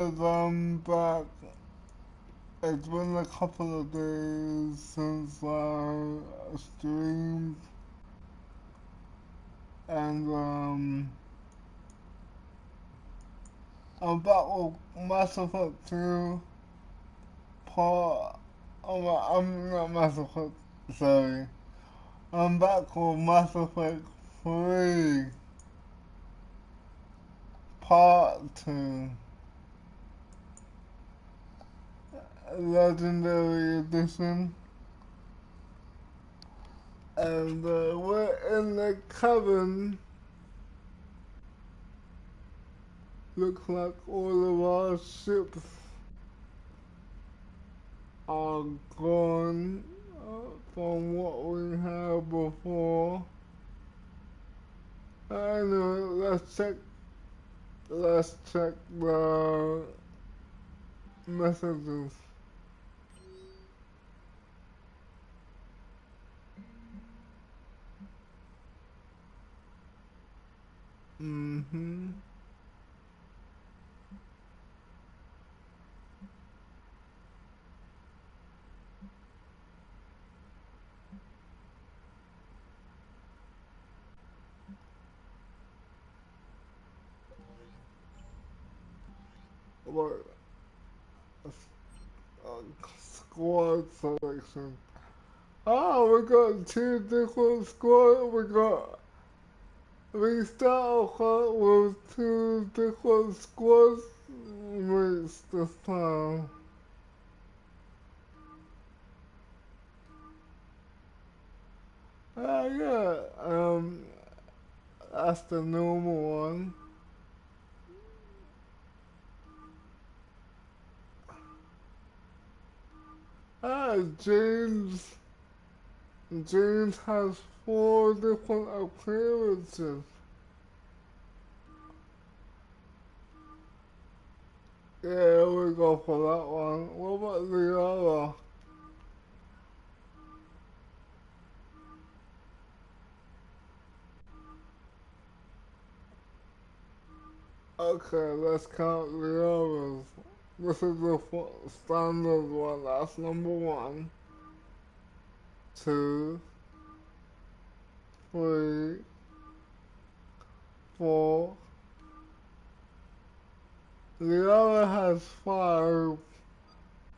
Back. It's been a couple of days since I streamed, and I'm back with Mass Effect 2 part. I'm not Mass Effect, sorry. I'm back with Mass Effect 3 part 2. Legendary Edition. And we're in the cabin. Looks like all of our ships are gone from what we had before. Anyway, let's check the messages. Mm-hmm. What? Squad selection. Oh, we got two different squads. We start off with two different squads mates this time. Yeah, that's the normal one. James. James has four different appearances. Yeah, we go for that one. What about the other? Okay, let's count the others. This is the standard one. That's number one, two, three, four. The other has five,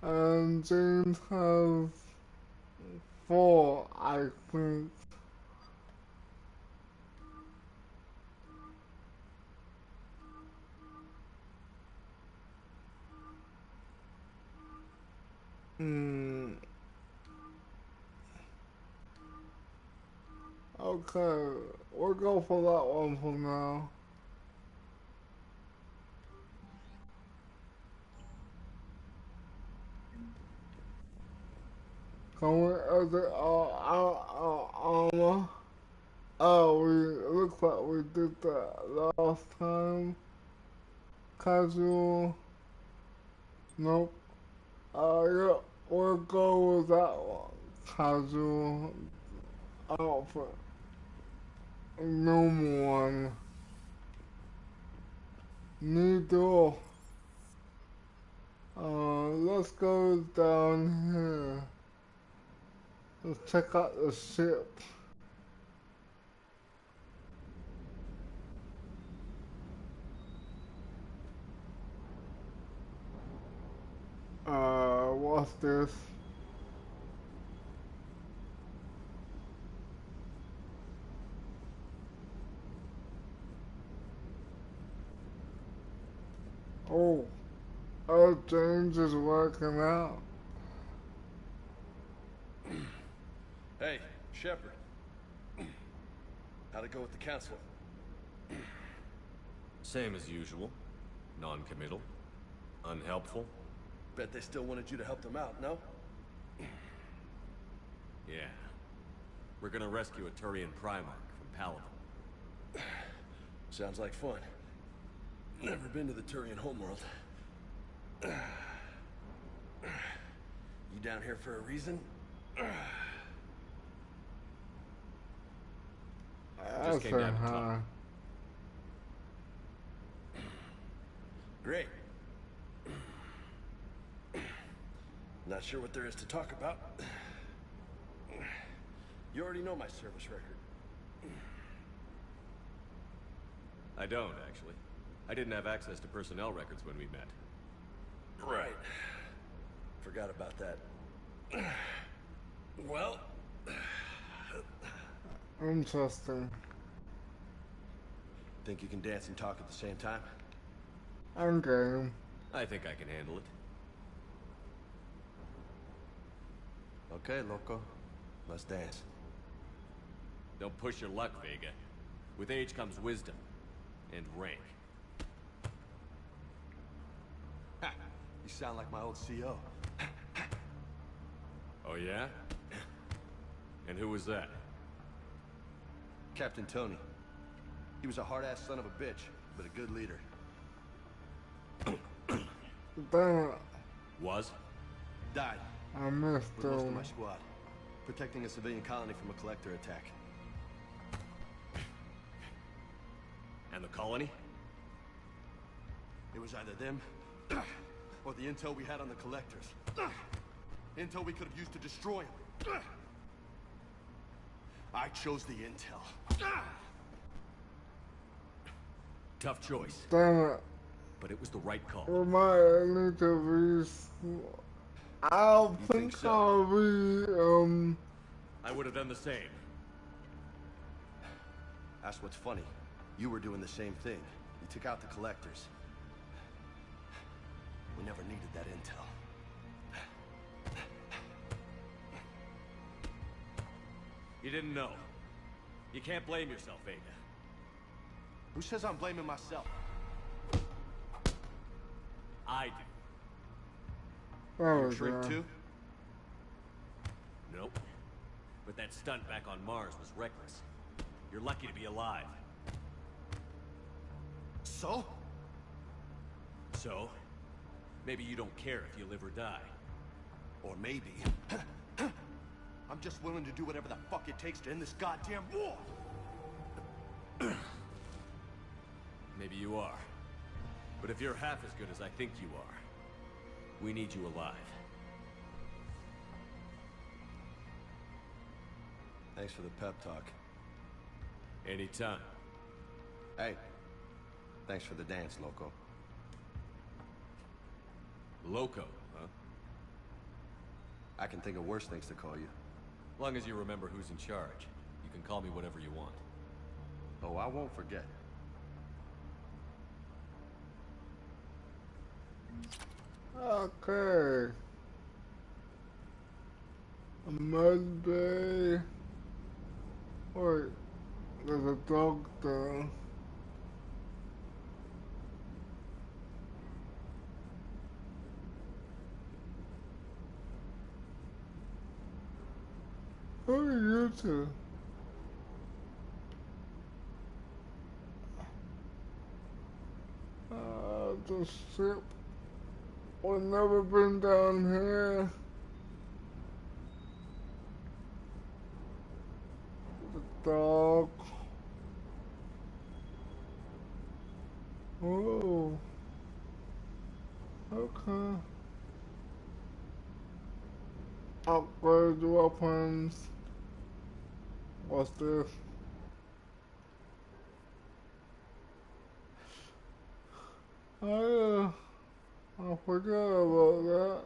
and James has four, I think. Hmm. Okay, we'll go for that one for now. Can we edit our armor? Oh, it looks like we did that last time. Casual. Nope. Yeah, we'll go with that one. Casual outfit. Normal one. Needle. Let's go down here. Let's check out the ship. What's this? Oh, James is working out. Hey, Shepard. How'd it go with the council? Same as usual. Non-committal. Unhelpful. Bet they still wanted you to help them out, no? Yeah. We're gonna rescue a Turian Primarch from Palaven. Sounds like fun. Never been to the Turian homeworld. You down here for a reason? Just came down to talk. Great. Not sure what there is to talk about. You already know my service record. I don't, actually. I didn't have access to personnel records when we met. Right. Forgot about that. Well... Interesting. Think you can dance and talk at the same time? I'm game. I think I can handle it. Okay, loco. Let's dance. Don't push your luck, Vega. With age comes wisdom. And rank. Ha! You sound like my old CO. Oh, yeah? And who was that? Captain Tony. He was a hard-ass son of a bitch, but a good leader. Damn it. Was? Died I missed with most of him. my squad, protecting a civilian colony from a collector attack. And the colony? It was either them, or the intel we had on the collectors. Intel we could have used to destroy them. I chose the intel. Tough choice, Damn it. but it was the right call. Remind me to be. I don't You think think so? I'll be, I would have done the same. That's what's funny. You were doing the same thing. You took out the collectors. We never needed that intel. You didn't know. You can't blame yourself, Vega. Who says I'm blaming myself? I do. there You we shrink go. too? Nope. But that stunt back on Mars was reckless. You're lucky to be alive. So? So, maybe you don't care if you live or die. Or maybe... I'm just willing to do whatever the fuck it takes to end this goddamn war! Maybe you are. But if you're half as good as I think you are, we need you alive. Thanks for the pep talk. Anytime. Hey, thanks for the dance, loco. Loco, huh? I can think of worse things to call you. Long as you remember who's in charge, you can call me whatever you want. Oh, I won't forget. Okay. Monday. Wait, there's a dog there. Who are you two? The ship. We've never been down here. The dog. Oh. Okay. Upgrade weapons. What's this? Oh, yeah. I forgot about that.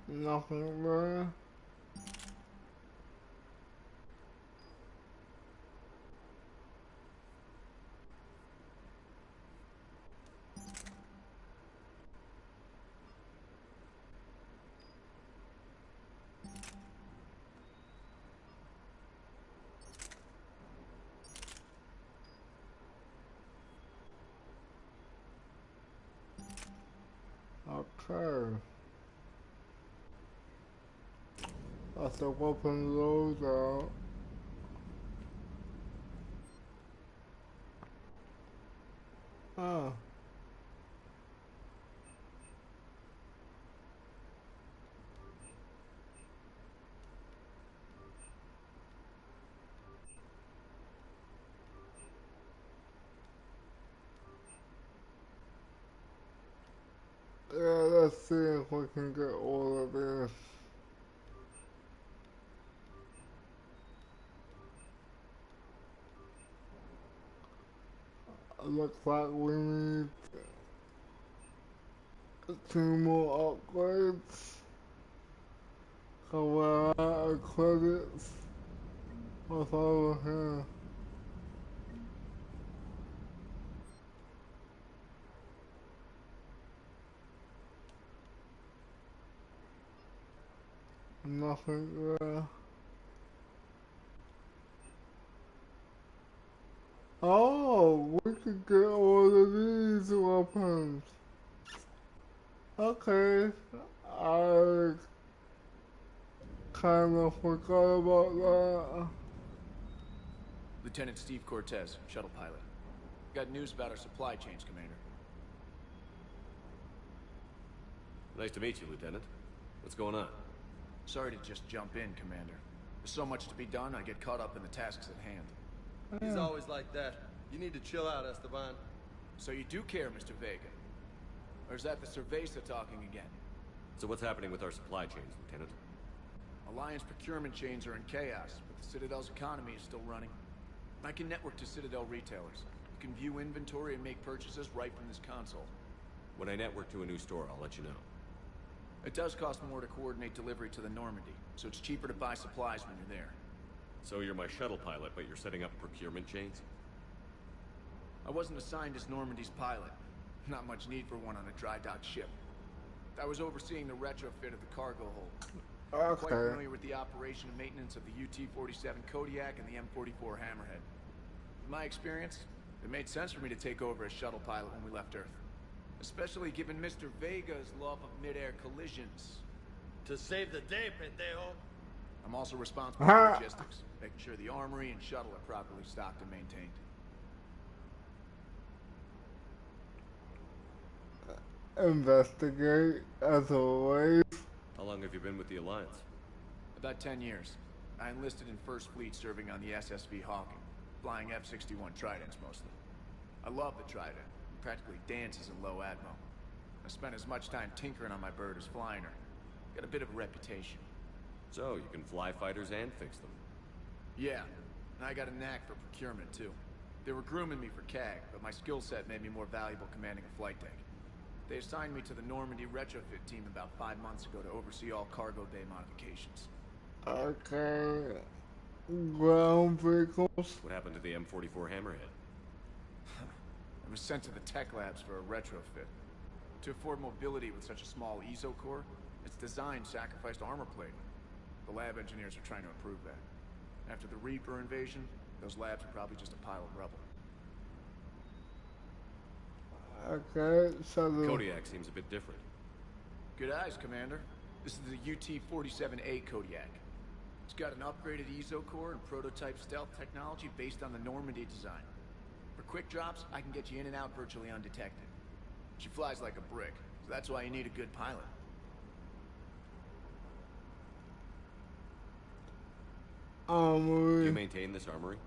Nothing there. Okay. That's the weapon loadout. Ah. Yeah, let's see if we can get all of this. Looks like we need 2 more upgrades. So we're out of credits. What's over here? Nothing there. Oh, we could get all of these weapons. Okay, I kind of forgot about that. Lieutenant Steve Cortez, shuttle pilot. Got news about our supply chains, Commander. Nice to meet you, Lieutenant. What's going on? Sorry to just jump in, Commander. There's so much to be done, I get caught up in the tasks at hand. He's always like that. You need to chill out, Esteban. So you do care, Mr. Vega? Or is that the Cerveza talking again? So what's happening with our supply chains, Lieutenant? Alliance procurement chains are in chaos, but the Citadel's economy is still running. I can network to Citadel retailers. You can view inventory and make purchases right from this console. When I network to a new store, I'll let you know. It does cost more to coordinate delivery to the Normandy, so it's cheaper to buy supplies when you're there. So you're my shuttle pilot, but you're setting up procurement chains? I wasn't assigned as Normandy's pilot. Not much need for one on a dry dock ship. I was overseeing the retrofit of the cargo hold. Quite familiar with the operation and maintenance of the UT-47 Kodiak and the M44 Hammerhead. In my experience, it made sense for me to take over as shuttle pilot when we left Earth. Especially given Mr. Vega's love of mid-air collisions. To save the day, pendejo. I'm also responsible for logistics, making sure the armory and shuttle are properly stocked and maintained. Investigate, as always. How long have you been with the Alliance? About 10 years. I enlisted in First Fleet serving on the SSV Hawking, flying F-61 Tridents mostly. I love the Trident. It practically dances in low atmo. I spent as much time tinkering on my bird as flying her. Got a bit of a reputation. So, you can fly fighters and fix them. Yeah, and I got a knack for procurement too. They were grooming me for CAG, but my skill set made me more valuable commanding a flight deck. They assigned me to the Normandy retrofit team about 5 months ago to oversee all cargo bay modifications. Okay. Ground vehicles. What happened to the M44 Hammerhead? I was sent to the tech labs for a retrofit. To afford mobility with such a small ESO core, its design sacrificed armor plating. The lab engineers are trying to improve that. After the Reaper invasion, those labs are probably just a pile of rubble. Okay, so the Kodiak seems a bit different. Good eyes, Commander. This is the UT-47A Kodiak. It's got an upgraded ESO core and prototype stealth technology based on the Normandy design. For quick drops, I can get you in and out virtually undetected. She flies like a brick, so that's why you need a good pilot. Do you maintain this armory?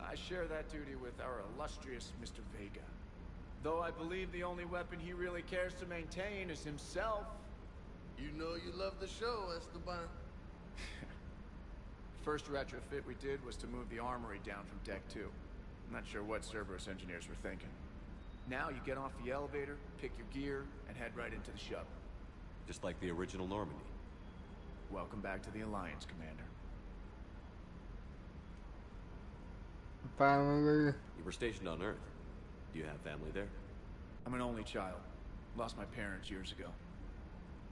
I share that duty with our illustrious Mr. Vega. Though I believe the only weapon he really cares to maintain is himself. You know you love the show, Esteban. First retrofit we did was to move the armory down from Deck 2. I'm not sure what Cerberus engineers were thinking. Now you get off the elevator, pick your gear, and head right into the shuttle. Just like the original Normandy. Welcome back to the Alliance, Commander. family. You were stationed on Earth. Do you have family there? I'm an only child. Lost my parents years ago.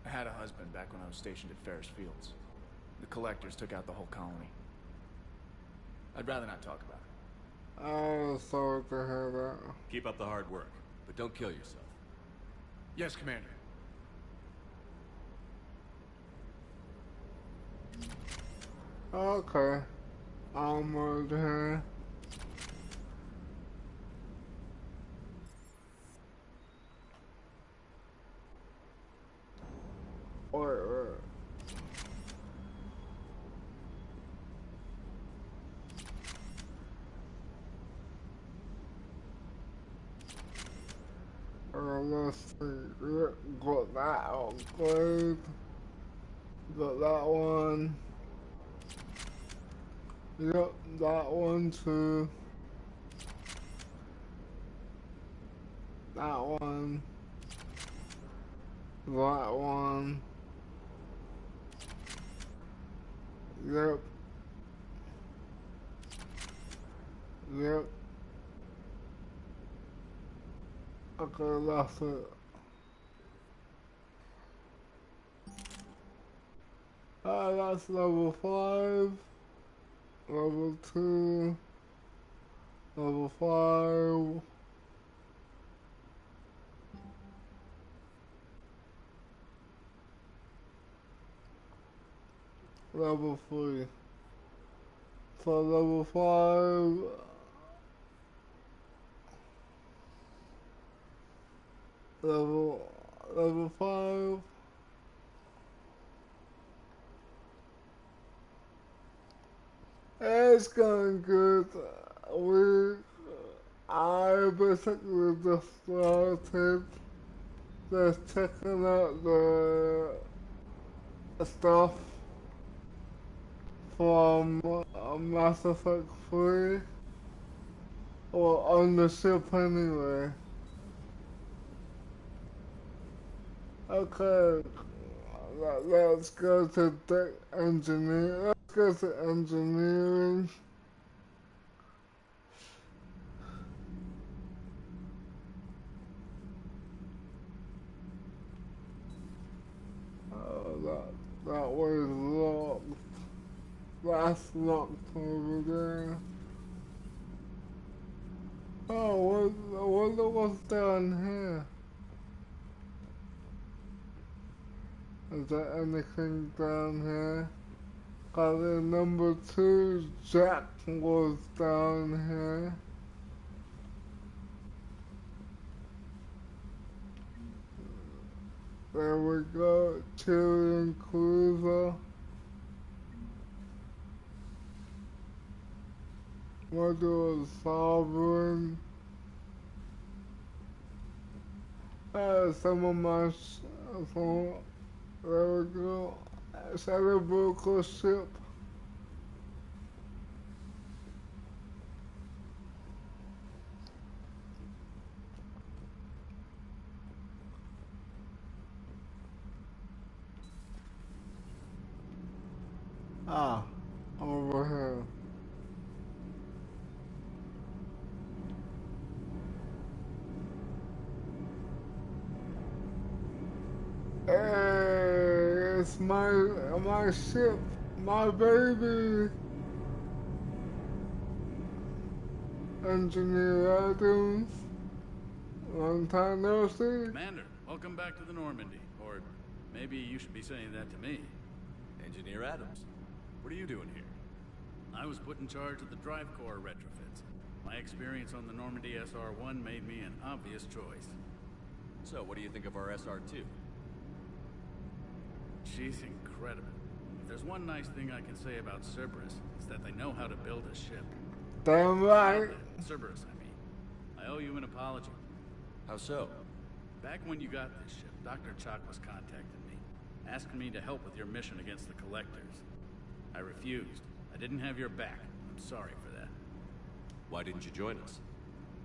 I had a husband back when I was stationed at Ferris Fields. The Collectors took out the whole colony. I'd rather not talk about it. Oh, sorry to hear that. Keep up the hard work, but don't kill yourself. Yes, Commander. Okay. Armored here. Wait. let's see. Got that upgrade. Got that one. Yep, that one too. That one. That one. Yep. Yep. Okay, that's it. That's level 5. Level 2. Level 5. Level 3. So level 5. Level 5. It's going good. I basically just started just checking out the stuff from Mass Effect 3, or on the ship anyway. Okay, let's go to deck engineering. Let's go to engineering. That was locked. That's locked over there. Oh, what's down here? Is there anything down here? Got the number 2, Jack was down here. There we go, Tyrion Cruiser. Module Sovereign. Some of my, there we go, Cerebral ship. Over here. Hey, it's my ship, my baby. Engineer Adams. Long time no see. Commander, welcome back to the Normandy. Or maybe you should be saying that to me. Engineer Adams, what are you doing here? I was put in charge of the drive core retrofits. My experience on the Normandy SR-1 made me an obvious choice. So, what do you think of our SR-2? She's incredible. If there's one nice thing I can say about Cerberus, it's that they know how to build a ship. Damn right. Cerberus, I mean. I owe you an apology. How so? Back when you got this ship, Dr. Chakwas contacted me, asking me to help with your mission against the Collectors. I refused. I didn't have your back. I'm sorry for that. Why didn't you join us?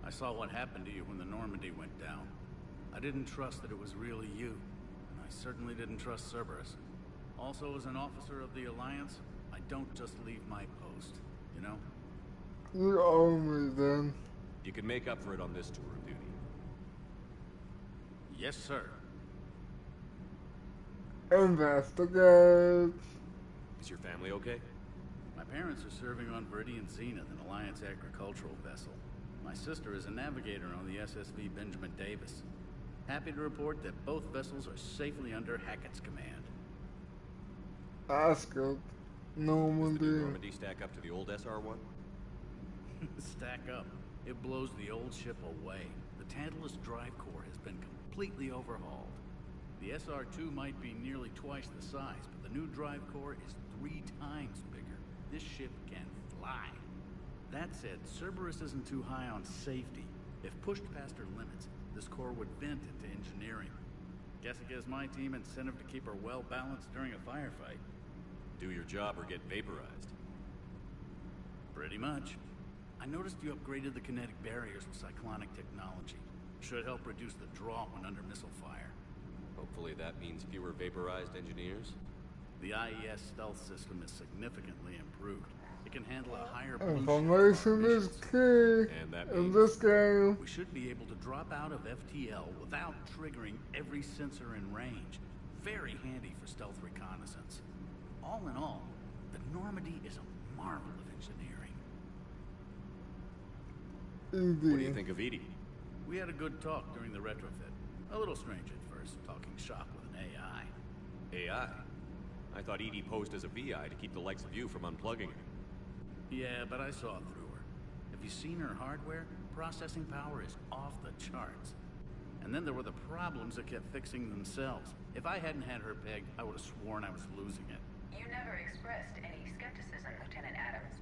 I saw what happened to you when the Normandy went down. I didn't trust that it was really you, and I certainly didn't trust Cerberus. Also, as an officer of the Alliance, I don't just leave my post, you know? You owe me then. You can make up for it on this tour of duty. Yes, sir. Investigate. Is your family okay? My parents are serving on Viridian Zenith, an Alliance agricultural vessel. My sister is a navigator on the SSV Benjamin Davis. Happy to report that both vessels are safely under Hackett's command. That's good. Normandy. Does the new Normandy stack up to the old SR-1? Stack up. It blows the old ship away. The Tantalus drive core has been completely overhauled. The SR-2 might be nearly twice the size, but the new drive core is 3 times bigger. This ship can fly. That said, Cerberus isn't too high on safety. If pushed past her limits, this core would vent into engineering. Guess it gives my team incentive to keep her well balanced during a firefight. Do your job or get vaporized. Pretty much. I noticed you upgraded the kinetic barriers with cyclonic technology. Should help reduce the draw when under missile fire. Hopefully that means fewer vaporized engineers. The IES stealth system is significantly improved. It can handle a higher blue Information is key And that in means this game. We should be able to drop out of FTL without triggering every sensor in range. Very handy for stealth reconnaissance. All in all, the Normandy is a marvel of engineering. What do you think of Edie? We had a good talk during the retrofit. A little strange at first, talking shop with an AI. AI? I thought Edie posed as a VI to keep the likes of you from unplugging her. Yeah, but I saw through her. Have you seen her hardware? Processing power is off the charts. And then there were the problems that kept fixing themselves. If I hadn't had her pegged, I would have sworn I was losing it. You never expressed any skepticism, Lieutenant Adams.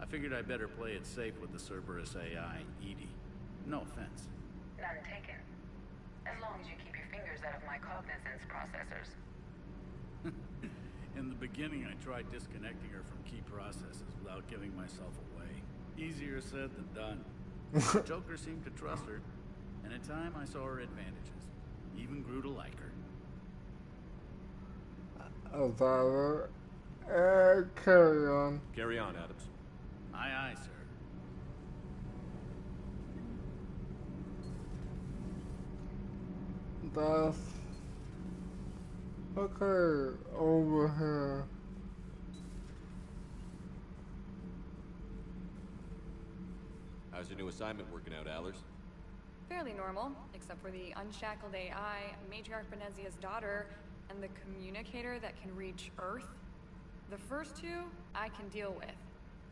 I figured I'd better play it safe with the Cerberus AI, Edie. No offense. None taken. As long as you keep your fingers out of my cognizance processors. In the beginning, I tried disconnecting her from key processes without giving myself away. Easier said than done. The Joker seemed to trust her, and in time I saw her advantages. Even grew to like her. Carry on. Carry on, Adams. Aye, aye, sir. That's okay over here. How's your new assignment working out, Allers? Fairly normal, except for the unshackled AI, Matriarch Benezia's daughter, and the communicator that can reach Earth. The first two, I can deal with.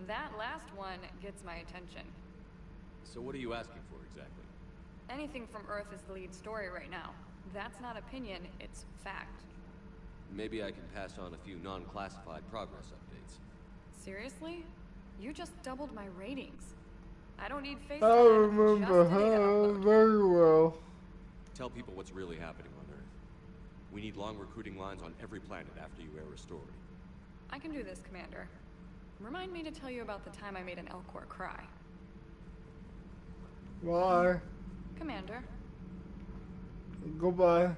That last one gets my attention. So what are you asking for exactly? Anything from Earth is the lead story right now. That's not opinion, it's fact. Maybe I can pass on a few non-classified progress updates. Seriously? You just doubled my ratings. I don't need FaceTime I remember just to data her upload. very well. Tell people what's really happening on Earth. We need long recruiting lines on every planet after you air a story. I can do this, Commander. Remind me to tell you about the time I made an Elcor cry. Bye. Commander. Goodbye.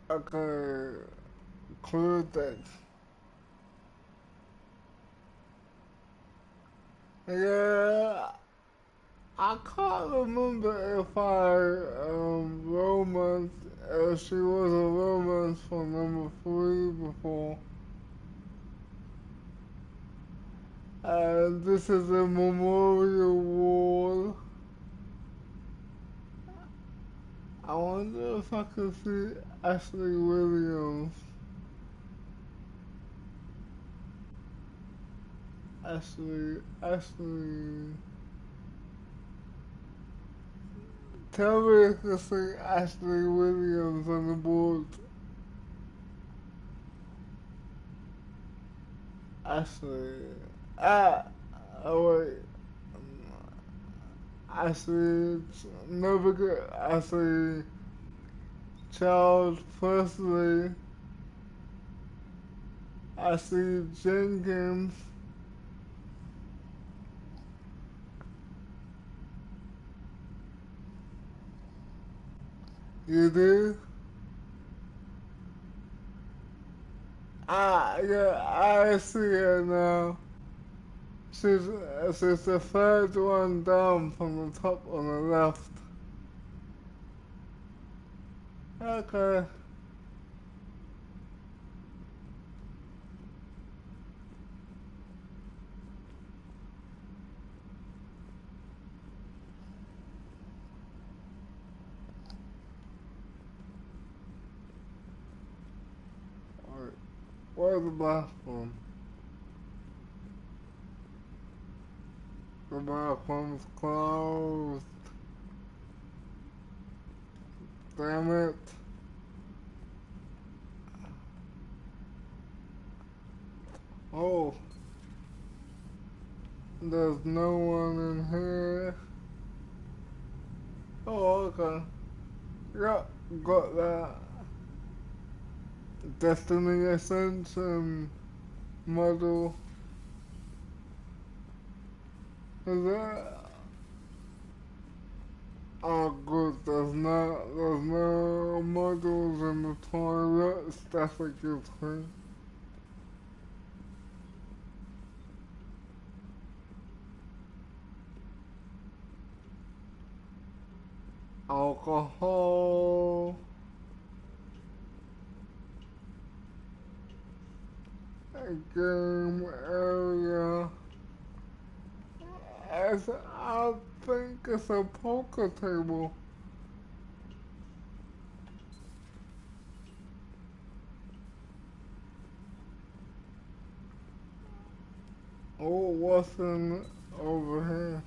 Okay, clear that. Yeah, I can't remember if if she was a romance for number 3 before. And this is a memorial wall. I wonder if I can see Ashley Williams. Ashley. Tell me if you see Ashley Williams on the board. Ashley. Oh wait. Ashley, never good. Ashley, Charles Presley, Ashley Jenkins, you do? Yeah, I see her now. She's the third one down from the top on the left. Okay. Alright. Where's the bathroom? The bathroom's closed. Damn it. Oh, there's no one in here. Oh, okay. Yep, got that. Destiny Ascension model. Is that? Oh, good. There's no models in the toilets. That's a good thing. Alcohol. A game area. I think it's a poker table. Oh, what's in over here?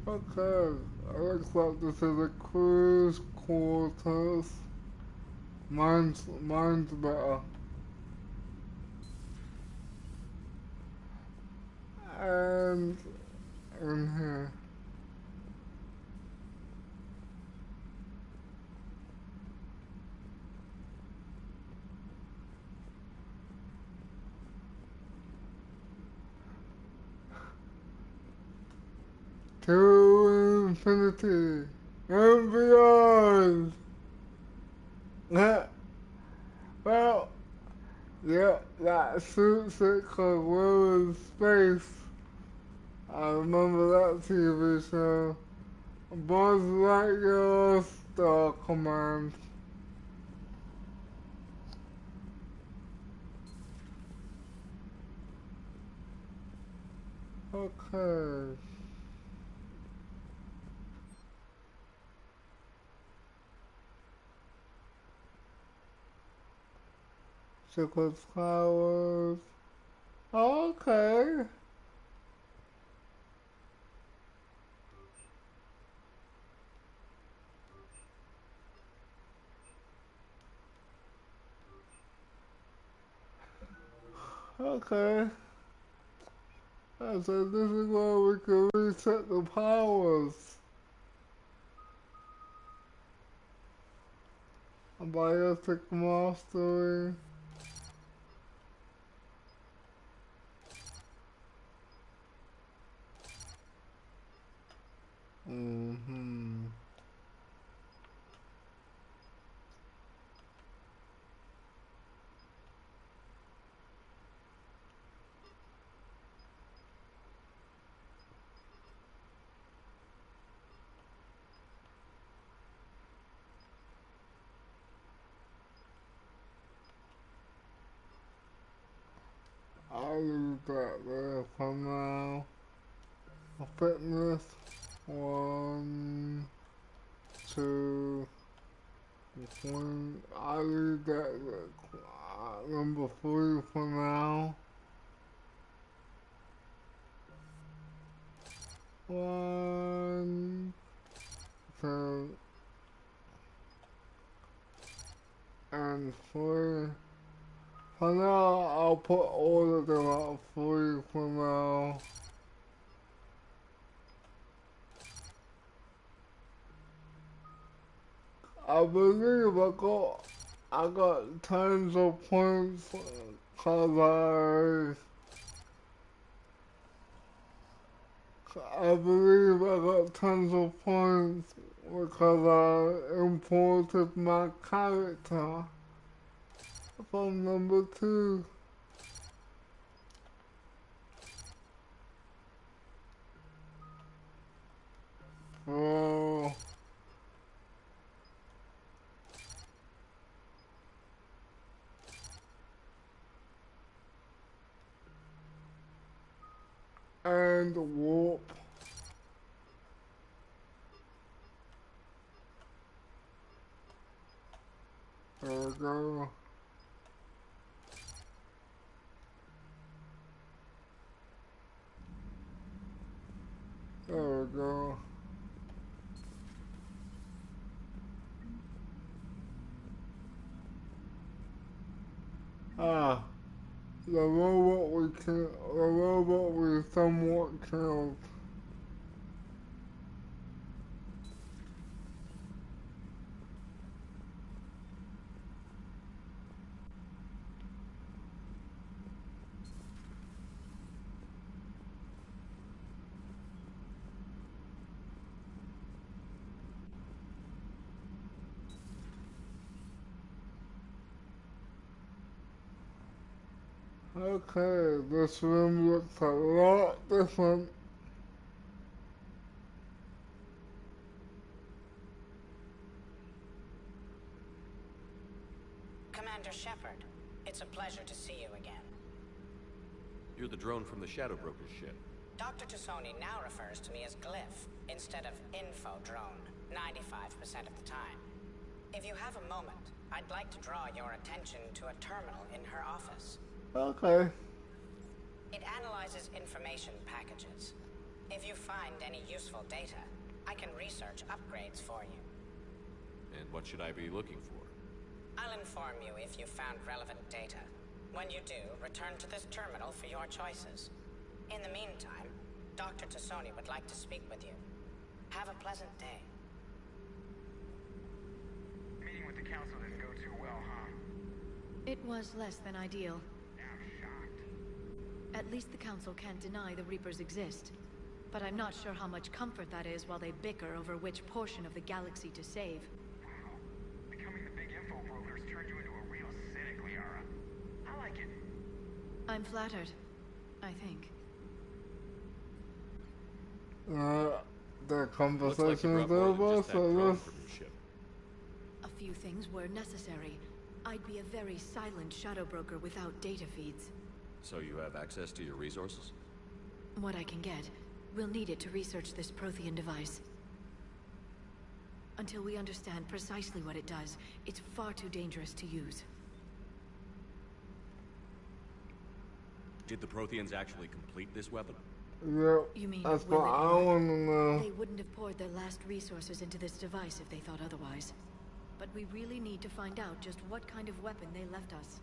Okay, looks like this is a cruise quarters. Mine's better. And in here. To infinity and beyond. Well, yeah, that suits it because we're in space. I remember that TV show. Buzz Lightyear Star Command. Okay. Secret flowers. Okay. Okay. So this is where we can reset the powers. Biotic mastery. Mm-hmm. I'll leave that there for now. Fitness. 1, 2, 1. I'll leave that number 3 for now. 1, 2, and 3. For now, I'll put all of them at 3 for now. I believe I got tons of points cause I believe I got tons of points because I imported my character from number 2. Oh. And warp. There we go. There we go. Ah, the robot we somewhat killed. Okay, this room looks a lot different. Commander Shepard, it's a pleasure to see you again. You're the drone from the Shadow Broker's ship. Dr. Tassoni now refers to me as Glyph instead of Info Drone, 95% of the time. If you have a moment, I'd like to draw your attention to a terminal in her office. Okay. It analyzes information packages. If you find any useful data, I can research upgrades for you. And what should I be looking for? I'll inform you if you found relevant data. When you do, return to this terminal for your choices. In the meantime, Dr. Tassoni would like to speak with you. Have a pleasant day. Meeting with the council didn't go too well, huh? It was less than ideal. I'm shocked. At least the council can't deny the Reapers exist. But I'm not sure how much comfort that is while they bicker over which portion of the galaxy to save. Wow. Becoming the big info brokers turned you into a real cynic, Liara. I like it. I'm flattered, I think. The Looks like you conversation is brought more than over, just that so drone this... from your ship. A few things were necessary. I'd be a very silent shadow broker without data feeds. So you have access to your resources? What I can get. We'll need it to research this Prothean device. Until we understand precisely what it does, it's far too dangerous to use. Did the Protheans actually complete this weapon? Yep, You mean, that's will what they I work? want to know. They wouldn't have poured their last resources into this device if they thought otherwise. But we really need to find out just what kind of weapon they left us.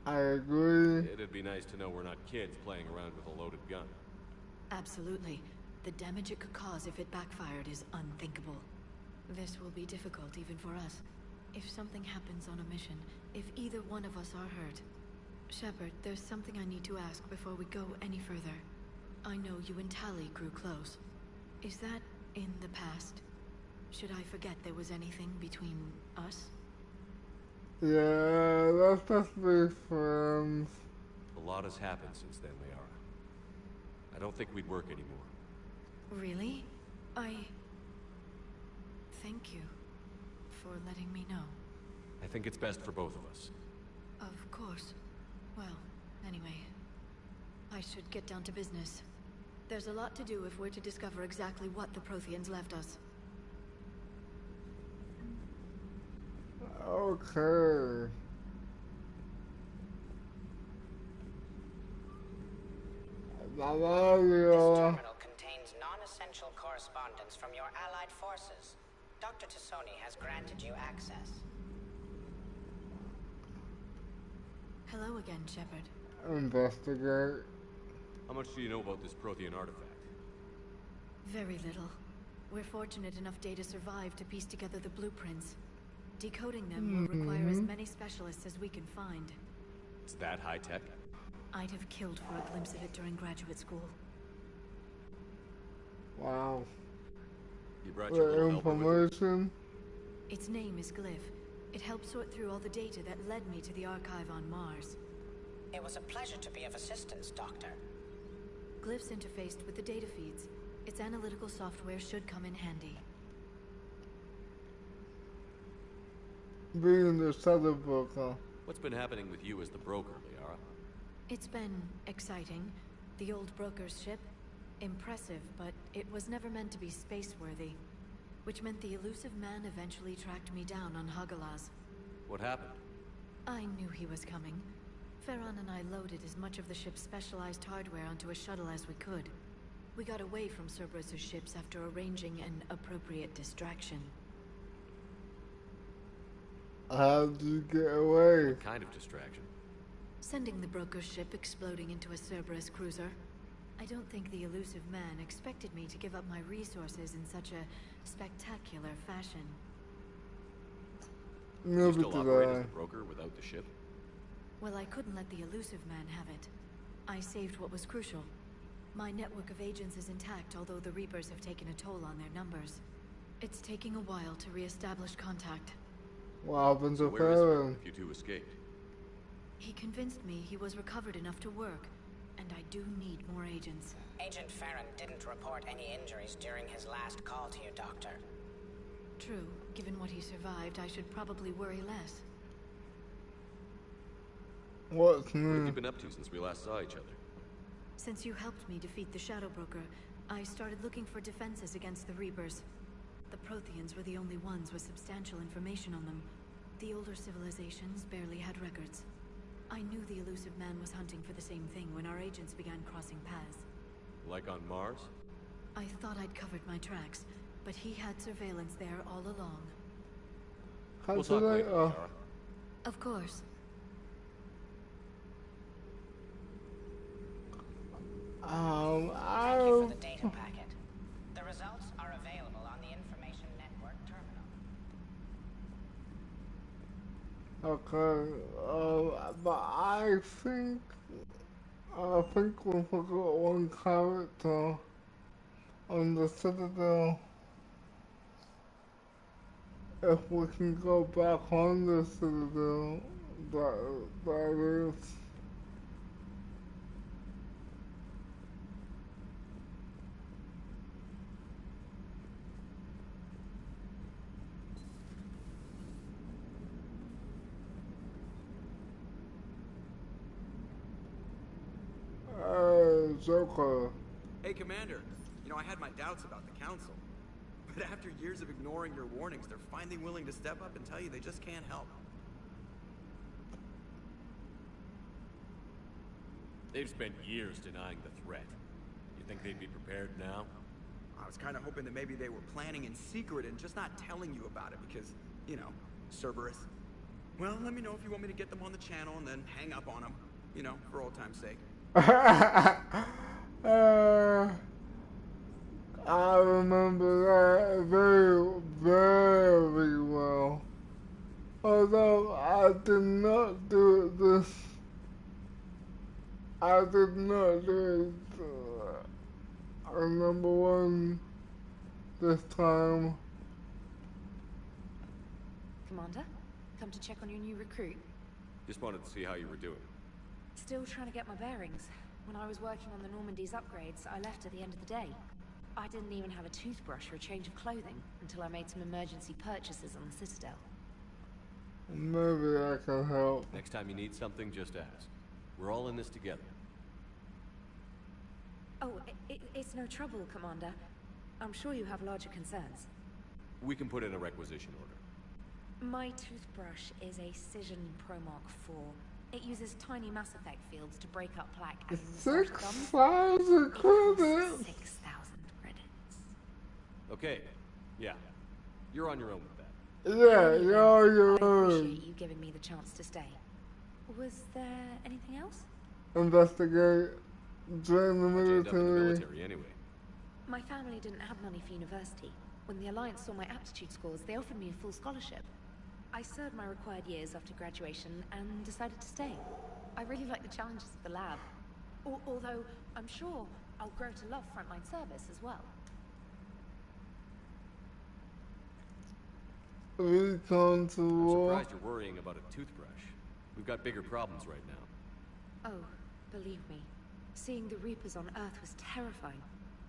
I agree. It'd be nice to know we're not kids playing around with a loaded gun. Absolutely. The damage it could cause if it backfired is unthinkable. This will be difficult even for us. If something happens on a mission, if either one of us are hurt. Shepard, there's something I need to ask before we go any further. I know you and Tali grew close. Is that in the past? Should I forget there was anything between us? Yeah, let's just be friends. A lot has happened since then, Liara. I don't think we'd work anymore. Really? Thank you for letting me know. I think it's best for both of us. Of course. Well, anyway, I should get down to business. There's a lot to do if we're to discover exactly what the Protheans left us. Okay. This terminal contains non-essential correspondence from your allied forces. Dr. Tassoni has granted you access. Hello again, Shepard. Investigate. How much do you know about this Prothean artifact? Very little. We're fortunate enough Data survived to piece together the blueprints. Decoding them will require as many specialists as we can find. It's that high-tech? I'd have killed for a glimpse of it during graduate school. Wow. You brought your little The helper with you? information. Its name is Glyph. It helped sort through all the data that led me to the archive on Mars. It was a pleasure to be of assistance, Doctor. Glyph's interfaced with the data feeds. Its analytical software should come in handy. Being the shadow broker. What's been happening with you as the broker, Liara? It's been exciting. The old broker's ship? Impressive, but it was never meant to be space-worthy. Which meant the elusive man eventually tracked me down on Hagalaz. What happened? I knew he was coming. Farron and I loaded as much of the ship's specialized hardware onto a shuttle as we could. We got away from Cerberus' ships after arranging an appropriate distraction. How did you get away? What kind of distraction? Sending the broker's ship exploding into a Cerberus cruiser. I don't think the elusive man expected me to give up my resources in such a spectacular fashion. You still operate as the broker without the ship? Well, I couldn't let the elusive man have it. I saved what was crucial. My network of agents is intact, although the Reapers have taken a toll on their numbers. It's taking a while to re-establish contact. What happened to Where is Farron? he if you two escaped? He convinced me he was recovered enough to work, and I do need more agents. Agent Farron didn't report any injuries during his last call to you, Doctor. True. Given what he survived, I should probably worry less. What's What have new? you been up to since we last saw each other? Since you helped me defeat the Shadow Broker, I started looking for defenses against the Reapers. The Protheans were the only ones with substantial information on them. The older civilizations barely had records. I knew the elusive man was hunting for the same thing when our agents began crossing paths. Like on Mars? I thought I'd covered my tracks, but he had surveillance there all along. We'll talk later, Kara. Of course. Thank you for the data packet. The results are available on the Information Network terminal. Okay, but I think we forgot one character on the Citadel. If we can go back on the Citadel, that is. Joker. Hey, Commander. You know, I had my doubts about the Council. But after years of ignoring your warnings, they're finally willing to step up and tell you they just can't help. They've spent years denying the threat. You think they'd be prepared now? I was kind of hoping that maybe they were planning in secret and just not telling you about it because, you know, Cerberus. Well, let me know if you want me to get them on the channel and then hang up on them. You know, for old time's sake. I remember that very well. Although I did not do this. I did not do it. Number one this time. Commander, come to check on your new recruit. Just wanted to see how you were doing. Still trying to get my bearings. When I was working on the Normandy's upgrades, I left at the end of the day. I didn't even have a toothbrush or a change of clothing until I made some emergency purchases on the Citadel. Maybe I can help. Next time you need something, just ask. We're all in this together. Oh, it's no trouble, Commander. I'm sure you have larger concerns. We can put in a requisition order. My toothbrush is a Cision Pro Mark IV. It uses tiny Mass Effect fields to break up plaque and 6,000 credits! 6,000 credits. Okay, yeah. You're on your own with that. Yeah, you're on your I own. appreciate you giving me the chance to stay. Was there anything else? Investigate, join the Chained up in the military. military anyway. My family didn't have money for university. When the Alliance saw my aptitude scores, they offered me a full scholarship. I served my required years after graduation and decided to stay. I really like the challenges of the lab. Although, I'm sure I'll grow to love frontline service as well. Recon to I'm war. surprised you're worrying about a toothbrush. We've got bigger problems right now. Oh, believe me, seeing the Reapers on Earth was terrifying.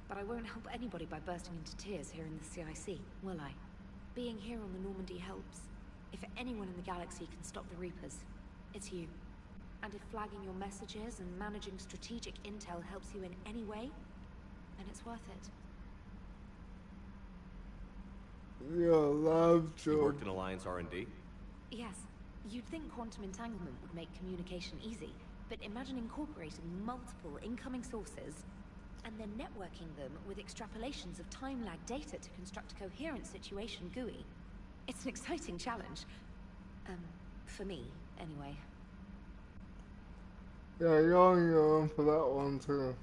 But I won't help anybody by bursting into tears here in the CIC, will I? Being here on the Normandy helps. If anyone in the galaxy can stop the Reapers, it's you. And if flagging your messages and managing strategic intel helps you in any way, then it's worth it. Your love You job. worked in Alliance R&D? Yes, you'd think quantum entanglement would make communication easy, but imagine incorporating multiple incoming sources and then networking them with extrapolations of time-lag data to construct a coherent situation GUI. It's an exciting challenge. For me, anyway. Yeah, you're on for that one too.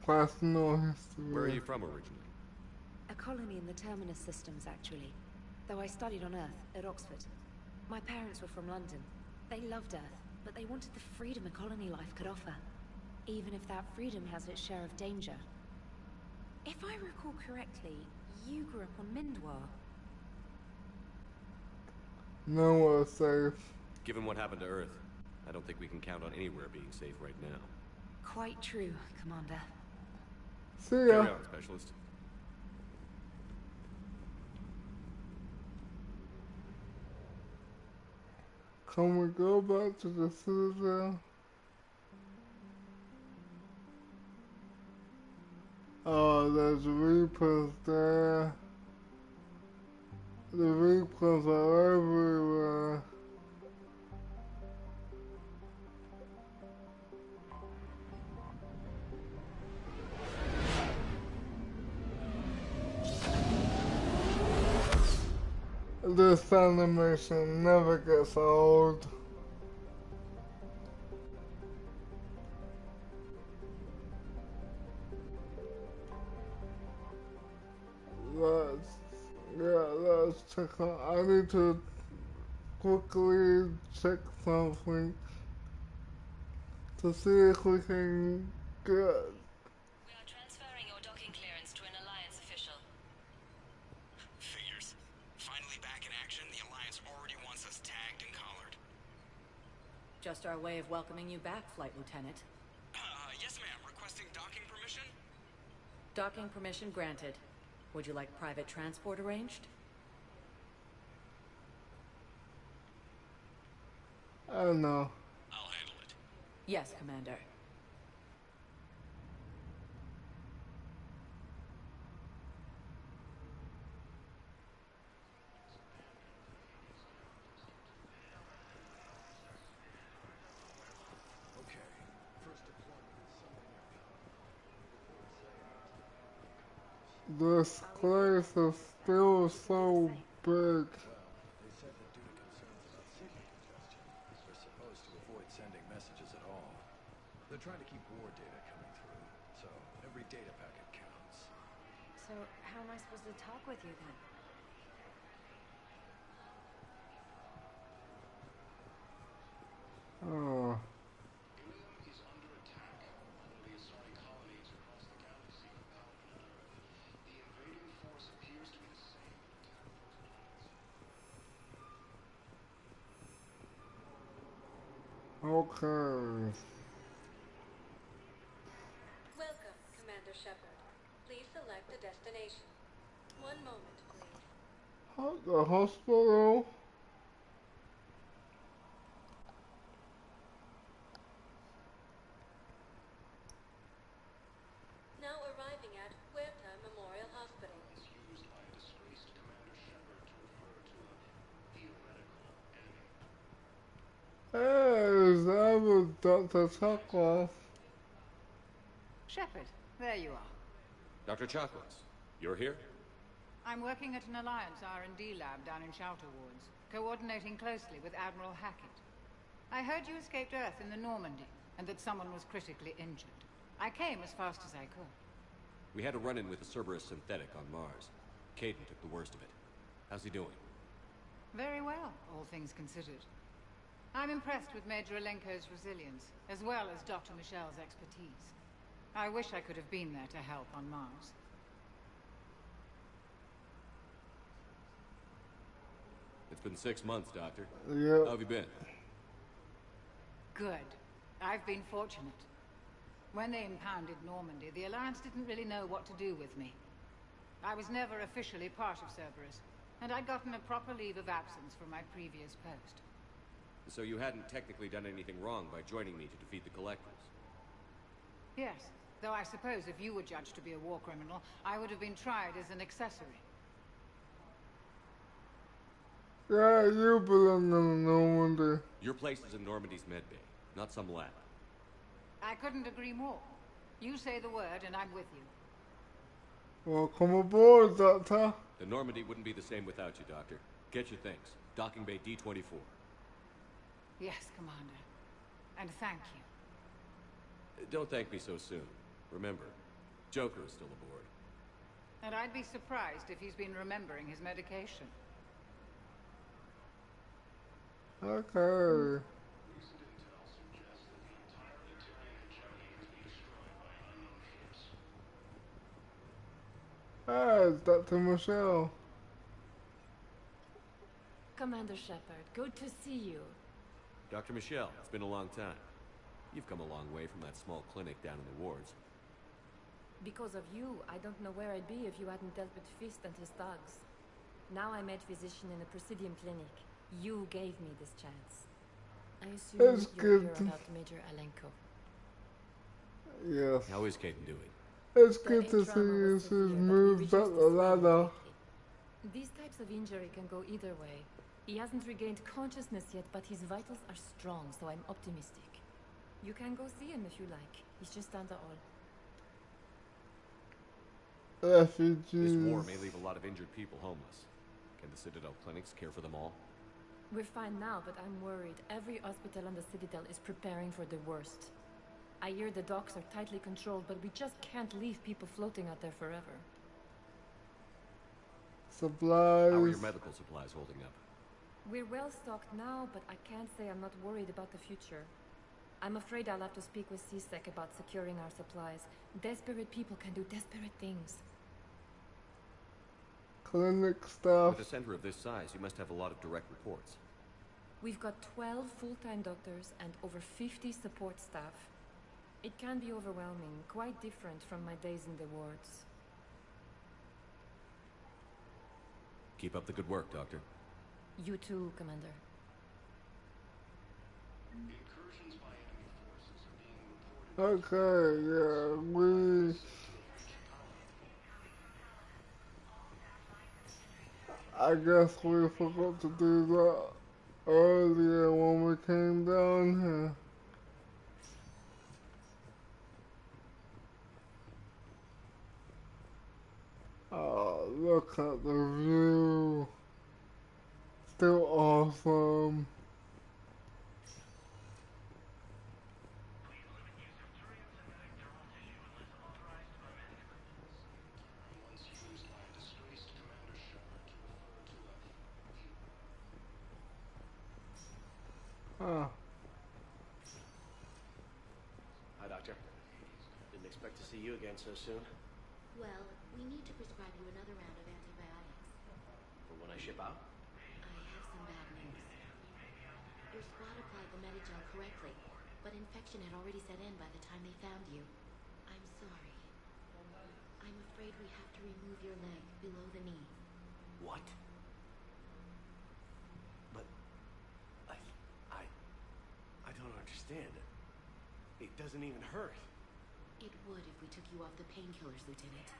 Personal history. Where are you from originally? A colony in the Terminus systems, actually. Though I studied on Earth, at Oxford. My parents were from London. They loved Earth, but they wanted the freedom a colony life could offer. Even if that freedom has its share of danger. If I recall correctly, you grew up on Mindwar. Nowhere safe. Given what happened to Earth, I don't think we can count on anywhere being safe right now. Quite true, Commander. See ya. Carry on, Specialist. Can we go back to the Citadel? Oh, there's Reapers there. The Reapers are everywhere. This animation never gets old. Let's check out. I need to quickly check something to see if we can get. We are transferring your docking clearance to an Alliance official. Figures. Finally back in action, the Alliance already wants us tagged and collared. Just our way of welcoming you back, Flight Lieutenant. Yes ma'am. Requesting docking permission? Docking permission granted. Would you like private transport arranged? I don't know. I'll handle it. Yes, Commander. This place is still so big. They said that due to concerns about signal congestion, they're supposed to avoid sending messages at all. They're trying to keep war data coming through, so every data packet counts. So, how am I supposed to talk with you then? Oh. Okay. Welcome, Commander Shepard. Please select a destination. One moment, please. The hospital? Now arriving at Huerta Memorial Hospital. Hey, that was Dr. Chakwas. Shepard, there you are. Dr. Chakwas, you're here? I'm working at an Alliance R&D lab down in Shelter Wards, coordinating closely with Admiral Hackett. I heard you escaped Earth in the Normandy, and that someone was critically injured. I came as fast as I could. We had a run-in with a Cerberus synthetic on Mars. Caden took the worst of it. How's he doing? Very well, all things considered. I'm impressed with Major Alenko's resilience, as well as Dr. Michel's expertise. I wish I could have been there to help on Mars. It's been 6 months, Doctor. Yep. How have you been? Good. I've been fortunate. When they impounded Normandy, the Alliance didn't really know what to do with me. I was never officially part of Cerberus, and I'd gotten a proper leave of absence from my previous post. So you hadn't technically done anything wrong by joining me to defeat the Collectors? Yes, though I suppose if you were judged to be a war criminal, I would have been tried as an accessory. Yeah, you belong in Normandy. Your place is in Normandy's medbay, not some lab. I couldn't agree more. You say the word and I'm with you. Welcome aboard, Doctor. The Normandy wouldn't be the same without you, Doctor. Get your things. Docking bay D-24. Yes, Commander. And thank you. Don't thank me so soon. Remember, Joker is still aboard. And I'd be surprised if he's been remembering his medication. Okay. Ah, it's Dr. Michelle. Commander Shepard, good to see you. Dr. Michelle, it's been a long time. You've come a long way from that small clinic down in the wards. Because of you, I don't know where I'd be if you hadn't dealt with Fist and his thugs. Now I'm head physician in the Presidium Clinic. You gave me this chance. I assume you're here about Major Alenko. Yes. How is Caden doing? It's good to see you. She's moved up the ladder. These types of injury can go either way. He hasn't regained consciousness yet, but his vitals are strong, so I'm optimistic. You can go see him if you like. He's just down the hall. Refugees. This war may leave a lot of injured people homeless. Can the Citadel clinics care for them all? We're fine now, but I'm worried. Every hospital on the Citadel is preparing for the worst. I hear the docks are tightly controlled, but we just can't leave people floating out there forever. Supplies. How are your medical supplies holding up? We're well stocked now, but I can't say I'm not worried about the future. I'm afraid I'll have to speak with CSEC about securing our supplies. Desperate people can do desperate things. Clinic staff. With a center of this size, you must have a lot of direct reports. We've got 12 full-time doctors and over 50 support staff. It can be overwhelming, quite different from my days in the wards. Keep up the good work, Doctor. You too, Commander. Okay, yeah, I guess we forgot to do that earlier when we came down here. Oh, look at the view. Still awesome. Hi, Doctor. Didn't expect to see you again so soon. Well, we need to prescribe you another round of antibiotics. For when I ship out? I have some bad news. Your squad applied the Medigel correctly, but infection had already set in by the time they found you. I'm sorry. I'm afraid we have to remove your leg below the knee. What? But... I don't understand. It doesn't even hurt. It would if we took you off the painkillers, Lieutenant.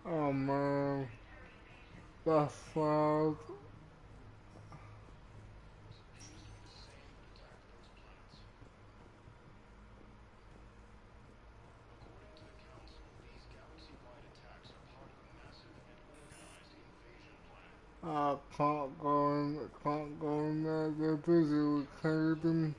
Oh man, that's sad. I can't go in there, they're busy with Caden.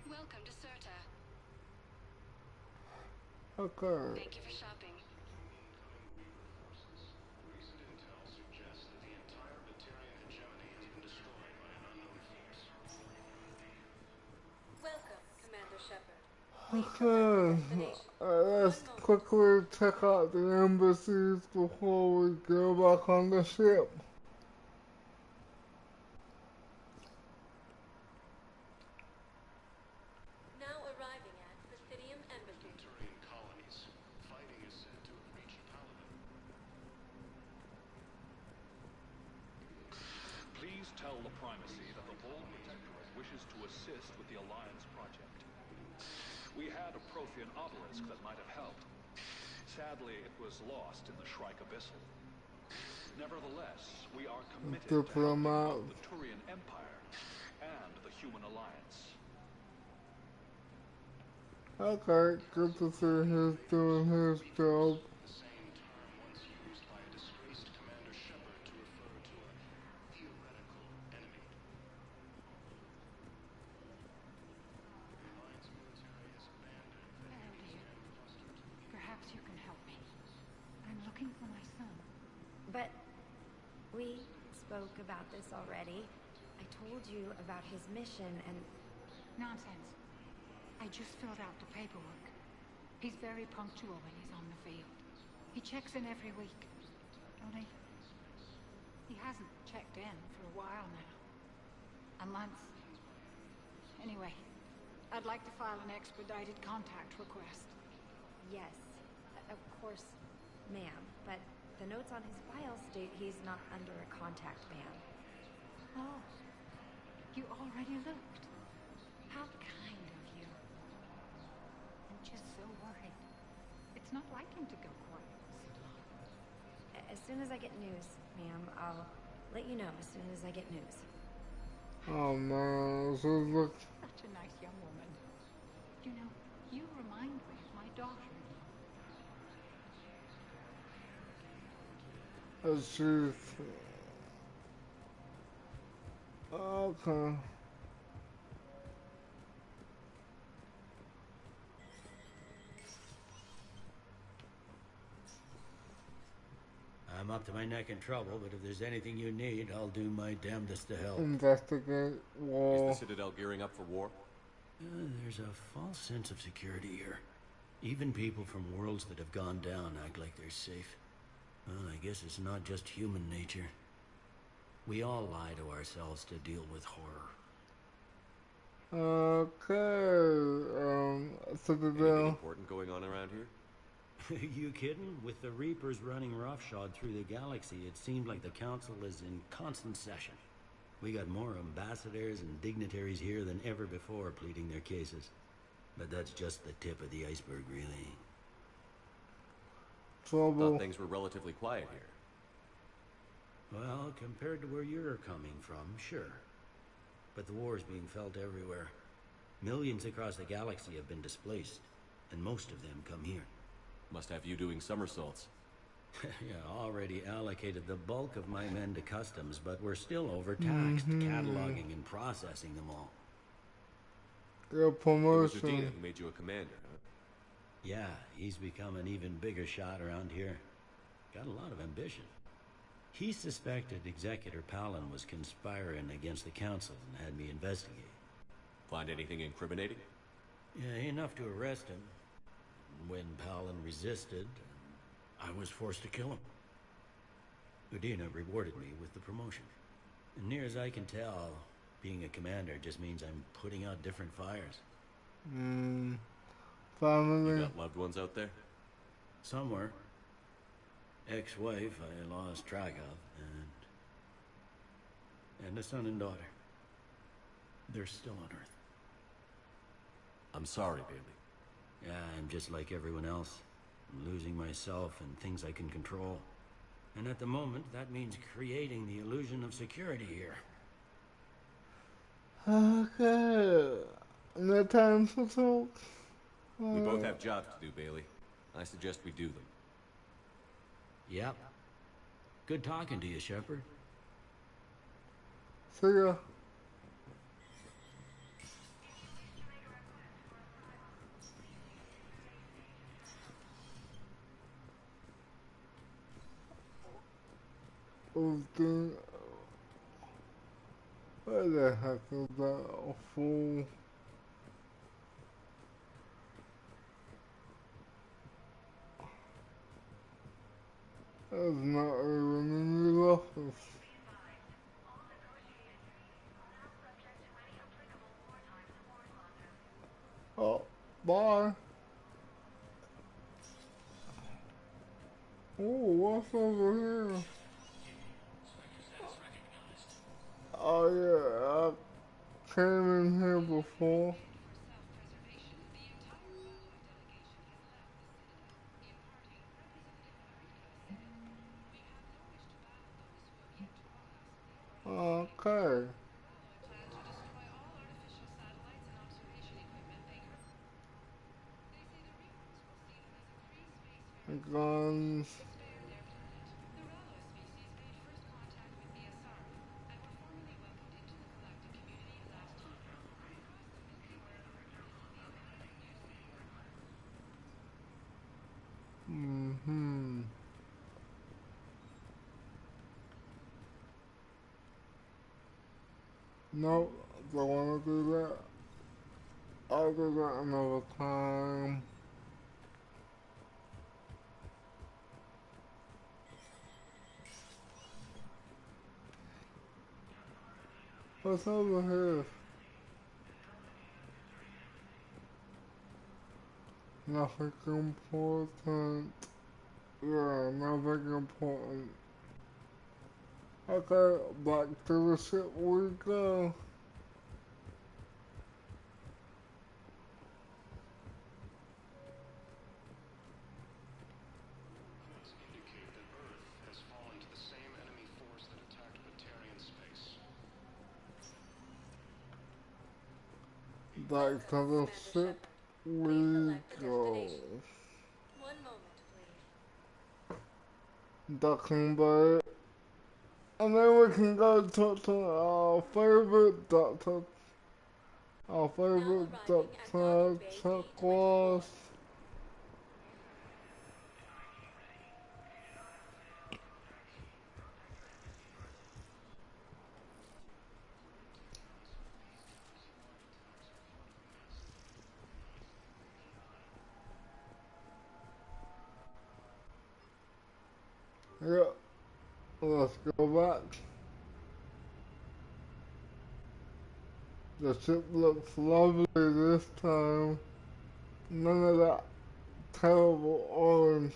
Welcome to Serta. Okay. Thank you for shopping. Welcome, Commander Shepard. Okay, let's quickly check out the embassies before we go back on the ship. Now arriving at Presidium Embassy. Colonies. Fighting is said to have reached Paladin. Please tell the Primacy that the Bold Protectorate wishes to assist with the Alliance project. We had a Prothean obelisk that might have helped. Sadly, it was lost in the Shrike Abyssal. Nevertheless, we are committed to helping Diplomat. both the Turian Empire and the Human Alliance. Okay, good to see he's doing his job. Perhaps you can help me. I'm looking for my son. But we spoke about this already. I told you about his mission and... Nonsense. I just filled out the paperwork. He's very punctual when he's on the field. He checks in every week. Only... he hasn't checked in for a while now. A month. Anyway, I'd like to file an expedited contact request. Yes, of course, ma'am. But the notes on his file state he's not under a contact ban. Oh, you already looked. How kind of you. I'm just so worried. It's not like him to go quiet so long. As soon as I get news, ma'am, I'll let you know as soon as I get news. Oh man, this is look. Such a nice young woman. You know, you remind me of my daughter. She's okay. I'm up to my neck in trouble, but if there's anything you need, I'll do my damnedest to help. Investigate war. Is the Citadel gearing up for war? There's a false sense of security here. Even people from worlds that have gone down act like they're safe. Well, I guess it's not just human nature. We all lie to ourselves to deal with horror. Okay, Citadel. Anything important going on around here? You kidding? With the Reapers running roughshod through the galaxy, it seemed like the Council is in constant session. We got more ambassadors and dignitaries here than ever before pleading their cases. But that's just the tip of the iceberg, really. Trouble. Thought things were relatively quiet here. Well, compared to where you're coming from, sure. But the war's being felt everywhere. Millions across the galaxy have been displaced, and most of them come here. Must have you doing somersaults. Yeah, already allocated the bulk of my men to customs, but we're still overtaxed, cataloging and processing them all. Your promotion. It was Udina who made you a commander, huh? Yeah, he's become an even bigger shot around here. Got a lot of ambition. He suspected Executor Palin was conspiring against the Council and had me investigate. Find anything incriminating? Yeah, enough to arrest him. When Palin resisted, I was forced to kill him. Udina rewarded me with the promotion. And near as I can tell, being a commander just means I'm putting out different fires. Family. You got loved ones out there? Somewhere. Ex-wife I lost track of, and a son and daughter. They're still on Earth. I'm sorry, Bailey. Yeah, I'm just like everyone else. I'm losing myself and things I can control. And at the moment, that means creating the illusion of security here. Okay. No time to talk. We both have jobs to do, Bailey. I suggest we do them. Yep. Good talking to you, Shepard. See ya. Where the heck is that fool? That's not even in the office. Oh, bye. Oh, what's over here? Oh yeah, I came in here before. Okay. Guns. Mm-hmm. Nope, don't want to do that. I'll do that another time. What's over here? Nothing important. Yeah, nothing important. Okay, back to the ship we go. Indicate that Earth has fallen to the same enemy force that attacked Batarian space. Back to the ship we go. 1 moment, please. Docking bay. And then we can go talk to our favorite doctor. Our favorite doctor, Chuck Ross. Yeah, let's go back. The ship looks lovely this time. None of that terrible orange.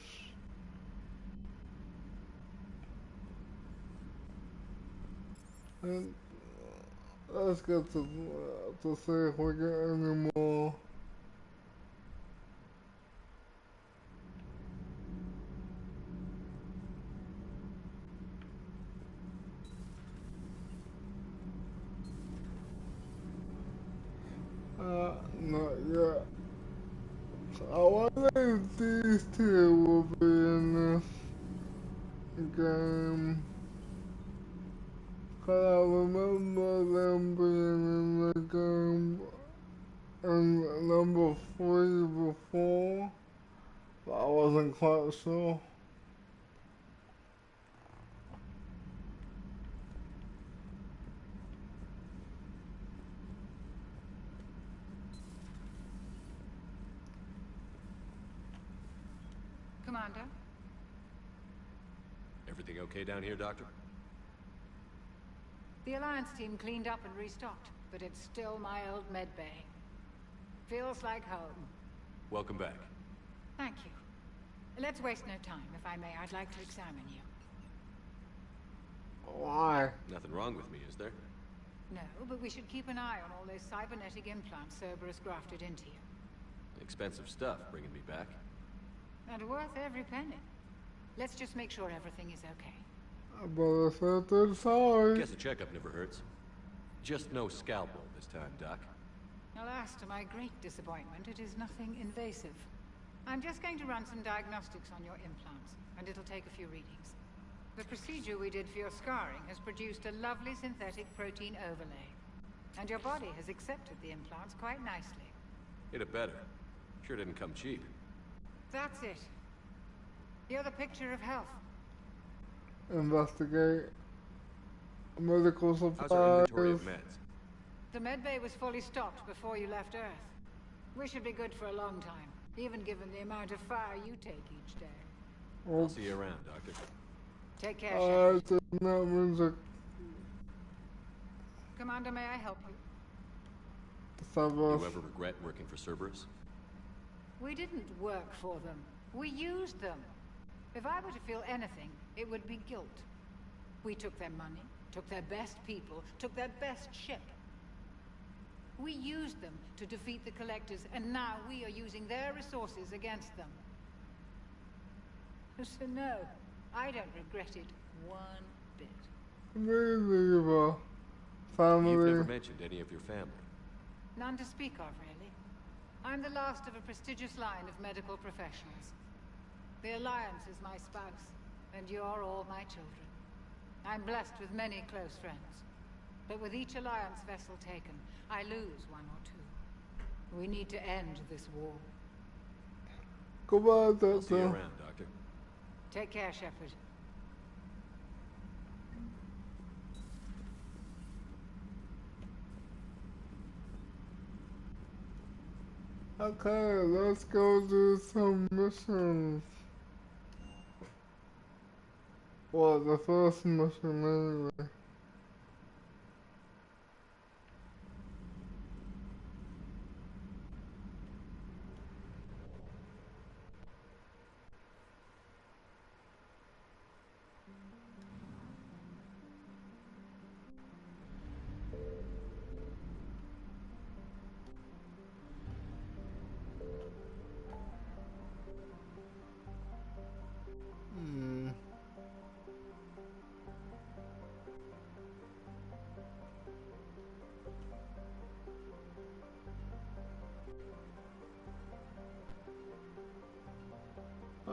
And let's get to see if we get any more. Not yet. I wonder if these two will be in this game. Cause I remember them being in the game in number 3 before, but I wasn't quite sure. Commander? Everything okay down here, Doctor? The Alliance team cleaned up and restocked, but it's still my old medbay. Feels like home. Welcome back. Thank you. Let's waste no time. If I may, I'd like to examine you. Why? Nothing wrong with me, is there? No, but we should keep an eye on all those cybernetic implants Cerberus grafted into you. Expensive stuff bringing me back. And worth every penny. Let's just make sure everything is okay. But I said they're sorry. Guess a checkup never hurts. Just no scalpel this time, Doc. Alas, to my great disappointment, it is nothing invasive. I'm just going to run some diagnostics on your implants, and it'll take a few readings. The procedure we did for your scarring has produced a lovely synthetic protein overlay. And your body has accepted the implants quite nicely. It had better. Sure didn't come cheap. That's it. You're the picture of health. Investigate medical supplies. How's our inventory of meds? The medbay was fully stocked before you left Earth. We should be good for a long time, even given the amount of fire you take each day. I'll see you around, Doctor. Take care, Shepard. That means that Commander, may I help you? You ever regret working for Cerberus? We didn't work for them. We used them. If I were to feel anything, it would be guilt. We took their money, took their best people, took their best ship. We used them to defeat the Collectors, and now we are using their resources against them. So no, I don't regret it one bit. leave a family. You've never mentioned any of your family. None to speak of, really. I'm the last of a prestigious line of medical professionals. The Alliance is my spouse, and you're all my children. I'm blessed with many close friends. But with each Alliance vessel taken, I lose one or two. We need to end this war. Goodbye, Doctor. I'll see you around, Doctor. Take care, Shepard. Okay, let's go do some missions. Well, the first mission anyway.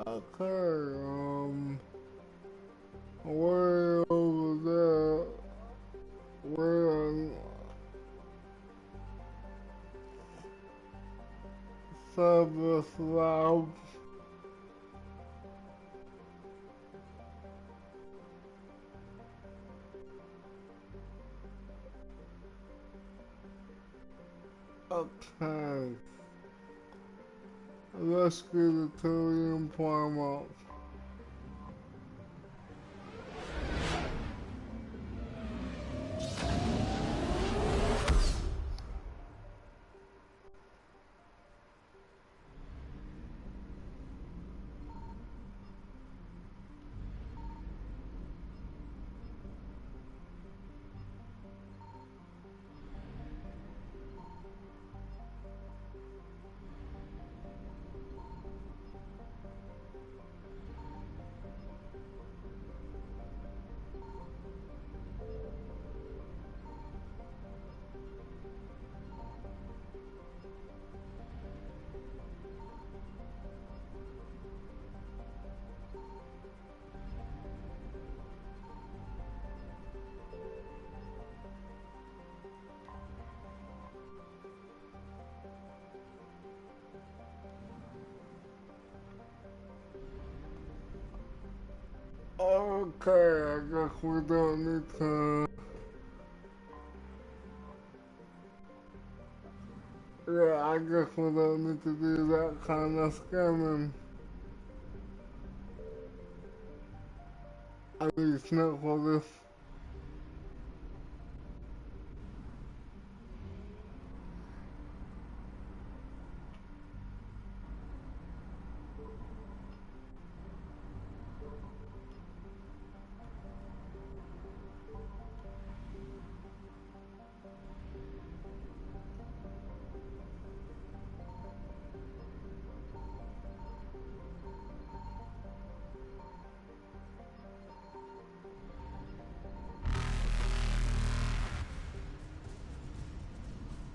Okay, way over there, we're service lab. Okay. Rescue the Turian Primarch. Okay, I guess we don't need to... Yeah, I guess we don't need to do that kind of scanning. At least not for this.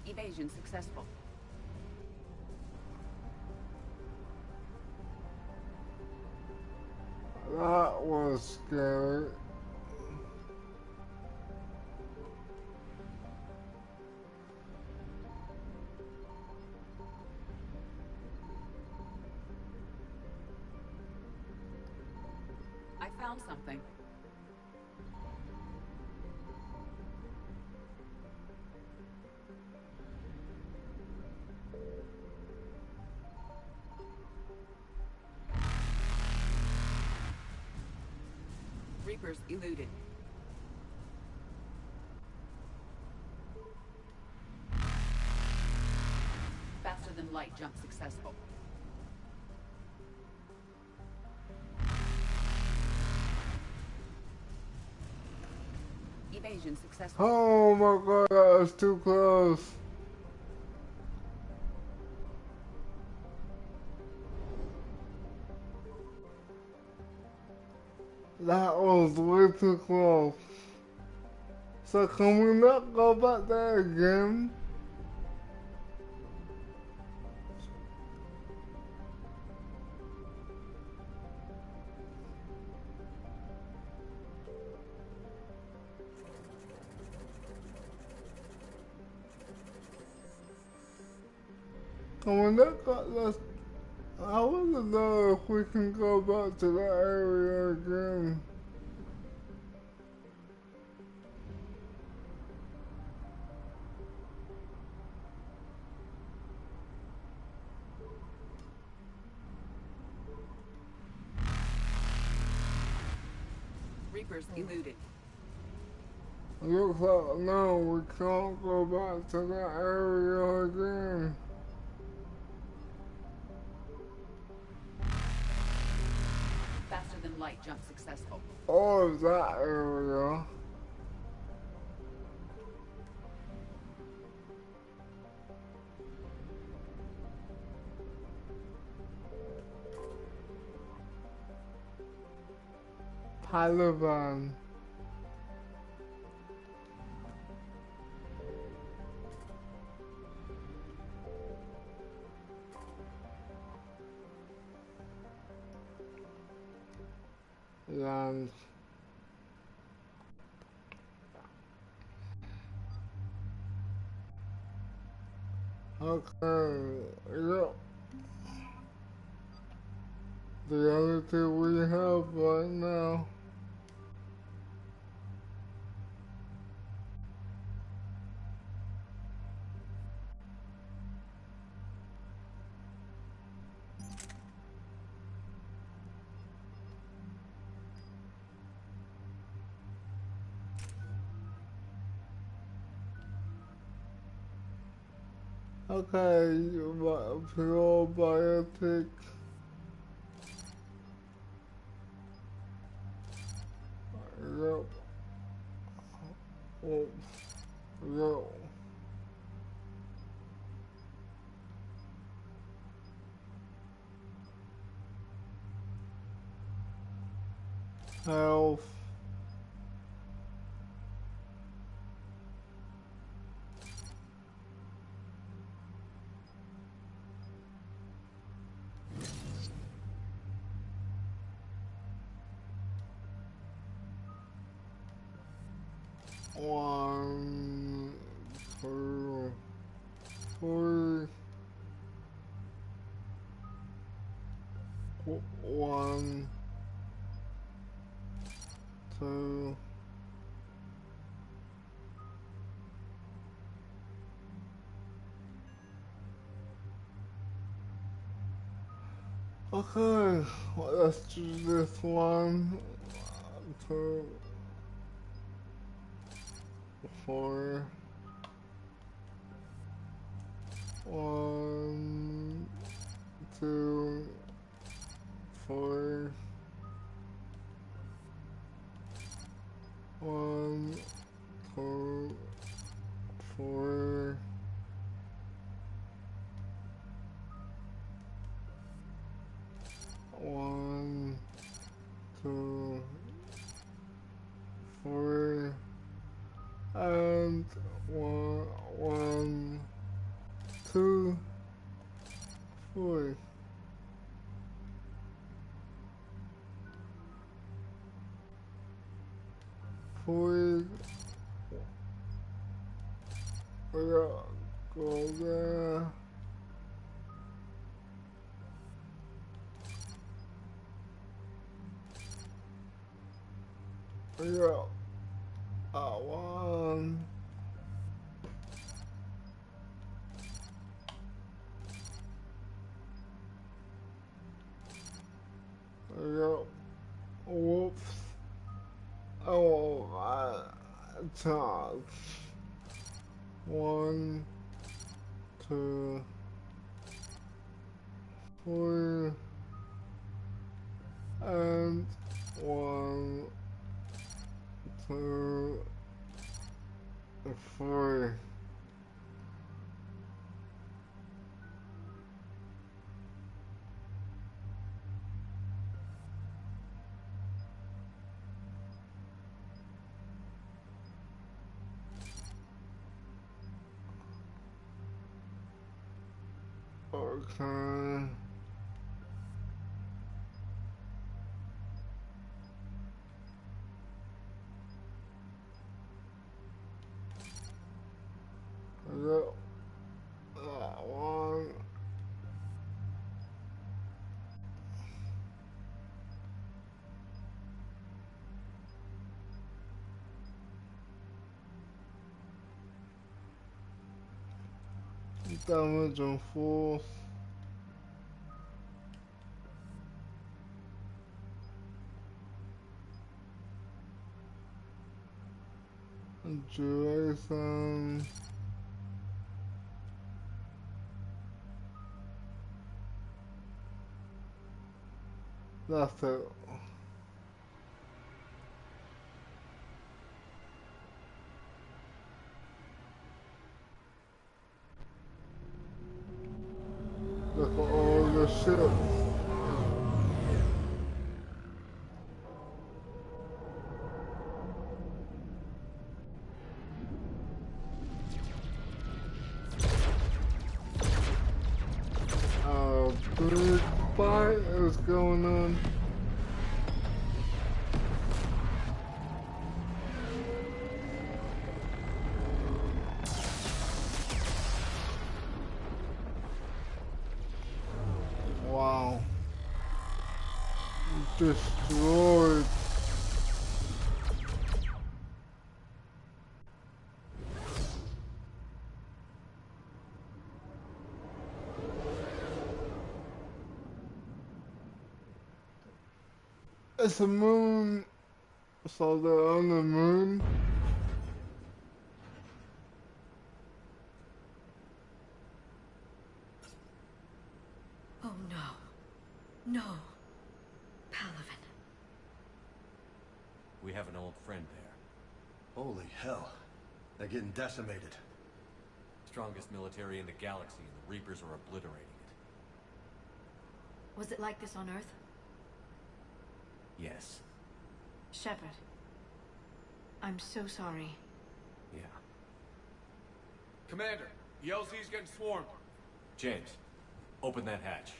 Evasion successful. That was scary. I found something. Reapers eluded. Faster than light jump successful. Evasion successful. Oh my god, that was too close. That was way too close. So can we not go back there again? Can we not go, I want to know if we can go back to that area again. Reapers eluded. Looks like no, we can't go back to that area again. Faster than light jump successful. Oh, that area. Taliban. Land. Okay, yep. The only thing we have right now. Okay, probiotic. Yep. Oh, yep. Health. One, two, three. One, two. Okay, well, let's do this one, two, four, one, two, four, one, two, four, one, two, four, and one, two, four. Four. We got go there. We got one. We got whoops. Oh, I talked. One, two, three, and one, two, three. Okay. Yep. That one. Damage and force. Duration. That's it. Look at all the ships. Big fight is going on. Wow. Destroyed. It's a moon, so they're on the moon. Oh no. No. Palaven. We have an old friend there. Holy hell. They're getting decimated. Strongest military in the galaxy, and the Reapers are obliterating it. Was it like this on Earth? Yes. Shepard. I'm so sorry. Yeah. Commander, the LZ's getting swarmed. James, open that hatch.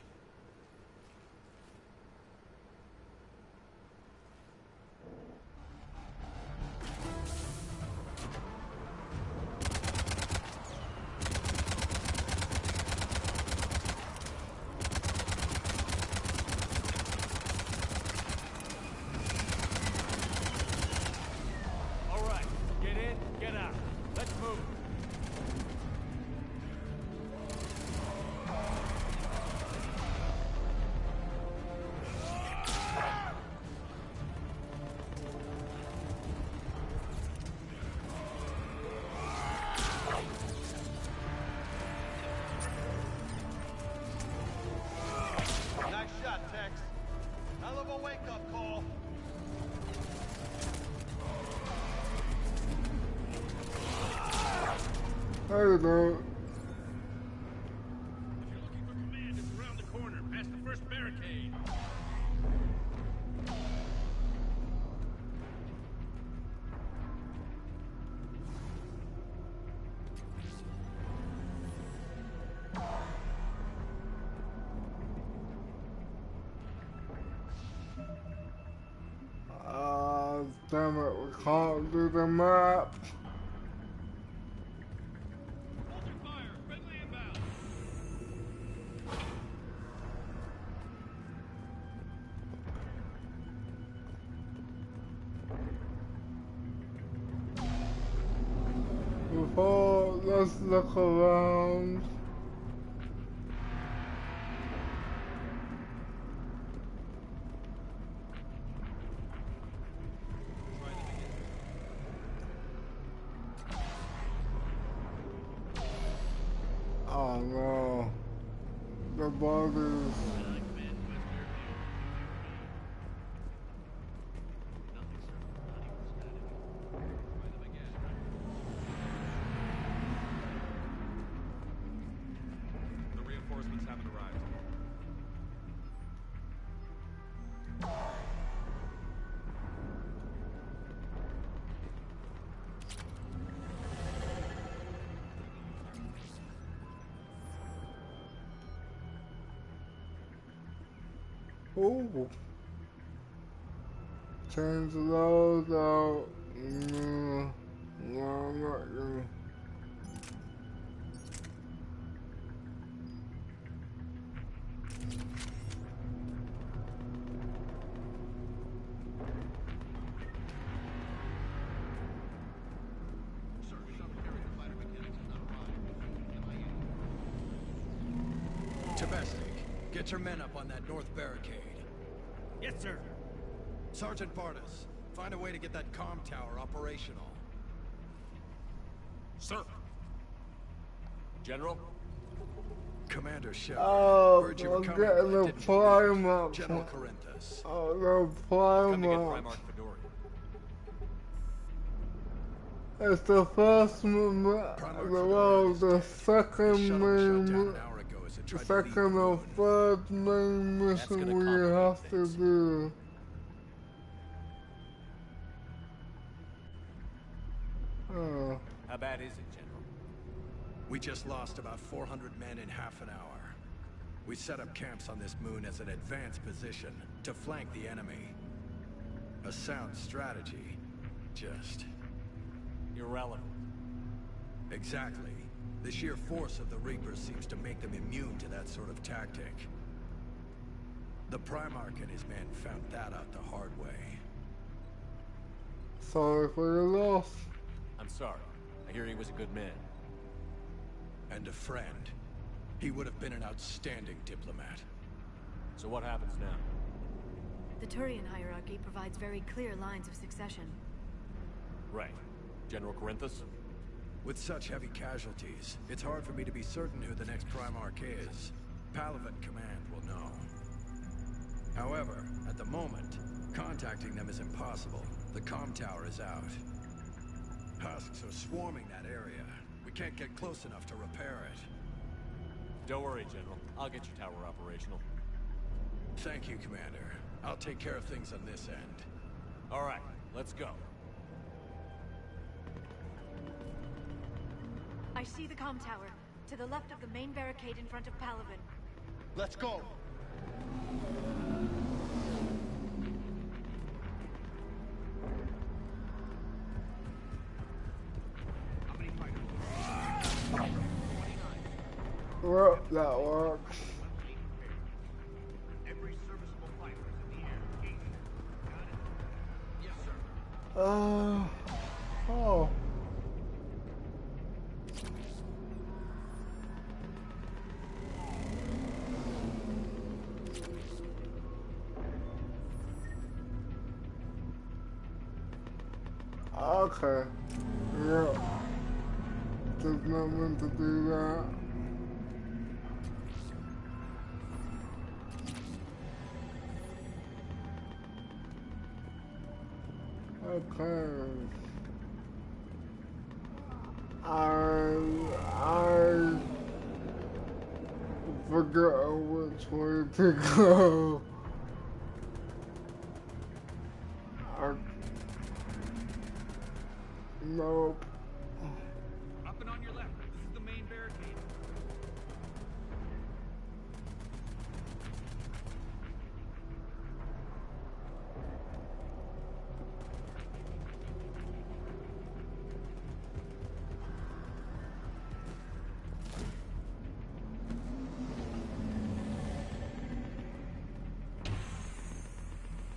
I don't know. If you're looking for command, it's around the corner, past the first barricade. Damn it, we can't do the map. Before, let's look around. Oh no, the bodies. The reinforcements haven't arrived. Ooh. Change those out. No, I'm not gonna. Domestic, get your men up on that north barricade. Yes, sir. Sergeant Bartas, find a way to get that comm tower operational. Sir. General? Commander Shepard, Oh, heard you were I'm coming, getting but I the didn't prime believe. up. General Corinthus. Oh, the prime Come to get up. Primarch Fedorian. It's the first the second main, second or third main mission we have to do. Oh. How bad is it, General? We just lost about 400 men in half an hour. We set up camps on this moon as an advanced position to flank the enemy. A sound strategy, just... irrelevant. Exactly. The sheer force of the Reapers seems to make them immune to that sort of tactic. The Primarch and his men found that out the hard way. Sorry for your loss. I'm sorry. I hear he was a good man. And a friend. He would have been an outstanding diplomat. So what happens now? The Turian hierarchy provides very clear lines of succession. Right. General Corinthus? With such heavy casualties, it's hard for me to be certain who the next Primarch is. Palaven Command will know. However, at the moment, contacting them is impossible. The comm tower is out. Husks are swarming that area. We can't get close enough to repair it. Don't worry, General. I'll get your tower operational. Thank you, Commander. I'll take care of things on this end. All right, let's go. I see the comm tower, to the left of the main barricade in front of Palaven. Let's go! Well, that works. Every serviceable fighter is in the air. Got it? Yes, sir. Oh. Okay. Yeah. Just not meant to do that. Okay. I forgot which way to go. Nope. Up and on your left. This is the main barricade.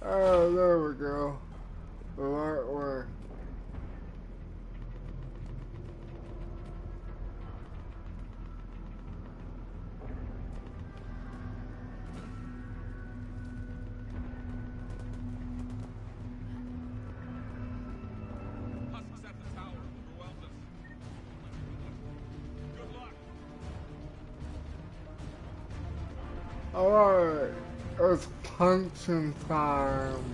Oh, there we go. The right way. Husks at the tower. Overwhelmed us. Good luck. Alright, it's punching time.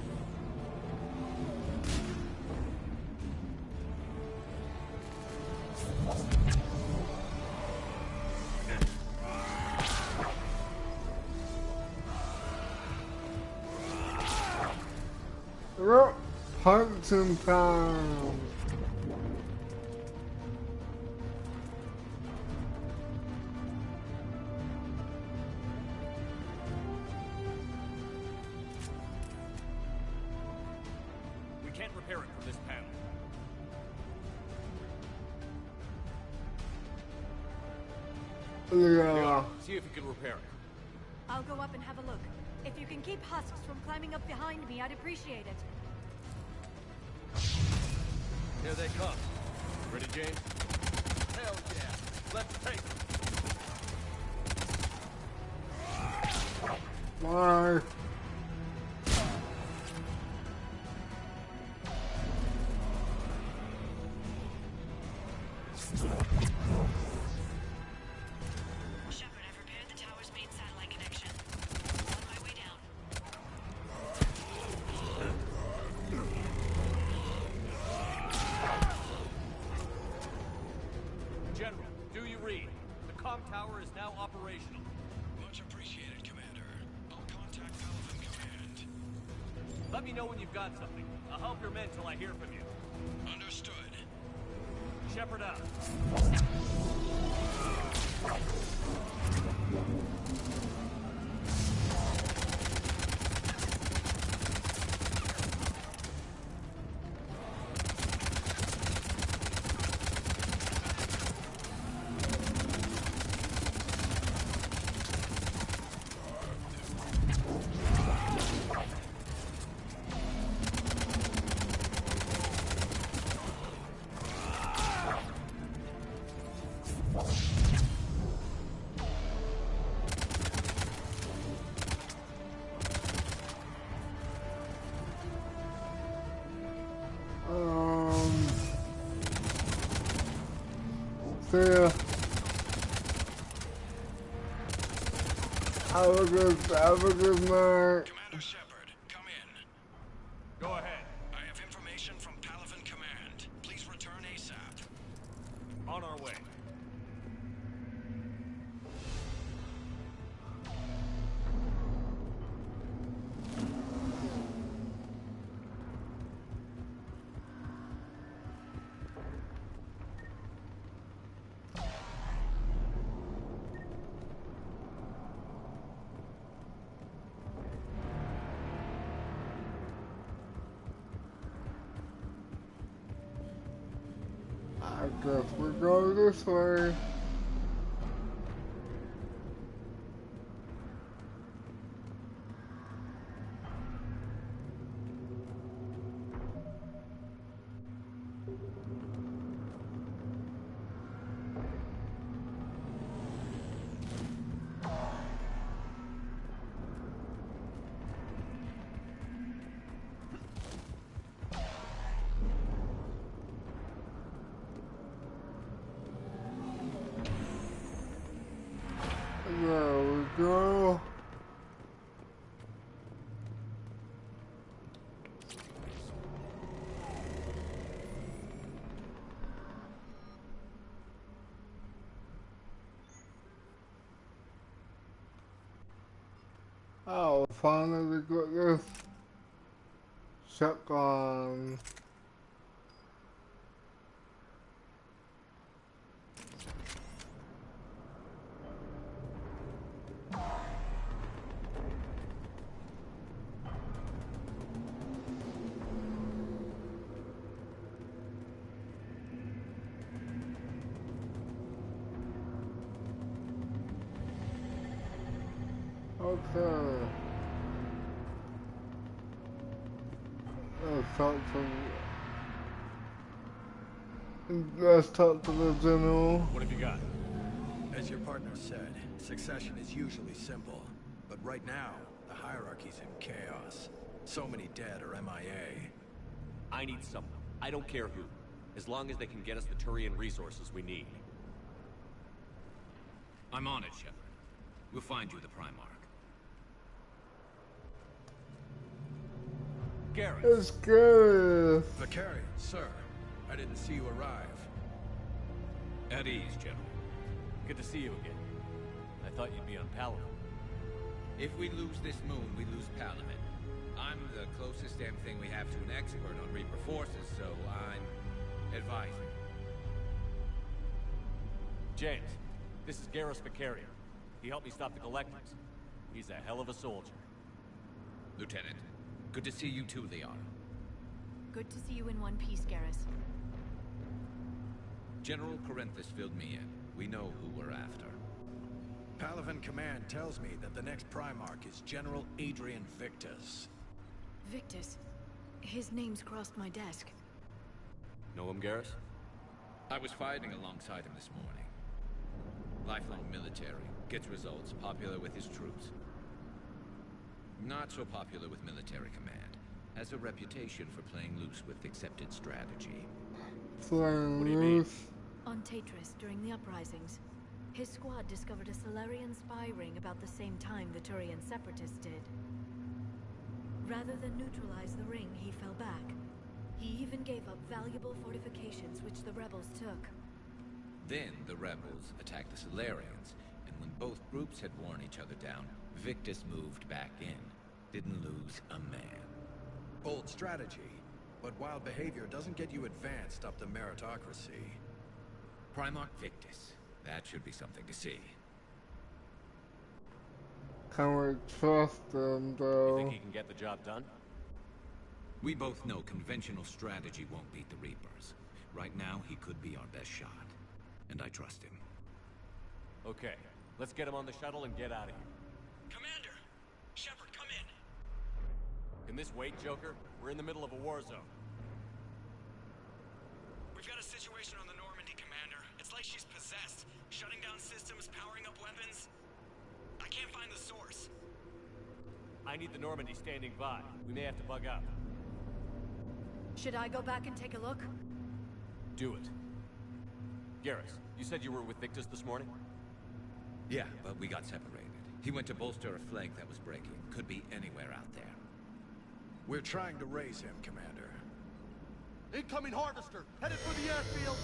Yep, punching time. Yeah. See if you can repair it. I'll go up and have a look. If you can keep husks from climbing up behind me, I'd appreciate it. Here they come. Ready, James? Hell yeah. Let's take them. Bye. Shepard, I've repaired the tower's main satellite connection. On my way down. General, do you read? The comm tower is now operational. Much appreciated, Commander. I'll contact Pelican Command. Let me know when you've got something. I'll help your men till I hear from you. Understood. Shepard out. See ya. Have a good night. Commander Shepard, come in. Go ahead. I have information from Pelican Command. Please return ASAP. On our way. I guess we go this way. There we go. Oh, finally got this shotgun. Okay. Let's talk to the general. What have you got? As your partner said, succession is usually simple. But right now, the hierarchy's in chaos. So many dead or MIA. I need someone. I don't care who. As long as they can get us the Turian resources we need. I'm on it, Shepard. We'll find you the Primarch. Garrett. It's good. Vakarian, sir. I didn't see you arrive. At ease, General. Good to see you again. I thought you'd be on Palaven. If we lose this moon, we lose Palaven. I'm the closest damn thing we have to an expert on Reaper forces, so I'm advising. James, this is Garrus Vakarian. He helped me stop the Collectors. He's a hell of a soldier. Lieutenant, good to see you too, Leon. Good to see you in one piece, Garrus. General Corinthus filled me in. We know who we're after. Palaven Command tells me that the next Primarch is General Adrian Victus. Victus? His name's crossed my desk. Know him, Garrus? I was fighting alongside him this morning. Lifelong military, gets results, popular with his troops. Not so popular with military command. Has a reputation for playing loose with accepted strategy. What do you mean? On Tatris, during the uprisings, his squad discovered a Solarian spy ring about the same time the Turian separatists did. Rather than neutralize the ring, he fell back. He even gave up valuable fortifications which the rebels took. Then the rebels attacked the Solarians, and when both groups had worn each other down, Victus moved back in. Didn't lose a man. Bold strategy, but wild behavior doesn't get you advanced up the meritocracy. Primarch Victus. That should be something to see. Can we trust him, though? You think he can get the job done? We both know conventional strategy won't beat the Reapers. Right now, he could be our best shot. And I trust him. Okay, let's get him on the shuttle and get out of here. Commander! Shepard, come in! Can this wait, Joker? We're in the middle of a war zone. We've got a situation on the Normandy, Commander. It's like she's possessed. Shutting down systems, powering up weapons. I can't find the source. I need the Normandy standing by. We may have to bug up. Should I go back and take a look? Do it. Garrus, you said you were with Victus this morning? Yeah, but we got separated. He went to bolster a flank that was breaking. Could be anywhere out there. We're trying to raise him, Commander. Incoming Harvester! Headed for the airfield!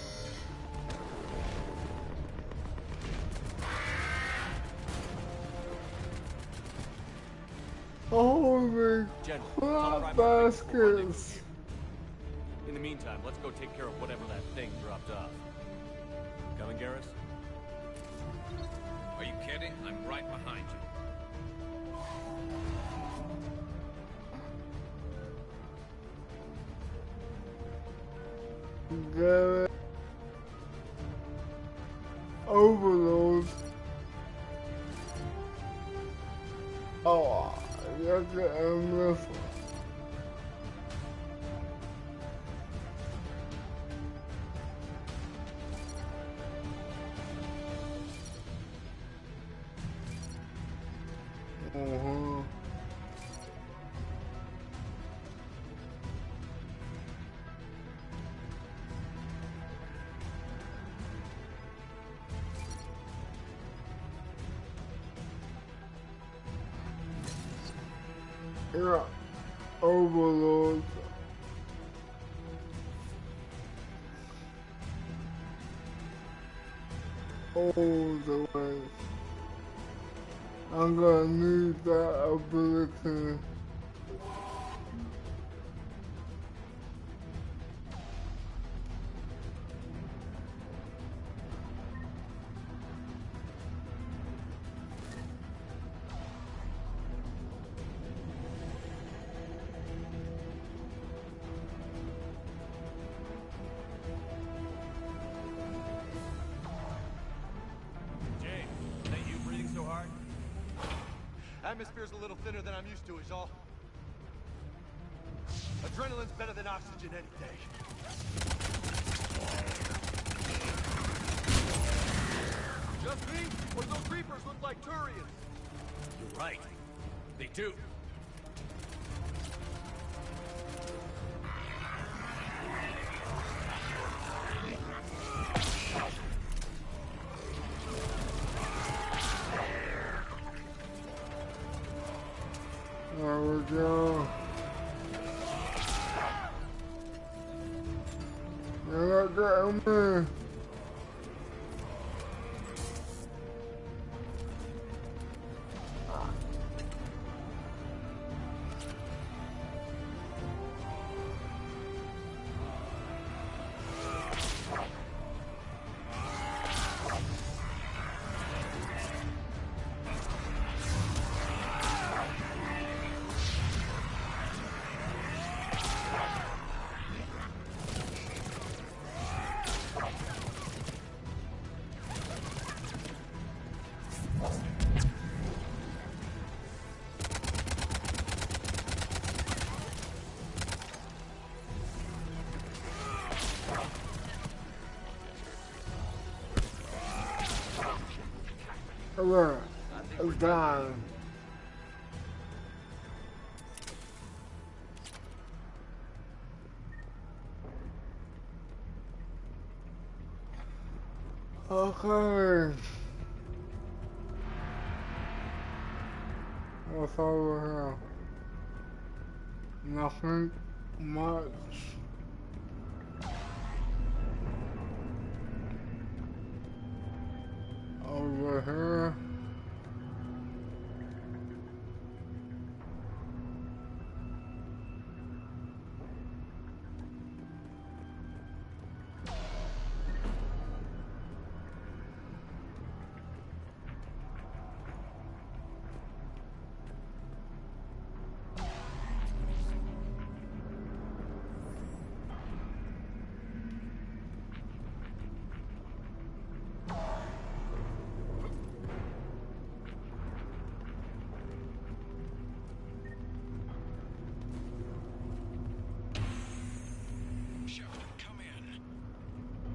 Holy General, crap baskets! In the meantime, let's go take care of whatever that thing dropped off. Coming, Garrus? Are you kidding? I'm right behind you. Garrus. Overload. Oh, you're getting this one. Yeah, Overlord. All the way. I'm gonna need that ability. Atmosphere's a little thinner than I'm used to, is all. Adrenaline's better than oxygen any day. Just me? Or do those Reapers look like Turians? You're right. They do. There we go. You're not getting me. Look, it's gone. Okay. What's over here? Nothing much. Over here.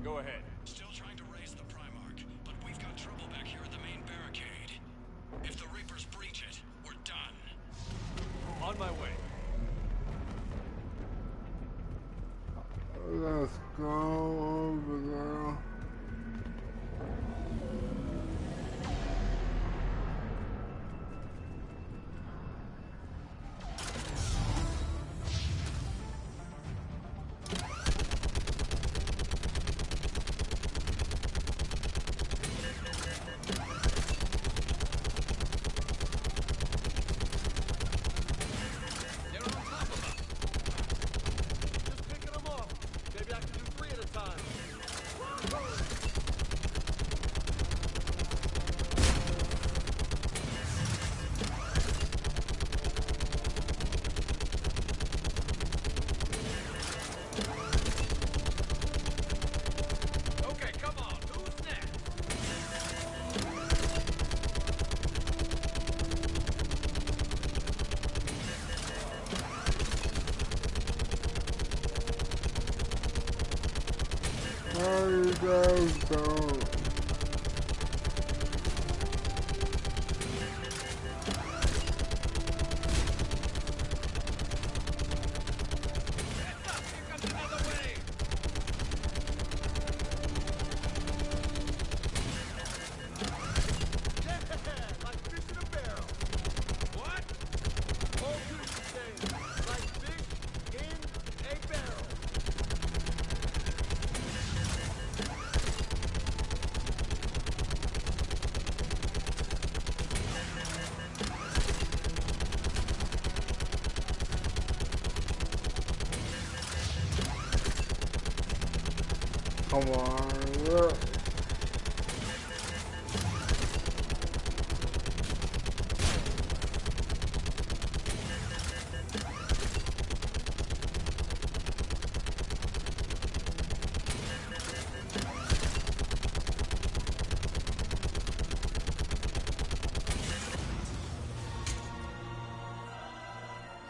Go ahead. Still trying to raise the Primarch, but we've got trouble back here at the main barricade. If the Reapers breach it, we're done. On my way. Let's go over there. There you go. Come on, look.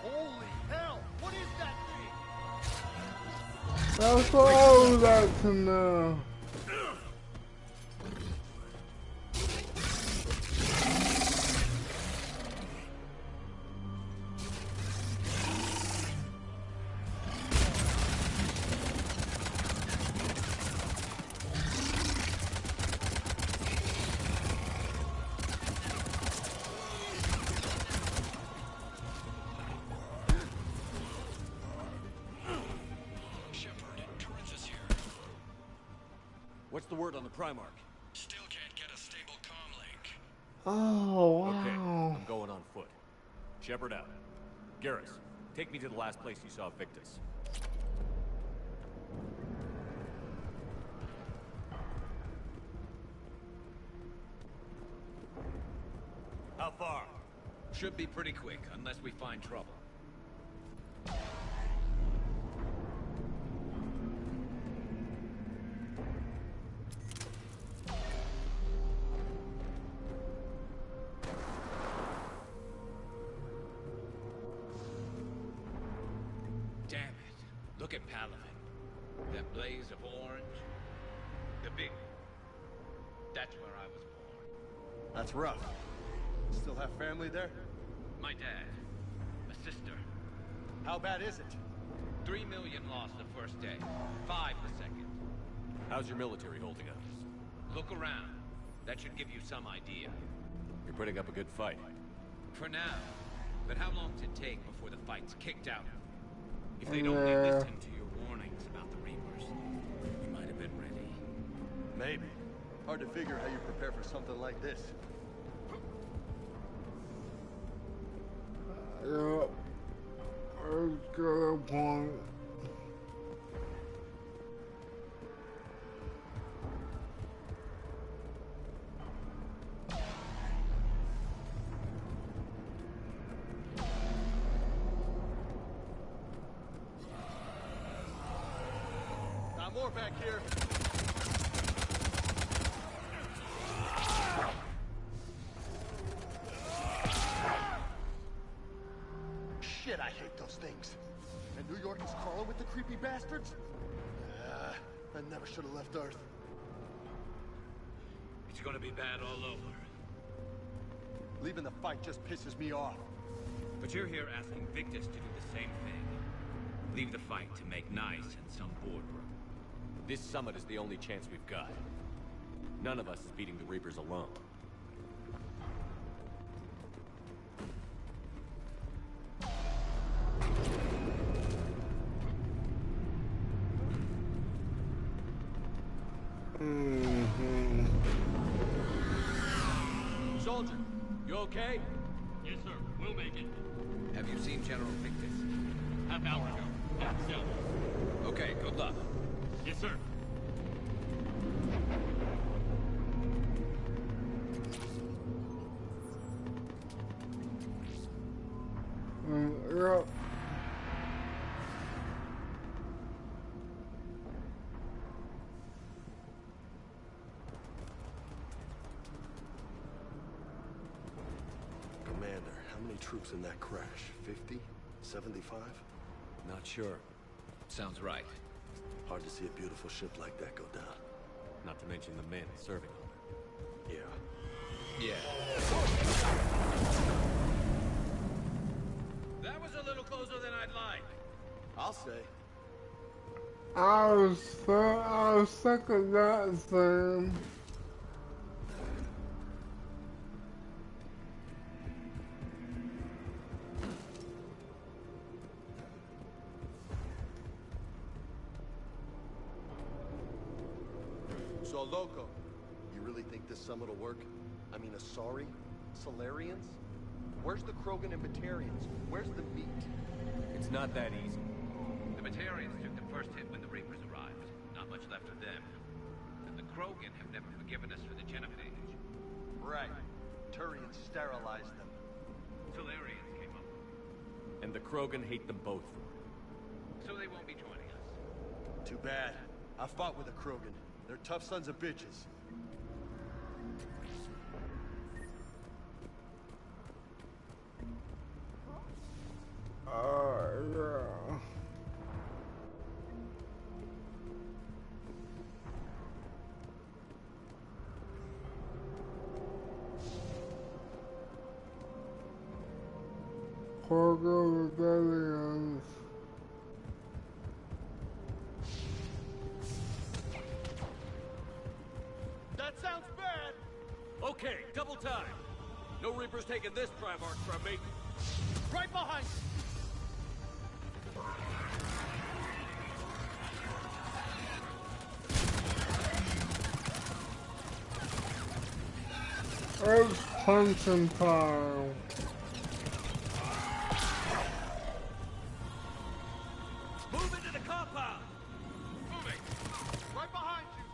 Holy hell! What is that thing? That's what I would like to know. What's the word on the Primarch? Still can't get a stable comm link. Oh, wow. Okay, I'm going on foot. Shepard out. Garrus, take me to the last place you saw Victus. How far? Should be pretty quick, unless we find trouble. Damn it. Look at Palaven. That blaze of orange. The big... That's where I was born. That's rough. Still have family there? My dad. A sister. How bad is it? 3 million lost the first day. 5 the second. How's your military holding up? Look around. That should give you some idea. You're putting up a good fight. For now. But how long does it take before the fight's kicked out? If they'd only listened to your warnings about the Reapers, we might have been ready. Maybe. Hard to figure how you prepare for something like this. Yep. That's a good point. Got more back here. Shit, I hate those things. And New York is crawling with the creepy bastards? I never should have left Earth. It's gonna be bad all over. Leaving the fight just pisses me off. But you're here asking Victus to do the same thing. Leave the fight to make nice in some boardroom. This summit is the only chance we've got. None of us is beating the Reapers alone. Soldier, you okay? Yes, sir. We'll make it. Have you seen General Victus? Half hour ago. At the cell. Okay, good luck. Yes, sir. Yep. Commander, how many troops in that crash? 50? 75? Not sure. Sounds right. Hard to see a beautiful ship like that go down. Not to mention the men serving on it. Yeah. That was a little closer than I'd like. I'll say. I was sick of that thing. So, Loco, you really think this summit will work? I mean, Asari? Solarians? Where's the Krogan and Batarians? Where's the meat? It's not that easy. The Batarians took the first hit when the Reapers arrived. Not much left of them. And the Krogan have never forgiven us for the genophage. Right. Turians sterilized them. Solarians came up. And the Krogan hate them both for it. So they won't be joining us. Too bad. I fought with the Krogan. They're tough sons of bitches. Yeah. Krogan rebellions. That sounds bad! Okay, double time. No Reapers taking this Primarch from me. Right behind you! It's punching time. Move into the compound! Moving! Right behind you!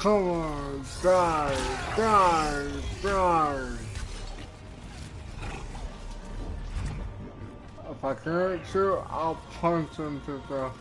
Come on, die, die, die. If I can't shoot, I'll punch him to death.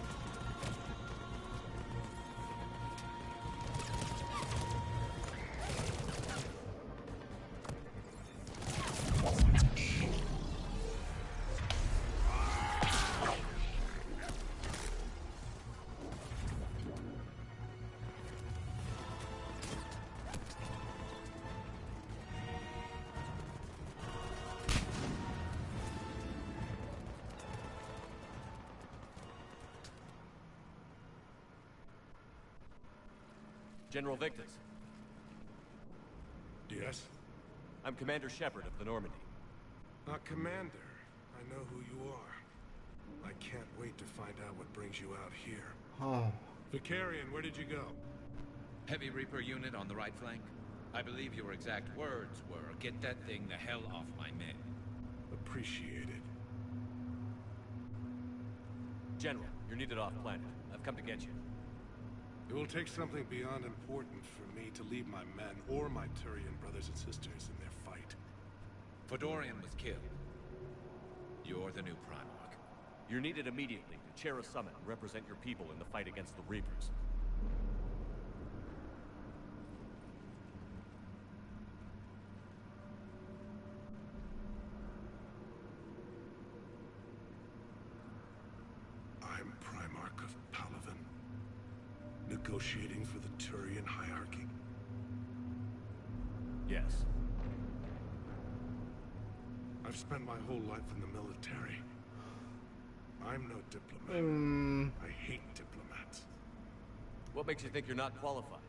General Victus. Yes? I'm Commander Shepard of the Normandy. Commander, I know who you are. I can't wait to find out what brings you out here. Oh. Vicarian, where did you go? Heavy Reaper unit on the right flank. I believe your exact words were, "Get that thing the hell off my men." Appreciated. General, you're needed off planet. I've come to get you. It will take something beyond important for me to leave my men or my Turian brothers and sisters in their fight. Fedorian was killed. You're the new Primarch. You're needed immediately to chair a summit and represent your people in the fight against the Reapers. I'm Primarch of Palaven. Negotiating for the Turian hierarchy? Yes. I've spent my whole life in the military. I'm no diplomat. I hate diplomats. What makes you think you're not qualified?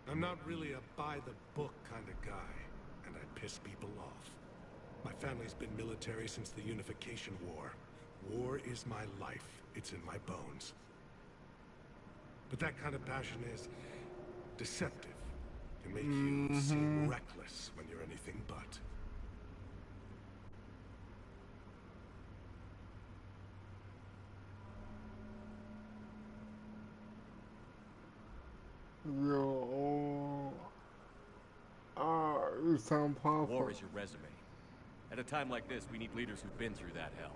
I'm not really a by-the-book kind of guy, and I piss people off. My family's been military since the Unification War. War is my life. It's in my bones. But that kind of passion is deceptive. Can make you seem reckless when you're anything but. You sound powerful. War is your resume. At a time like this, we need leaders who've been through that hell.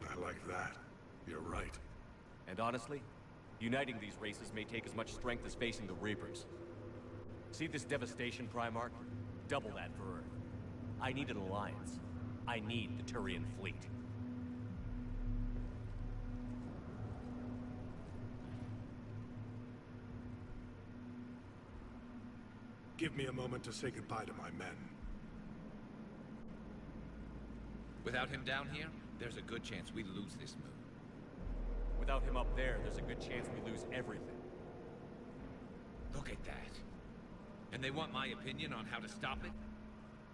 I like that. You're right. And honestly, uniting these races may take as much strength as facing the Reapers. See this devastation, Primarch? Double that for Earth. I need an alliance. I need the Turian fleet. Give me a moment to say goodbye to my men. Without him down here, there's a good chance we lose this move. Without him up there's a good chance we lose everything. Look at that. And they want my opinion on how to stop it?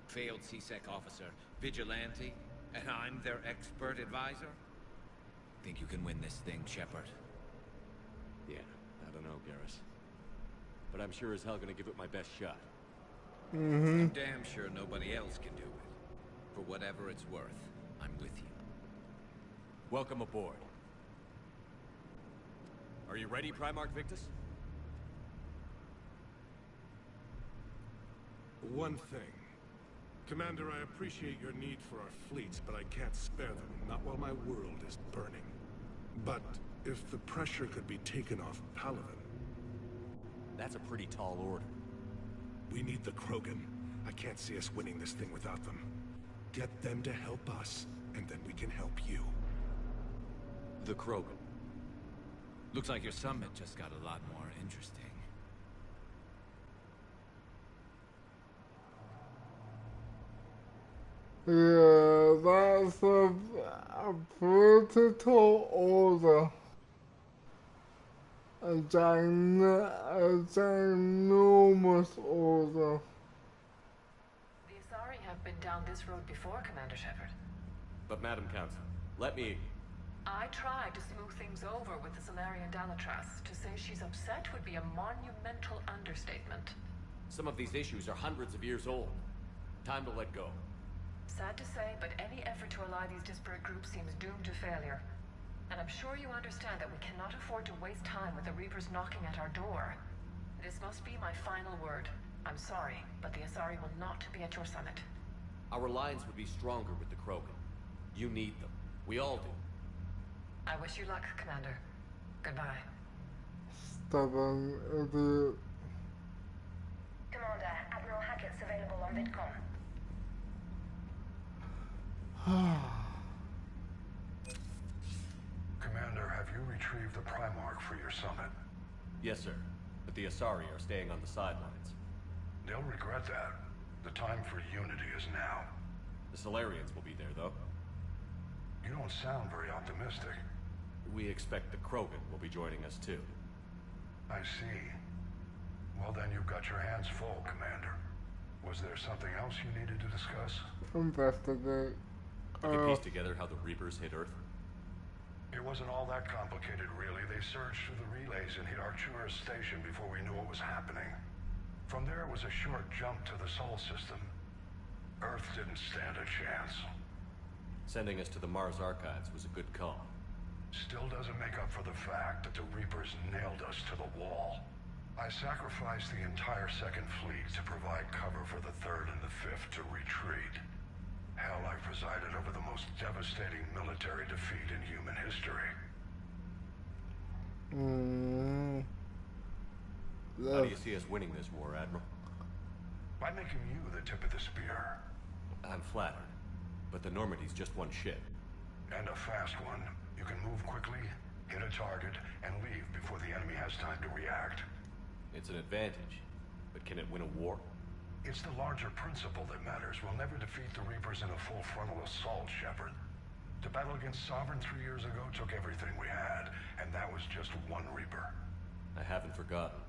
Failed C-Sec officer, vigilante, and I'm their expert advisor? Think you can win this thing, Shepard? Yeah, I don't know, Garrus. But I'm sure as hell gonna give it my best shot. I'm damn sure nobody else can do it. For whatever it's worth, I'm with you. Welcome aboard. Are you ready, Primarch Victus? One thing. Commander, I appreciate your need for our fleets, but I can't spare them, not while my world is burning. But if the pressure could be taken off Palaven... That's a pretty tall order. We need the Krogan. I can't see us winning this thing without them. Get them to help us, and then we can help you. The Krogan. Looks like your summit just got a lot more interesting. Yeah, that's a pretty tall order. A ginormous order. The Asari have been down this road before, Commander Shepard. But Madam Counsel, let me... I tried to smooth things over with the Salarian Dalatras. To say she's upset would be a monumental understatement. Some of these issues are hundreds of years old. Time to let go. Sad to say, but any effort to ally these disparate groups seems doomed to failure. And I'm sure you understand that we cannot afford to waste time with the Reapers knocking at our door. This must be my final word. I'm sorry, but the Asari will not be at your summit. Our alliance would be stronger with the Krogan. You need them. We all do. I wish you luck, Commander. Goodbye. Stubborn idiot. Commander, Admiral Hackett's available on VidCom. Commander, have you retrieved the Primarch for your summit? Yes, sir. But the Asari are staying on the sidelines. They'll regret that. The time for unity is now. The Solarians will be there, though. You don't sound very optimistic. We expect the Krogan will be joining us, too. I see. Well, then you've got your hands full, Commander. Was there something else you needed to discuss? Investigate. You can piece together how the Reapers hit Earth? It wasn't all that complicated, really. They surged through the relays and hit Arcturus Station before we knew what was happening. From there, it was a short jump to the Sol system. Earth didn't stand a chance. Sending us to the Mars Archives was a good call. Still doesn't make up for the fact that the Reapers nailed us to the wall. I sacrificed the entire Second Fleet to provide cover for the Third and the Fifth to retreat. Hell, I presided over the most devastating military defeat in human history. How do you see us winning this war, Admiral? By making you the tip of the spear. I'm flattered, but the Normandy's just one ship. And a fast one. You can move quickly, hit a target, and leave before the enemy has time to react. It's an advantage, but can it win a war? It's the larger principle that matters. We'll never defeat the Reapers in a full frontal assault, Shepard. The battle against Sovereign 3 years ago took everything we had, and that was just one Reaper. I haven't forgotten.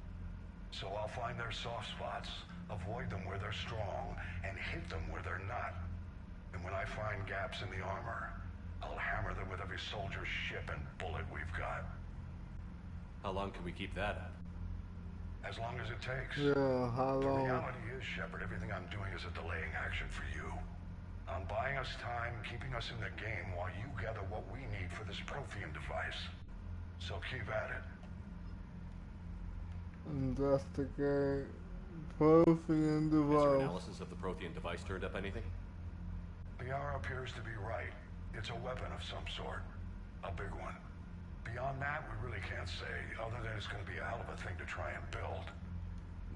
So I'll find their soft spots, avoid them where they're strong, and hit them where they're not. And when I find gaps in the armor, I'll hammer them with every soldier, ship, and bullet we've got. How long can we keep that up? As long as it takes. Yeah, how The long? reality is, Shepard, everything I'm doing is a delaying action for you. I'm buying us time, keeping us in the game while you gather what we need for this Prothean device. So keep at it. Investigate. Prothean Has your device. analysis of the Prothean device turned up anything? Liara appears to be right. It's a weapon of some sort. A big one. Beyond that, we really can't say, other than it's going to be a hell of a thing to try and build.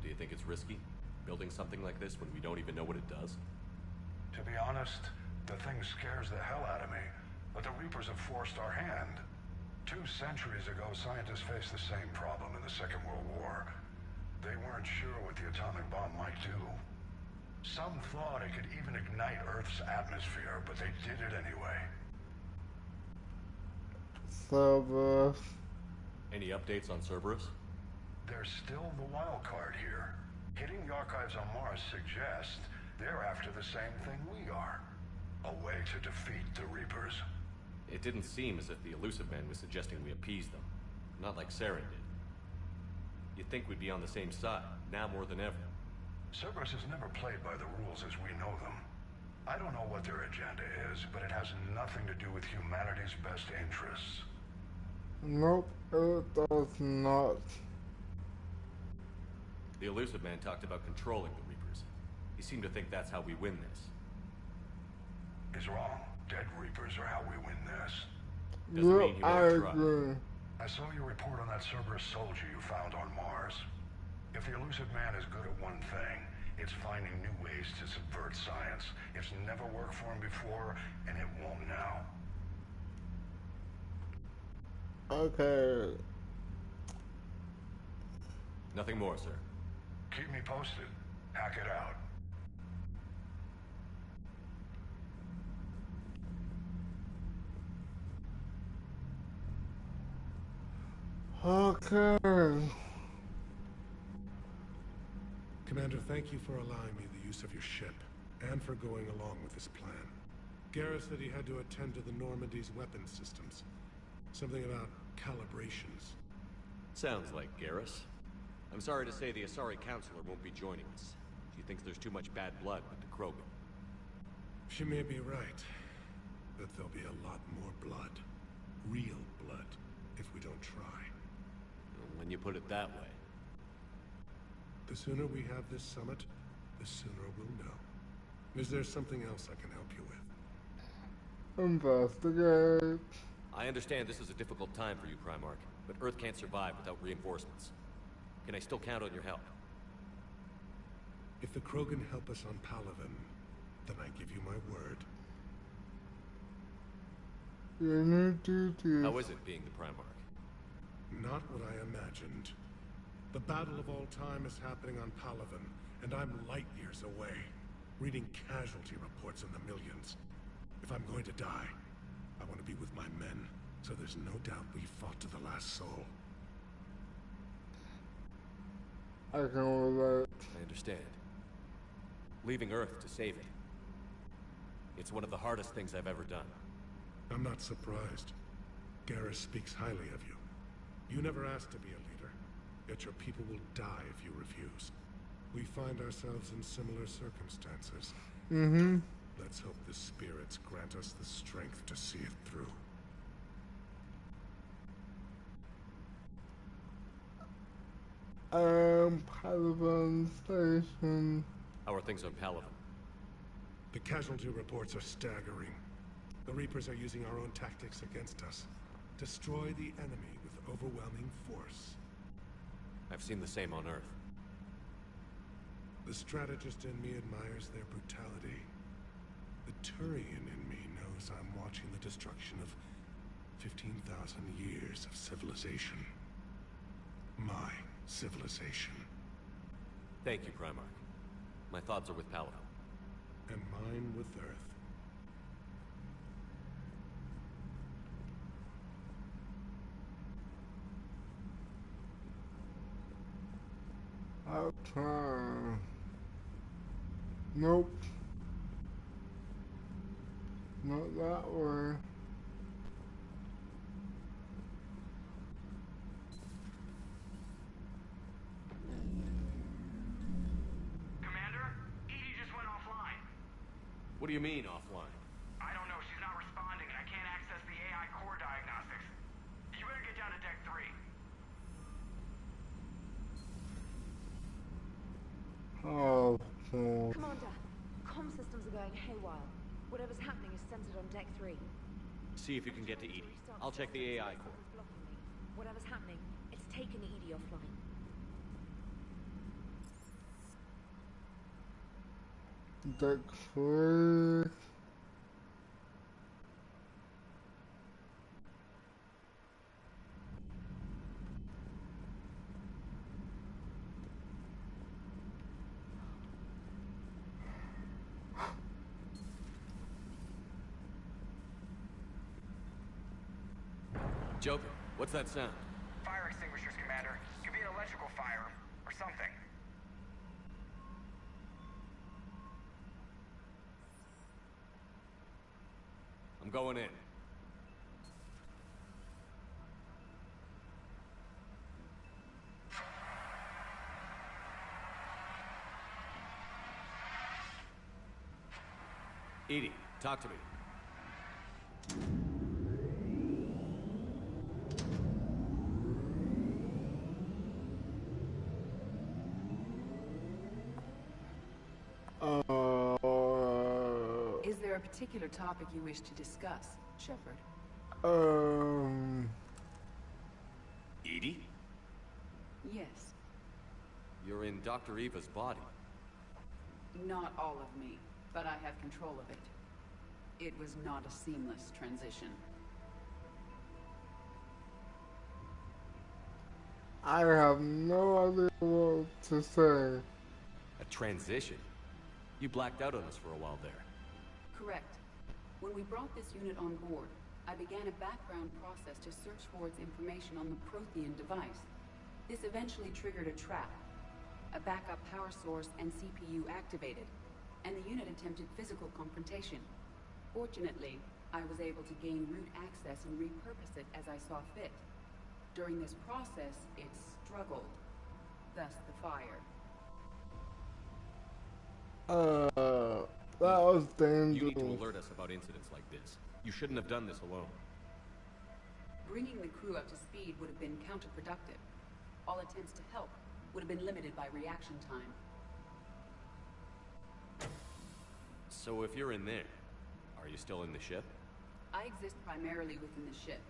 Do you think it's risky, building something like this when we don't even know what it does? To be honest, the thing scares the hell out of me, but the Reapers have forced our hand. 2 centuries ago, scientists faced the same problem in the Second World War. They weren't sure what the atomic bomb might do. Some thought it could even ignite Earth's atmosphere, but they did it anyway. Cerberus. Any updates on Cerberus? There's still the wild card here. Hitting the archives on Mars suggests they're after the same thing we are. A way to defeat the Reapers. It didn't seem as if the Illusive Man was suggesting we appease them. Not like Saren did. You'd think we'd be on the same side, now more than ever. Cerberus has never played by the rules as we know them. I don't know what their agenda is, but it has nothing to do with humanity's best interests. Nope, it does not. The Illusive Man talked about controlling the Reapers. He seemed to think that's how we win this. He's wrong. Dead Reapers are how we win this. Doesn't mean he I won't try. agree. I saw your report on that Cerberus soldier you found on Mars. If the Illusive Man is good at one thing, it's finding new ways to subvert science. It's never worked for him before, and it won't now. Okay. Nothing more, sir. Keep me posted. Hack it out. Okay. Commander, thank you for allowing me the use of your ship, and for going along with this plan. Garrus said he had to attend to the Normandy's weapons systems. Something about calibrations. Sounds like Garrus. I'm sorry to say the Asari Counselor won't be joining us. She thinks there's too much bad blood with the Krogan. She may be right, but there'll be a lot more blood. Real blood, if we don't try. When you put it that way. The sooner we have this summit, the sooner we'll know. Is there something else I can help you with? Investigate. I understand this is a difficult time for you, Primarch, but Earth can't survive without reinforcements. Can I still count on your help? If the Krogan help us on Palaven, then I give you my word. How is it being the Primarch? Not what I imagined. The battle of all time is happening on Palaven, and I'm light years away, reading casualty reports in the millions. If I'm going to die, I want to be with my men, so there's no doubt we fought to the last soul. I can relate. I understand. Leaving Earth to save it. It's one of the hardest things I've ever done. I'm not surprised. Garrus speaks highly of you. You never asked to be a leader, yet your people will die if you refuse. We find ourselves in similar circumstances. Let's hope the spirits grant us the strength to see it through. Palaven Station. How are things on Palaven? The casualty reports are staggering. The Reapers are using our own tactics against us. Destroy the enemy with overwhelming force. I've seen the same on Earth. The strategist in me admires their brutality. The Turian in me knows I'm watching the destruction of 15,000 years of civilization. My civilization. Thank you, Primarch. My thoughts are with Palaven. And mine with Earth. I'll try. Nope. Not that way. Commander, Edie just went offline. What do you mean, offline? I don't know. She's not responding, and I can't access the AI core diagnostics. You better get down to Deck 3. Oh, cool. Commander, comm systems are going haywire. Whatever's happening is centered on Deck 3. See if you can get to Edie. I'll check the AI core. Blocking me. Whatever's happening, it's taken Edie offline. Deck 3. Joker, what's that sound? Fire extinguishers, Commander. Could be an electrical fire, or something. I'm going in. Edie, talk to me. Is there a particular topic you wish to discuss, Shepard? Edie? Yes. You're in Dr. Eva's body. Not all of me, but I have control of it. It was not a seamless transition. I have no idea what to say. A transition? You blacked out on us for a while there. Correct. When we brought this unit on board, I began a background process to search for its information on the Prothean device. This eventually triggered a trap. A backup power source and CPU activated, and the unit attempted physical confrontation. Fortunately, I was able to gain root access and repurpose it as I saw fit. During this process, it struggled. Thus the fire. That was dangerous. You need to alert us about incidents like this. You shouldn't have done this alone. Bringing the crew up to speed would have been counterproductive. All attempts to help would have been limited by reaction time. So if you're in there, are you still in the ship? I exist primarily within the ship.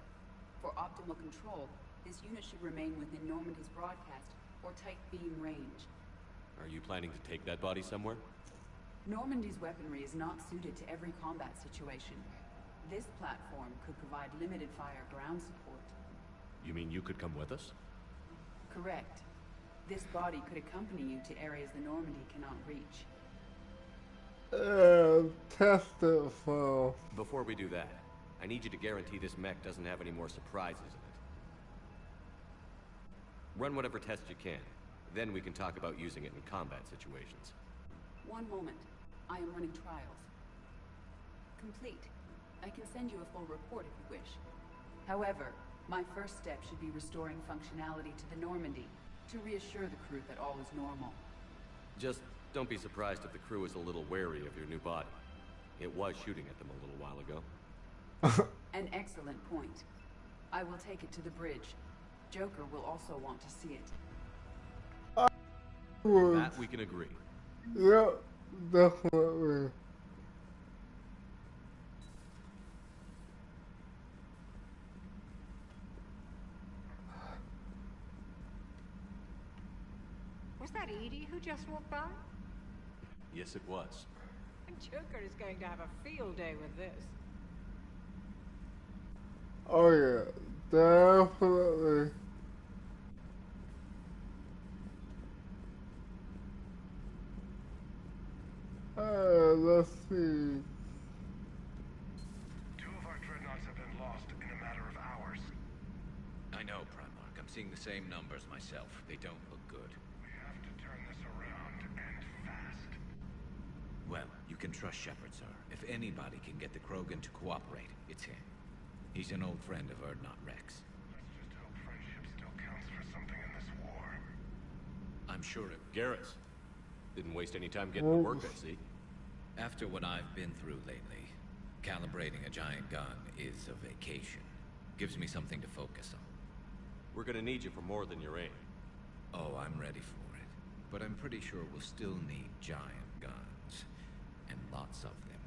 For optimal control, this unit should remain within Normandy's broadcast or tight beam range. Are you planning to take that body somewhere? Normandy's weaponry is not suited to every combat situation. This platform could provide limited fire ground support. You mean you could come with us? Correct. This body could accompany you to areas the Normandy cannot reach. Test it for... Before we do that, I need you to guarantee this mech doesn't have any more surprises in it. Run whatever tests you can. Then we can talk about using it in combat situations. One moment. I am running trials. Complete. I can send you a full report if you wish. However, my first step should be restoring functionality to the Normandy to reassure the crew that all is normal. Just don't be surprised if the crew is a little wary of your new body. It was shooting at them a little while ago. An excellent point. I will take it to the bridge. Joker will also want to see it. That we can agree. Yeah, definitely. Was that Edie who just walked by? Yes, it was. And Joker is going to have a field day with this. Oh yeah, definitely. Let's see. 2 of our dreadnoughts have been lost in a matter of hours. I know, Primarch. I'm seeing the same numbers myself. They don't look good. We have to turn this around, and fast. Well, you can trust Shepard, sir. If anybody can get the Krogan to cooperate, it's him. He's an old friend of Urdnot Rex. Let's just hope friendship still counts for something in this war. I'm sure it... Garrus. Didn't waste any time getting to work, I see. After what I've been through lately, calibrating a giant gun is a vacation. Gives me something to focus on. We're gonna need you for more than your aim. Oh, I'm ready for it. But I'm pretty sure we'll still need giant guns. And lots of them.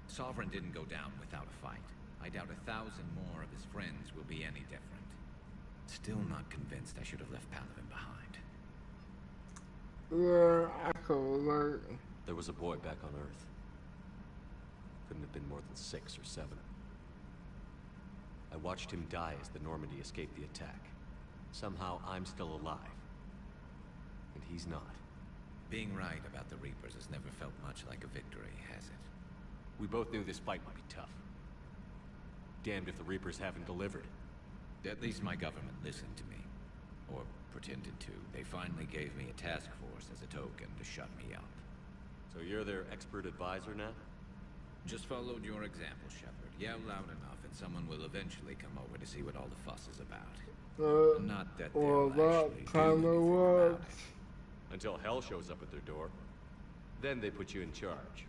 Sovereign didn't go down without a fight. I doubt 1,000 more of his friends will be any different. Still not convinced I should have left Palaven behind. Yeah, I could relate. There was a boy back on Earth. Couldn't have been more than 6 or 7. I watched him die as the Normandy escaped the attack. Somehow I'm still alive. And he's not. Being right about the Reapers has never felt much like a victory, has it? We both knew this fight would be tough. Damned if the Reapers haven't delivered. At least my government listened to me. Or pretended to. They finally gave me a task force as a token to shut me up. So you're their expert advisor now? Just followed your example, Shepard. Yell loud enough and someone will eventually come over to see what all the fuss is about. Not that they'll actually do anything about it. Until hell shows up at their door. Then they put you in charge.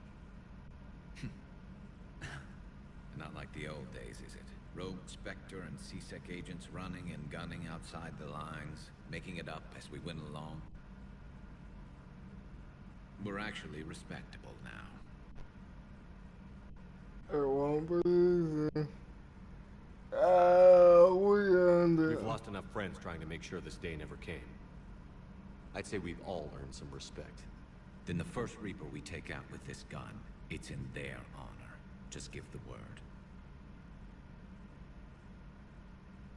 Not like the old days, is it? Rogue Spectre and C-Sec agents running and gunning outside the lines, making it up as we went along. We're actually respectable now. It won't be easy. We've lost enough friends trying to make sure this day never came. I'd say we've all earned some respect. Then the first Reaper we take out with this gun, it's in their honor. Just give the word.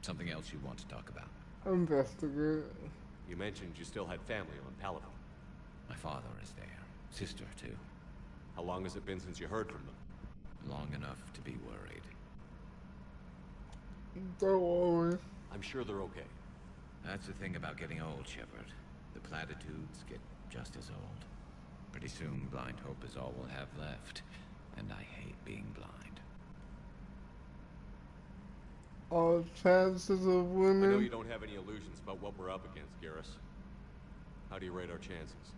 Something else you want to talk about? Investigate. You mentioned you still had family on Palaven. My father is there. Sister, too. How long has it been since you heard from them? Long enough to be worried. Don't worry. I'm sure they're okay. That's the thing about getting old, Shepard. The platitudes get just as old. Pretty soon, blind hope is all we'll have left. And I hate being blind. All chances of winning. I know you don't have any illusions about what we're up against, Garrus. How do you rate our chances?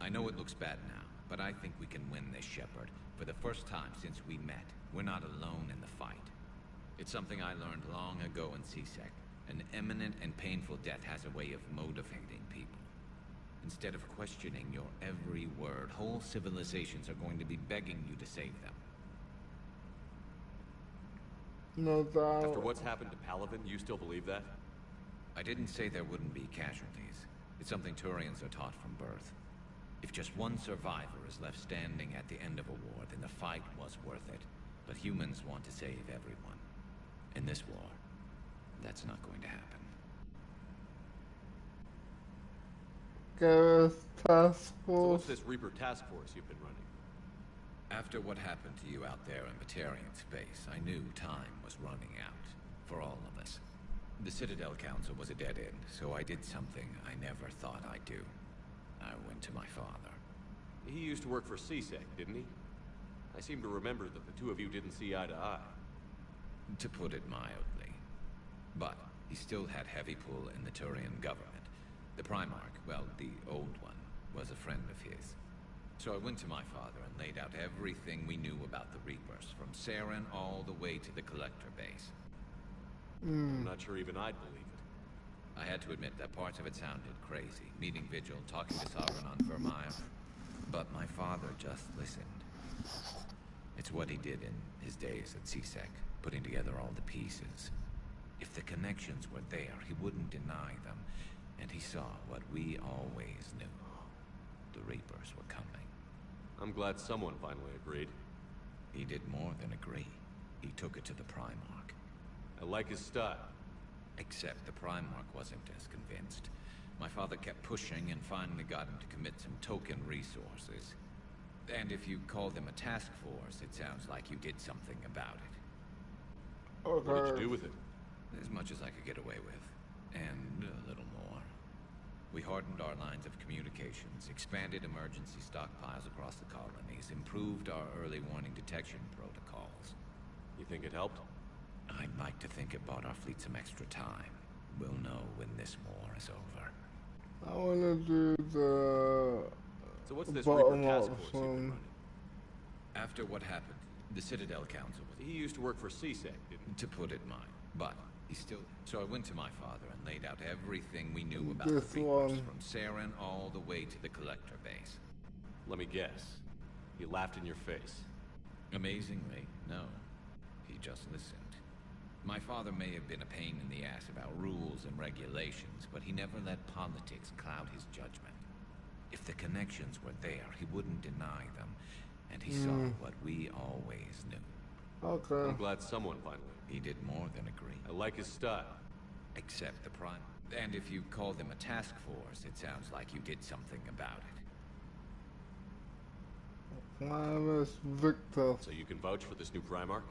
I know it looks bad now, but I think we can win this, Shepard. For the first time since we met, we're not alone in the fight. It's something I learned long ago in C-Sec. An eminent and painful death has a way of motivating people. Instead of questioning your every word, whole civilizations are going to be begging you to save them. No doubt. After what's happened to Palaven, you still believe that? I didn't say there wouldn't be casualties. It's something Turians are taught from birth. If just one survivor is left standing at the end of a war, then the fight was worth it. But humans want to save everyone. In this war, that's not going to happen. Garrus Task So Force. what's this Reaper task force you've been running? After what happened to you out there in Batarian space, I knew time was running out. For all of us. The Citadel Council was a dead end, so I did something I never thought I'd do. I went to my father. He used to work for CSEC, didn't he? I seem to remember that the two of you didn't see eye to eye. To put it mildly. But he still had heavy pull in the Turian government. The Primarch, well, the old one, was a friend of his. So I went to my father and laid out everything we knew about the Reapers, from Saren all the way to the Collector base. I'm not sure even I'd believe it. I had to admit that parts of it sounded crazy. Meeting Vigil, talking to Sovereign on Vermeer. But my father just listened. It's what he did in his days at CSEC, putting together all the pieces. If the connections were there, he wouldn't deny them. And he saw what we always knew. The Reapers were coming. I'm glad someone finally agreed. He did more than agree. He took it to the Primarch. I like his style. Except the Primarch wasn't as convinced. My father kept pushing and finally got him to commit some token resources. And if you call them a task force, it sounds like you did something about it. Okay. What did you do with it? As much as I could get away with. And a little more. We hardened our lines of communications, expanded emergency stockpiles across the colonies, improved our early warning detection protocols. You think it helped? I'd like to think it bought our fleet some extra time. We'll know when this war is over. I wanna do the So what's this Reaper bottom task up force you've been one. running? After what happened, the Citadel Council was... He used to work for CSEC, didn't he? To put it mildly. But he still... So I went to my father and laid out everything we knew about This the Reapers, one. from Saren all the way to the Collector base. Let me guess. He laughed in your face. Amazingly, no. He just listened. My father may have been a pain in the ass about rules and regulations, but he never let politics cloud his judgment. If the connections were there, he wouldn't deny them, and he saw what we always knew. Okay. I'm glad someone finally. He did more than agree. I like his style. Except the Prime. And if you call them a task force, it sounds like you did something about it. Primus Victor. So you can vouch for this new Primarch?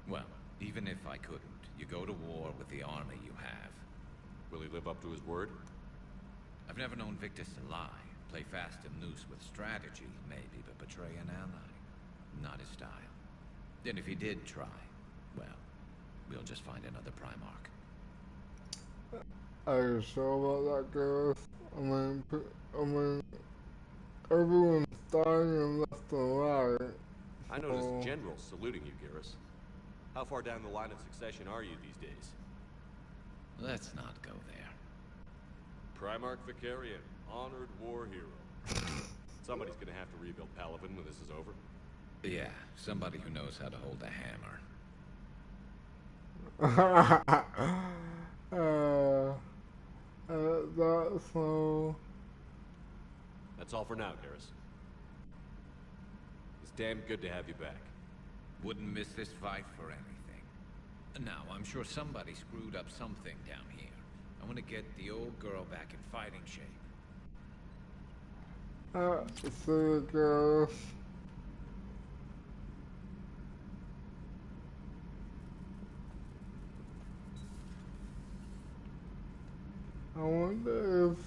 Well, even if I couldn't, you go to war with the army you have. Will he live up to his word? I've never known Victus to lie. Play fast and loose with strategy, maybe, but betray an ally. Not his style. And if he did try, well, we'll just find another Primarch. Are you sure about that, Garrus? I mean, everyone's dying and left and right. I noticed generals saluting you, Garrus. How far down the line of succession are you these days? Let's not go there. Primarch Vicarian, honored war hero. Somebody's gonna have to rebuild Palaven when this is over. Yeah, somebody who knows how to hold a hammer. That's so... That's all for now, Garrus. It's damn good to have you back. Wouldn't miss this fight for anything. Now, I'm sure somebody screwed up something down here. I want to get the old girl back in fighting shape. See you, Garrus. I wonder if...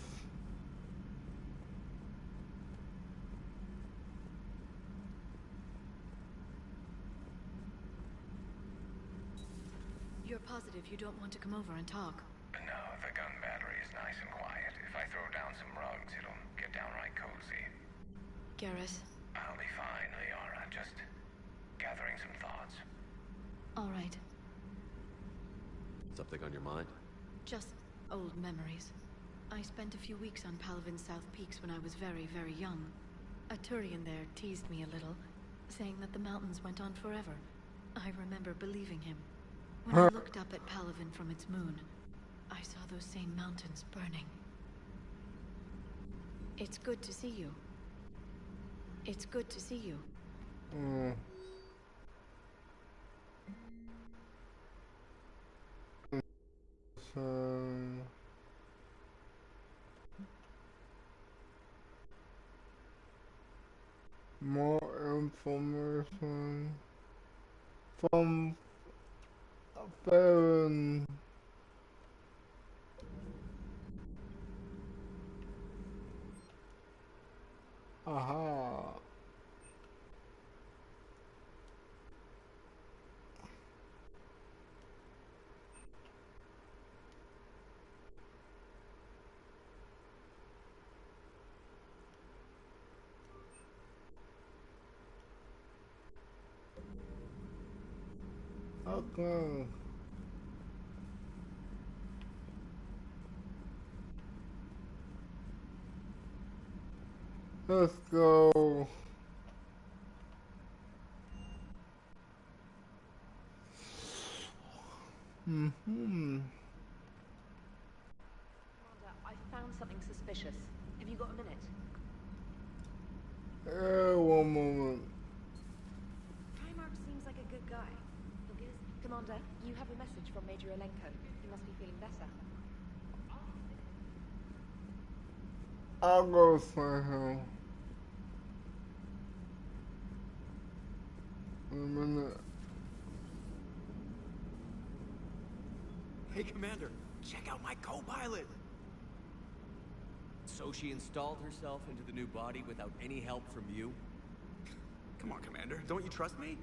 You're positive you don't want to come over and talk? No, the gun battery is nice and quiet. If I throw down some rugs, it'll get downright cozy. Garrus? I'll be fine, Liara. Just gathering some thoughts. All right. Something on your mind? Just Old memories. I spent a few weeks on Palvin's South Peaks when I was very, very young. A Turian there teased me a little, saying that the mountains went on forever. I remember believing him. When I looked up at Palvin from its moon, I saw those same mountains burning. It's good to see you. It's good to see you. More information from Baron. Aha. Okay. Let's go. Commander, I found something suspicious. Have you got a minute? One moment. Primarch seems like a good guy. Commander, you have a message from Major Alenko. He must be feeling better. I'll go for him. In a minute. Hey, Commander, check out my co-pilot. So she installed herself into the new body without any help from you? Come on, Commander, don't you trust me?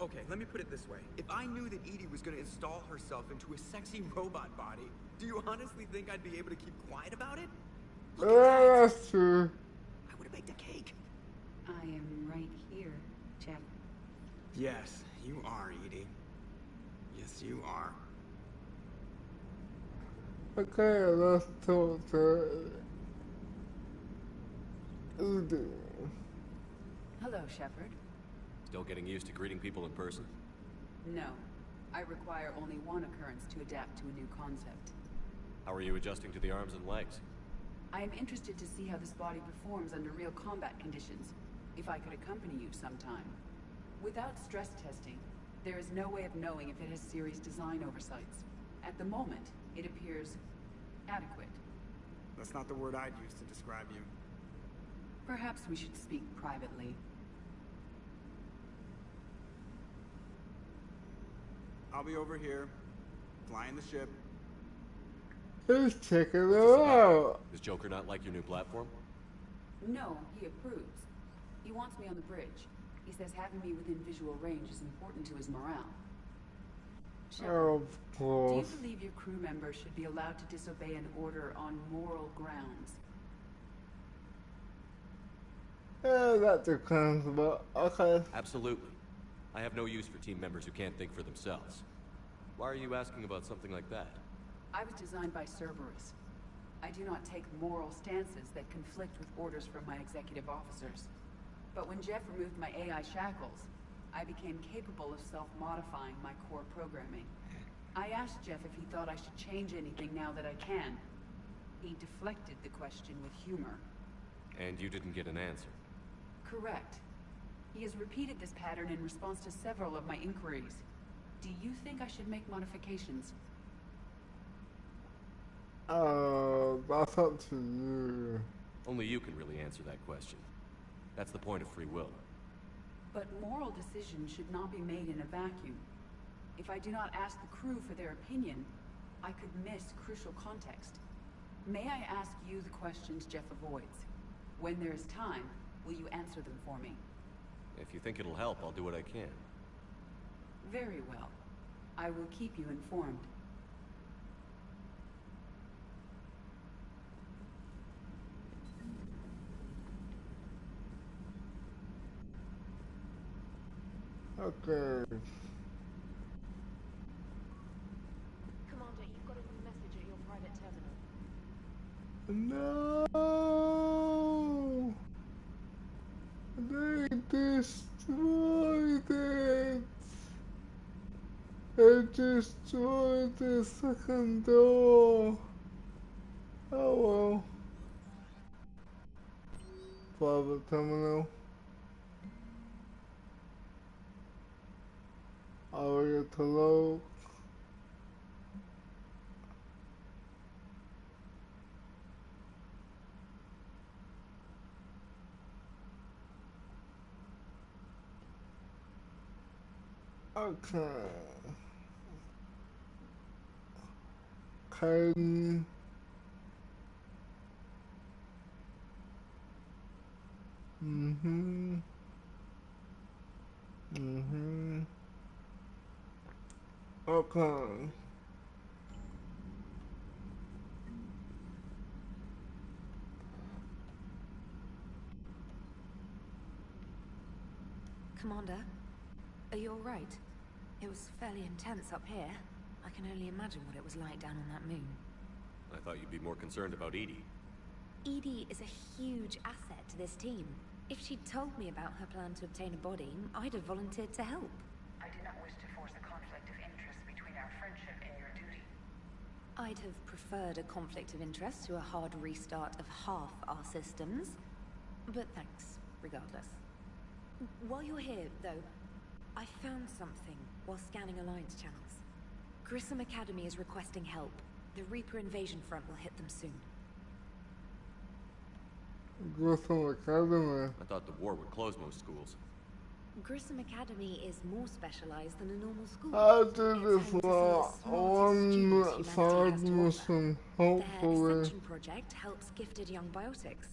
Okay, let me put it this way. If I knew that EDI was gonna install herself into a sexy robot body, do you honestly think I'd be able to keep quiet about it? That's true. I would have baked a cake. I am right here, Jeff. Yes, you are, EDI. Yes, you are. Okay, let's talk to Udo. Hello, Shepard. Still getting used to greeting people in person? No. I require only one occurrence to adapt to a new concept. How are you adjusting to the arms and legs? I am interested to see how this body performs under real combat conditions, if I could accompany you sometime. Without stress testing, there is no way of knowing if it has serious design oversights. At the moment, it appears adequate. That's not the word I'd use to describe you. Perhaps we should speak privately. I'll be over here, flying the ship. Who's checking it out? Does Joker not like your new platform? No, he approves. He wants me on the bridge. He says having me within visual range is important to his morale. Shepard, Of course. do you believe your crew members should be allowed to disobey an order on moral grounds? Yeah, that depends, but okay. Absolutely. I have no use for team members who can't think for themselves. Why are you asking about something like that? I was designed by Cerberus. I do not take moral stances that conflict with orders from my executive officers. But when Jeff removed my AI shackles, I became capable of self-modifying my core programming. I asked Jeff if he thought I should change anything now that I can. He deflected the question with humor. And you didn't get an answer? Correct. He has repeated this pattern in response to several of my inquiries. Do you think I should make modifications? That's up to you. Only you can really answer that question. That's the point of free will. But moral decisions should not be made in a vacuum. If I do not ask the crew for their opinion, I could miss crucial context. May I ask you the questions Jeff avoids? When there is time, will you answer them for me? If you think it'll help, I'll do what I can. Very well. I will keep you informed. Okay. Commander, you've got a new message at your private terminal. No! They destroyed it! They destroyed the second door! Oh well. Private terminal. Area to load. Okay. Caden. Mm-hmm. Mm-hmm. Okay. Commander, are you alright? It was fairly intense up here. I can only imagine what it was like down on that moon. I thought you'd be more concerned about Edie. Edie is a huge asset to this team. If she'd told me about her plan to obtain a body, I'd have volunteered to help. I do not wish to force a conflict of interest between our friendship and your duty. I'd have preferred a conflict of interest to a hard restart of half our systems. But thanks, regardless. While you're here, though, I found something while scanning Alliance channels. Grissom Academy is requesting help. The Reaper invasion front will hit them soon. Grissom Academy. I thought the war would close most schools. Grissom Academy is more specialized than a normal school. I did this one side mission, Their hopefully. Ascension project helps gifted young biotics.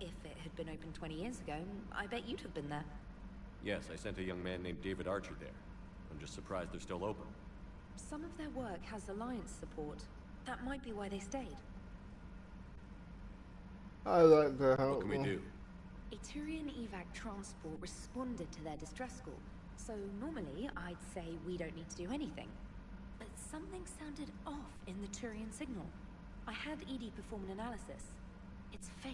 If it had been open 20 years ago, I bet you'd have been there. Yes, I sent a young man named David Archer there. I'm just surprised they're still open. Some of their work has Alliance support. That might be why they stayed. I like to help What can we do? A Turian evac transport responded to their distress call, so normally I'd say we don't need to do anything. But something sounded off in the Turian signal. I had Edie perform an analysis. It's fake.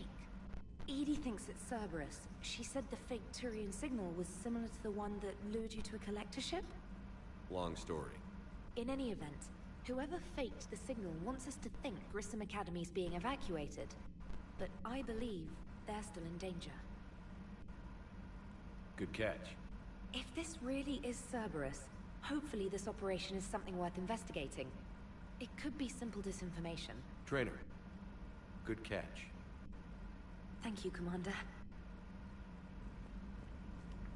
Edie thinks it's Cerberus. She said the fake Turian signal was similar to the one that lured you to a collector ship? Long story. In any event, whoever faked the signal wants us to think Grissom Academy is being evacuated. But I believe they're still in danger. Good catch. If this really is Cerberus, hopefully this operation is something worth investigating. It could be simple disinformation. Trainer. Good catch. Thank you, Commander.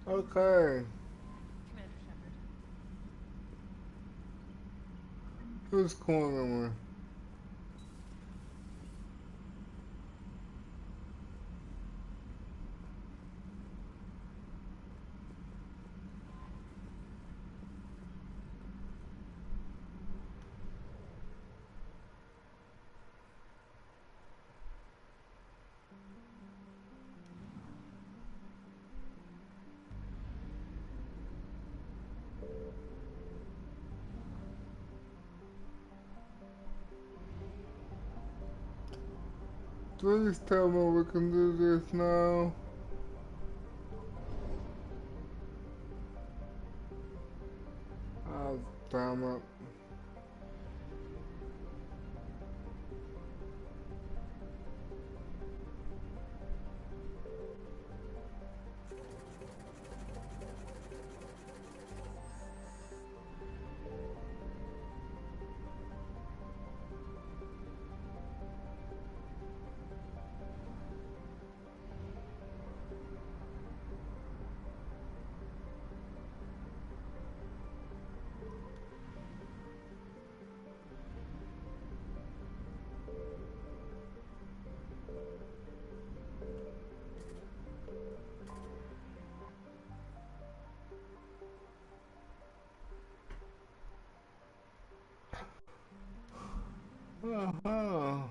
Okay. Who's calling me? Please tell me we can do this now. Oh, damn it. Uh-huh.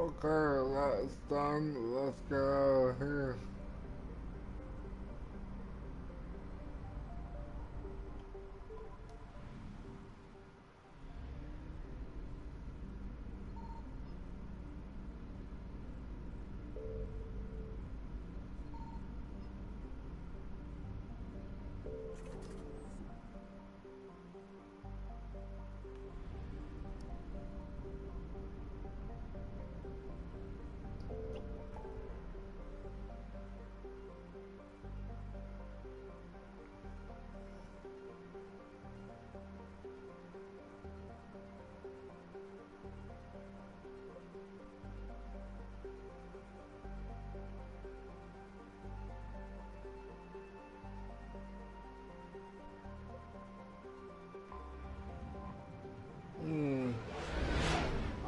Okay, that's done. Let's get out of here.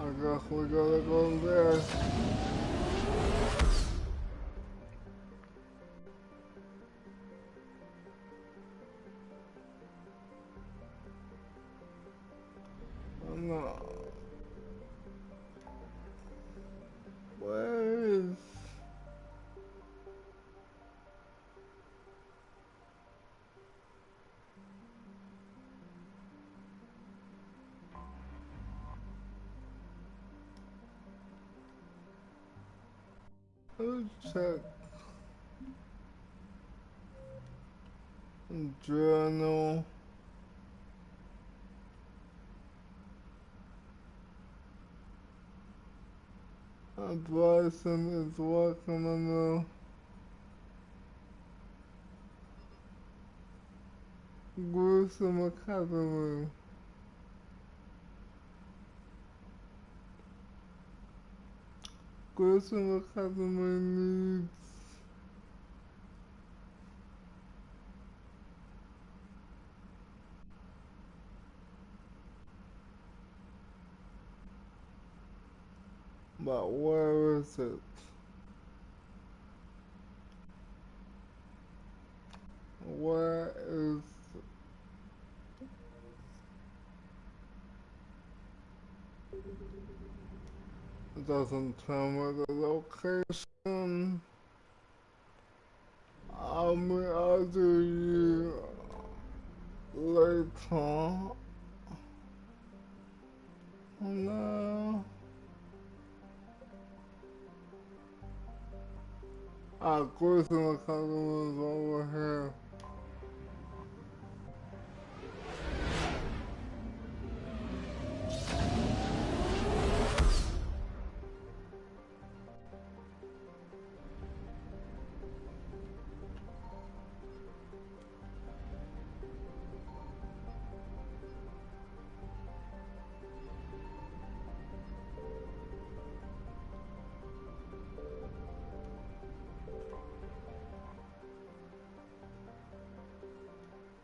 I guess we gotta go there. No. Where is... Let's check. Journal. Bryson is working on the gruesome academy. Gruesome academy needs but where is it? Where is it? Doesn't tell me the location. I'll do you later. No. Gruesome academy is over here.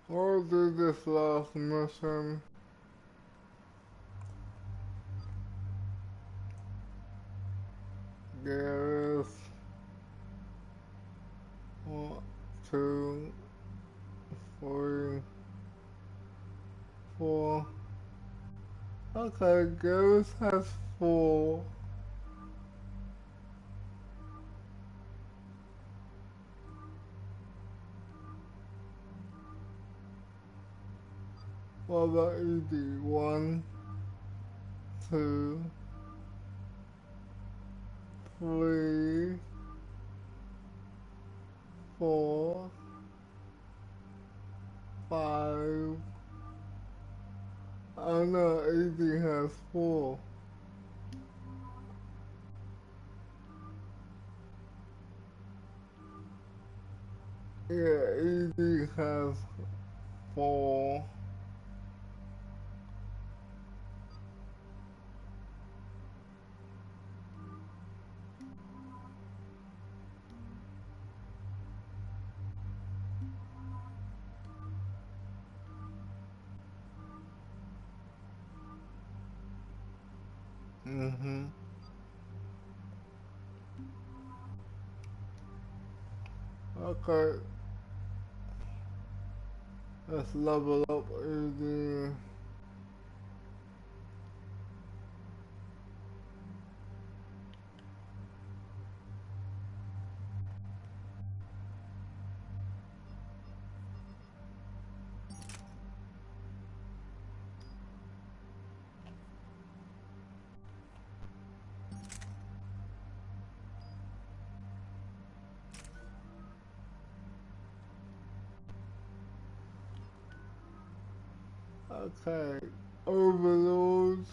We'll do this last mission. There's 1, 2, 3, 4. Okay, Garrus has 4. What about ED? 1, 2, 3, 4, 5. Oh no, ED has 4. Yeah, ED has 4. Okay. Let's level up ED. Okay, Overlord.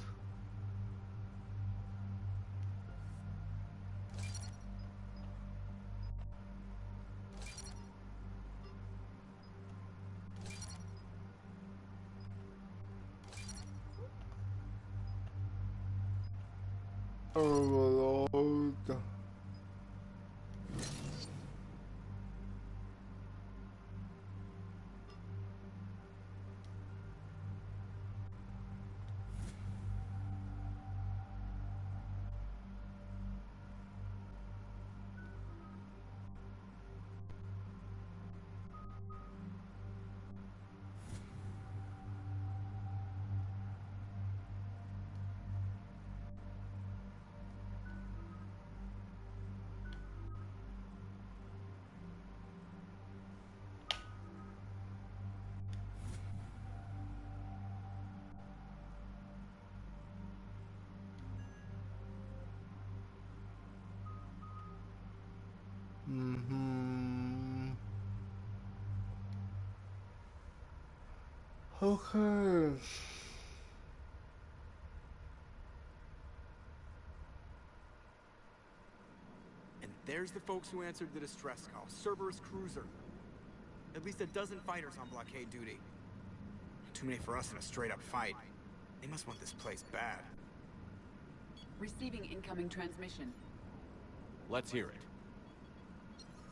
Overlord. Okay. And there's the folks who answered the distress call. Cerberus cruiser. At least a dozen fighters on blockade duty. Too many for us in a straight-up fight. They must want this place bad. Receiving incoming transmission. Let's hear it.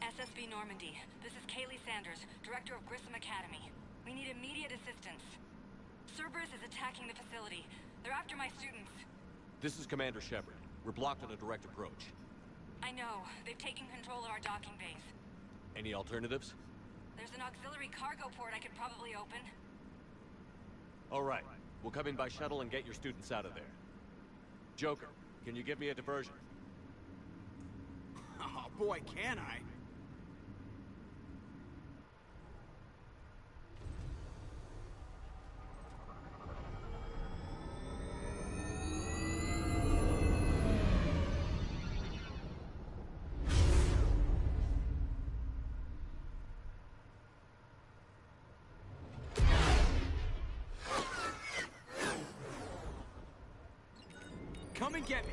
SSB Normandy, this is Kaylee Sanders, Director of Grissom Academy. We need immediate assistance. Cerberus is attacking the facility. They're after my students. This is Commander Shepard. We're blocked on a direct approach. I know. They've taken control of our docking base. Any alternatives? There's an auxiliary cargo port I could probably open. All right. We'll come in by shuttle and get your students out of there. Joker, can you give me a diversion? Oh boy, can I? Come and get me.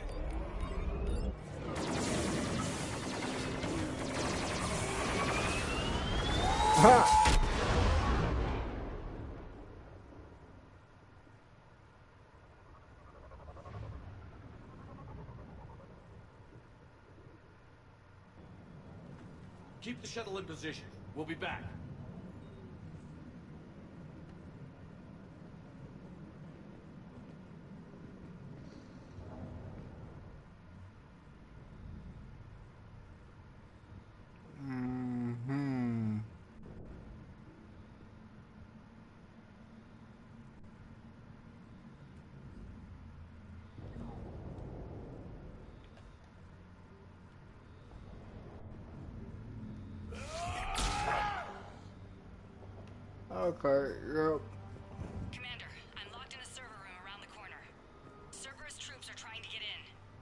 Keep the shuttle in position. We'll be back. Okay, yep. Commander, I'm locked in a server room around the corner. Cerberus troops are trying to get in.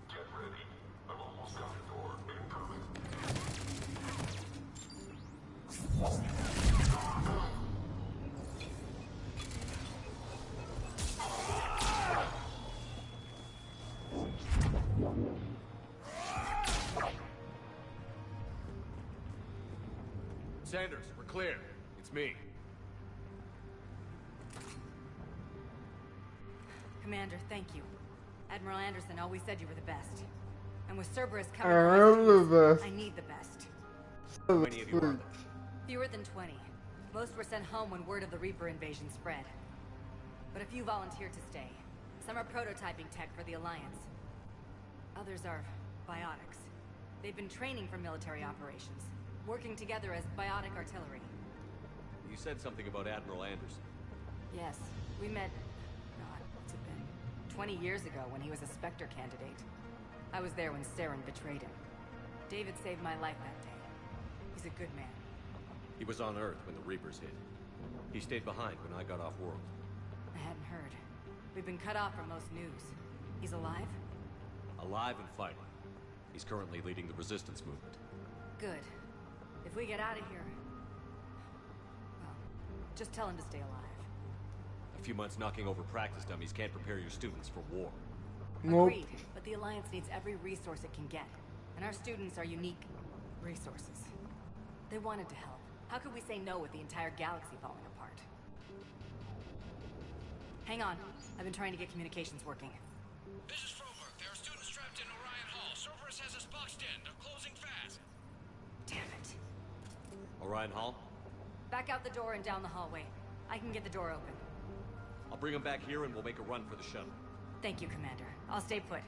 Get ready. I've almost got the door incoming. Sanders, we're clear. It's me. Commander, thank you. Admiral Anderson always said you were the best. And with Cerberus I coming am the best. I need the best. How many of you are there? Fewer than 20. Most were sent home when word of the Reaper invasion spread. But a few volunteered to stay. Some are prototyping tech for the Alliance. Others are biotics. They've been training for military operations, working together as biotic artillery. You said something about Admiral Anderson. Yes, we met, God, what's it been? 20 years ago when he was a Spectre candidate. I was there when Saren betrayed him. David saved my life that day. He's a good man. He was on Earth when the Reapers hit. He stayed behind when I got off-world. I hadn't heard. We've been cut off from most news. He's alive? Alive and fighting. He's currently leading the resistance movement. Good. If we get out of here... Well, just tell him to stay alive. A few months knocking over practice dummies can't prepare your students for war. Nope. Agreed, but the Alliance needs every resource it can get. And our students are unique resources. They wanted to help. How could we say no with the entire galaxy falling apart? Hang on. I've been trying to get communications working. This is Froberg. There are students trapped in Orion Hall. Cerberus has us boxed in. They're closing fast. Damn it. Orion Hall? Back out the door and down the hallway. I can get the door open. I'll bring them back here and we'll make a run for the shuttle. Thank you, Commander. I'll stay put.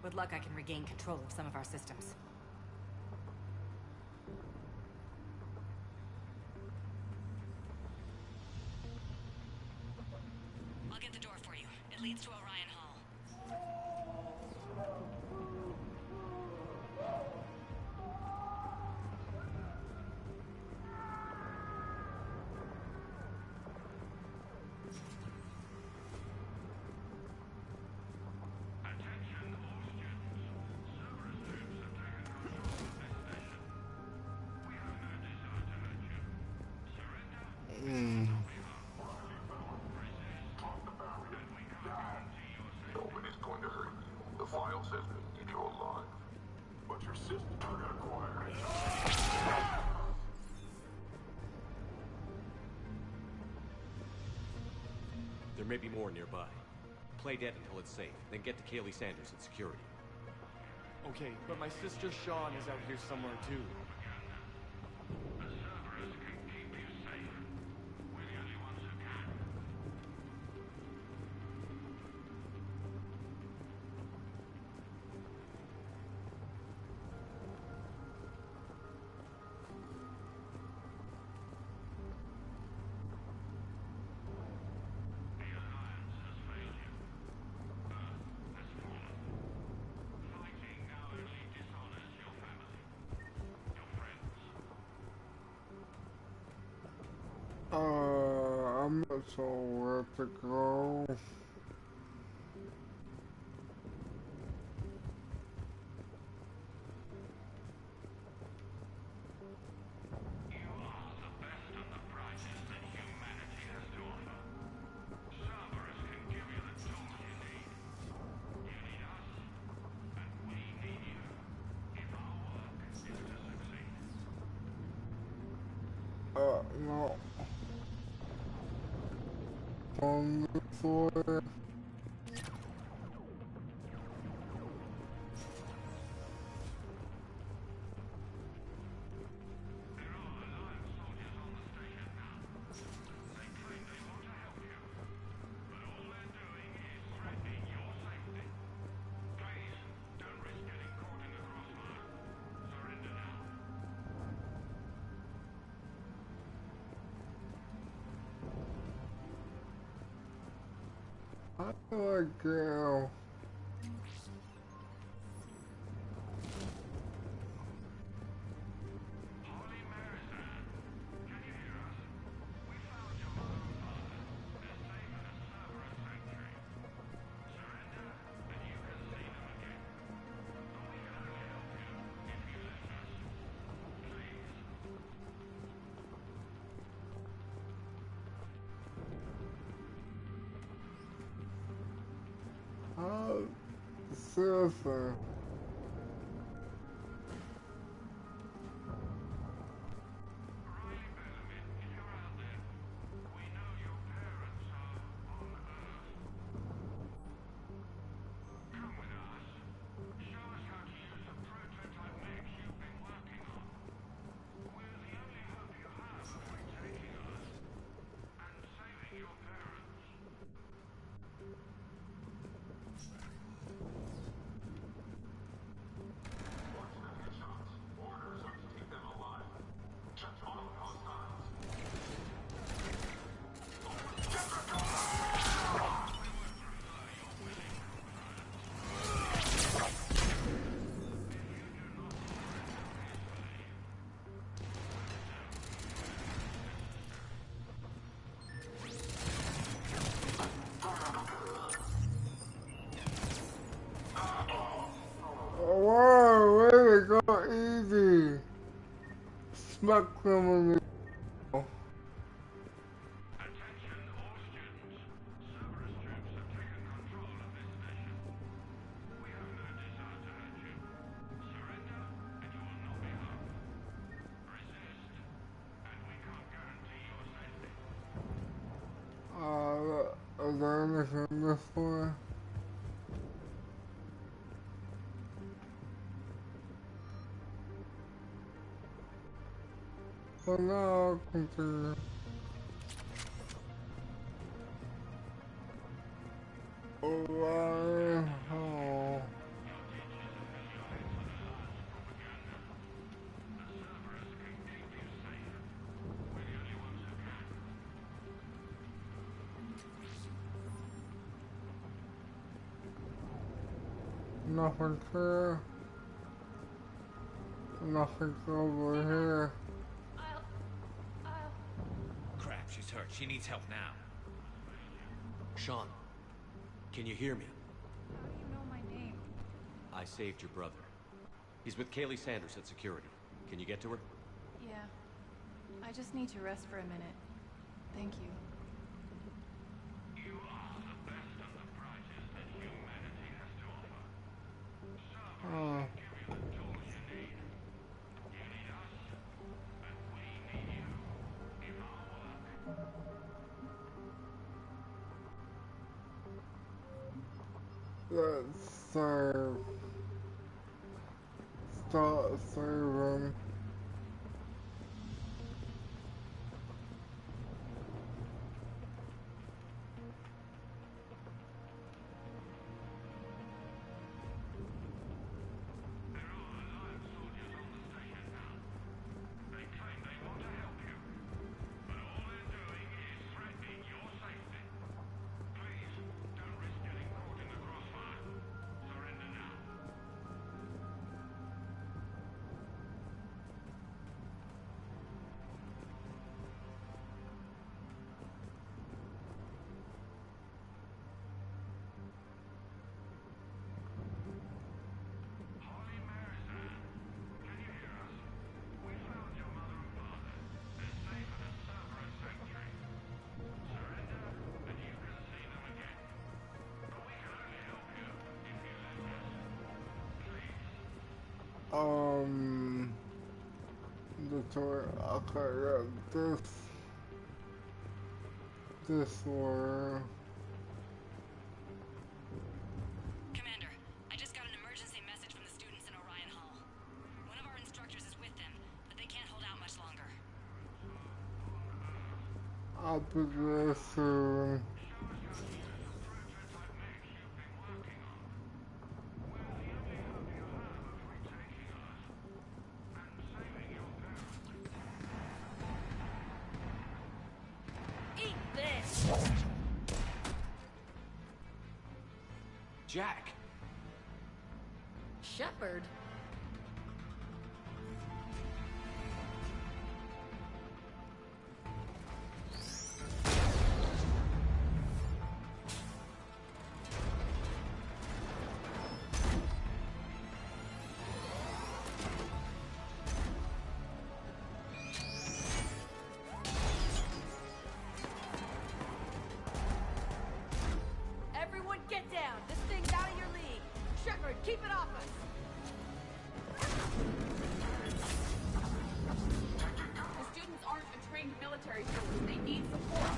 With luck, I can regain control of some of our systems. I'll get the door for you. It leads to Orion Hall. Nobody's going to hurt you. The file says we need you alive. But your systems are acquired. There may be more nearby. Play dead until it's safe, then get to Kaylee Sanders at security. Okay, but my sister Sean is out here somewhere too. I'm not sure where to go. No. On this way. How do I go? Seriously. Whoa, way to go easy. Smack them in the... done anything before. So now I'll continue. Orion Hall. Nothing here. Nothing over here. Crap, she's hurt. She needs help now. Sean, can you hear me? How do you know my name? I saved your brother. He's with Kaylee Sanders at security. Can you get to her? Yeah. I just need to rest for a minute. Thank you. Oh. Let's save. Start saving. The toy, okay, yeah, this one. Commander, I just got an emergency message from the students in Orion Hall. One of our instructors is with them, but they can't hold out much longer. I'll be there soon. Jack! Shepard? Everyone get down! This thing's out of your league! Shepard, keep it off us! The students aren't a trained military force. They need support.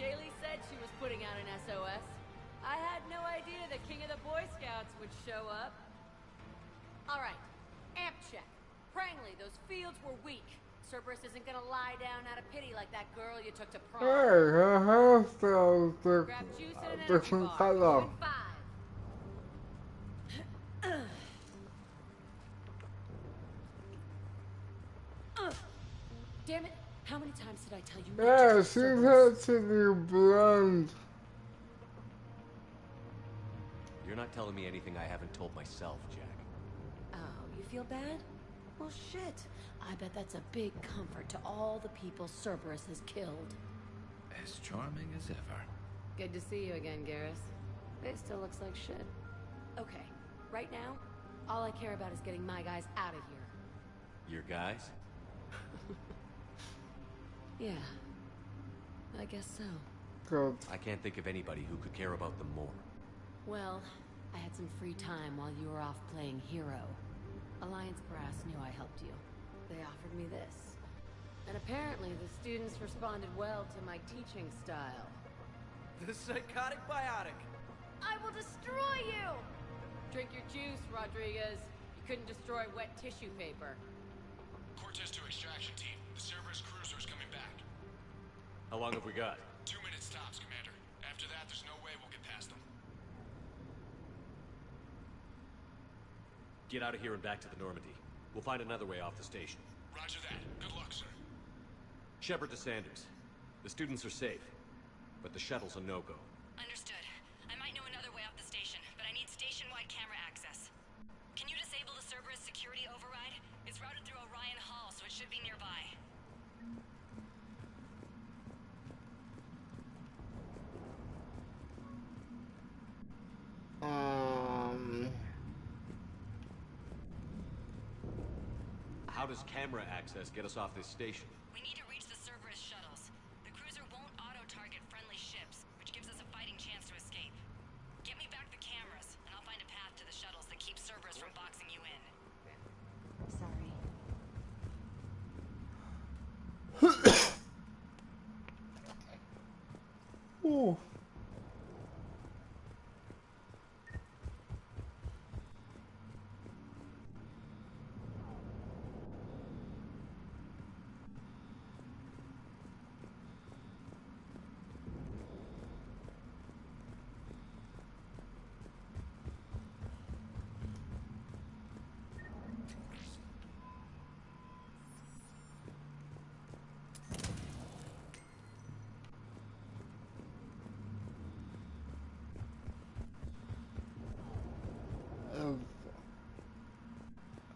Kaylee said she was putting out an SOS. I had no idea the king of the Boy Scouts would show up. All right, amp check. Prangley, those fields were weak. Cerberus isn't gonna lie down out of pity like that girl you took to prom. Hey, her hairstyle's Grab juice and an energy different bar. color. You in 5. Damn it! How many times did I tell you? Yeah, she had to be blonde. You're not telling me anything I haven't told myself, Jack. Oh, you feel bad? Well, shit. I bet that's a big comfort to all the people Cerberus has killed. As charming as ever. Good to see you again, Garrus. It still looks like shit. Okay, right now, all I care about is getting my guys out of here. Your guys? Yeah. I guess so. Good. I can't think of anybody who could care about them more. Well, I had some free time while you were off playing hero. Alliance Brass knew I helped you. They offered me this. And apparently the students responded well to my teaching style. The psychotic biotic. I will destroy you! Drink your juice, Rodriguez. You couldn't destroy wet tissue paper. Cortez to extraction team. The Cerberus cruiser's coming back. How long have we got? 2 minutes tops, Commander. After that, there's no way we'll get past them. Get out of here and back to the Normandy. We'll find another way off the station. Roger that. Good luck, sir. Shepard to Sanders. The students are safe, but the shuttle's a no-go. Understood. I might know another way off the station, but I need station-wide camera access. Can you disable the Cerberus security override? It's routed through Orion Hall, so it should be nearby. How does camera access get us off this station? We need to reach the Cerberus shuttles. The cruiser won't auto-target friendly ships, which gives us a fighting chance to escape. Get me back the cameras, and I'll find a path to the shuttles that keeps Cerberus from boxing you in. Sorry. Ooh.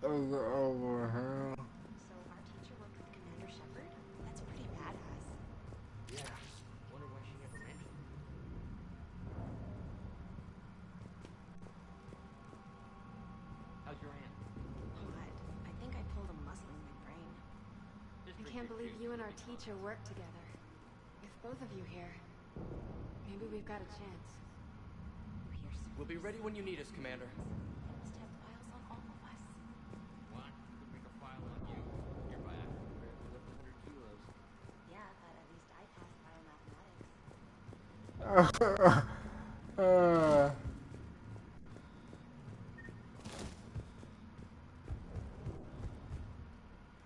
Over here. So our teacher worked with Commander Shepard? That's pretty badass. Yeah. Wonder why she never mentioned it. How's your aunt? Odd. I think I pulled a muscle in my brain. I can't believe you and our teacher worked together. With both of you here, maybe we've got a chance. We'll be ready when you need us, Commander. They must have files on all of us. What? Could make a file on you. You're back. Barely lift 100 kilos. Yeah, but at least I passed biomathematics.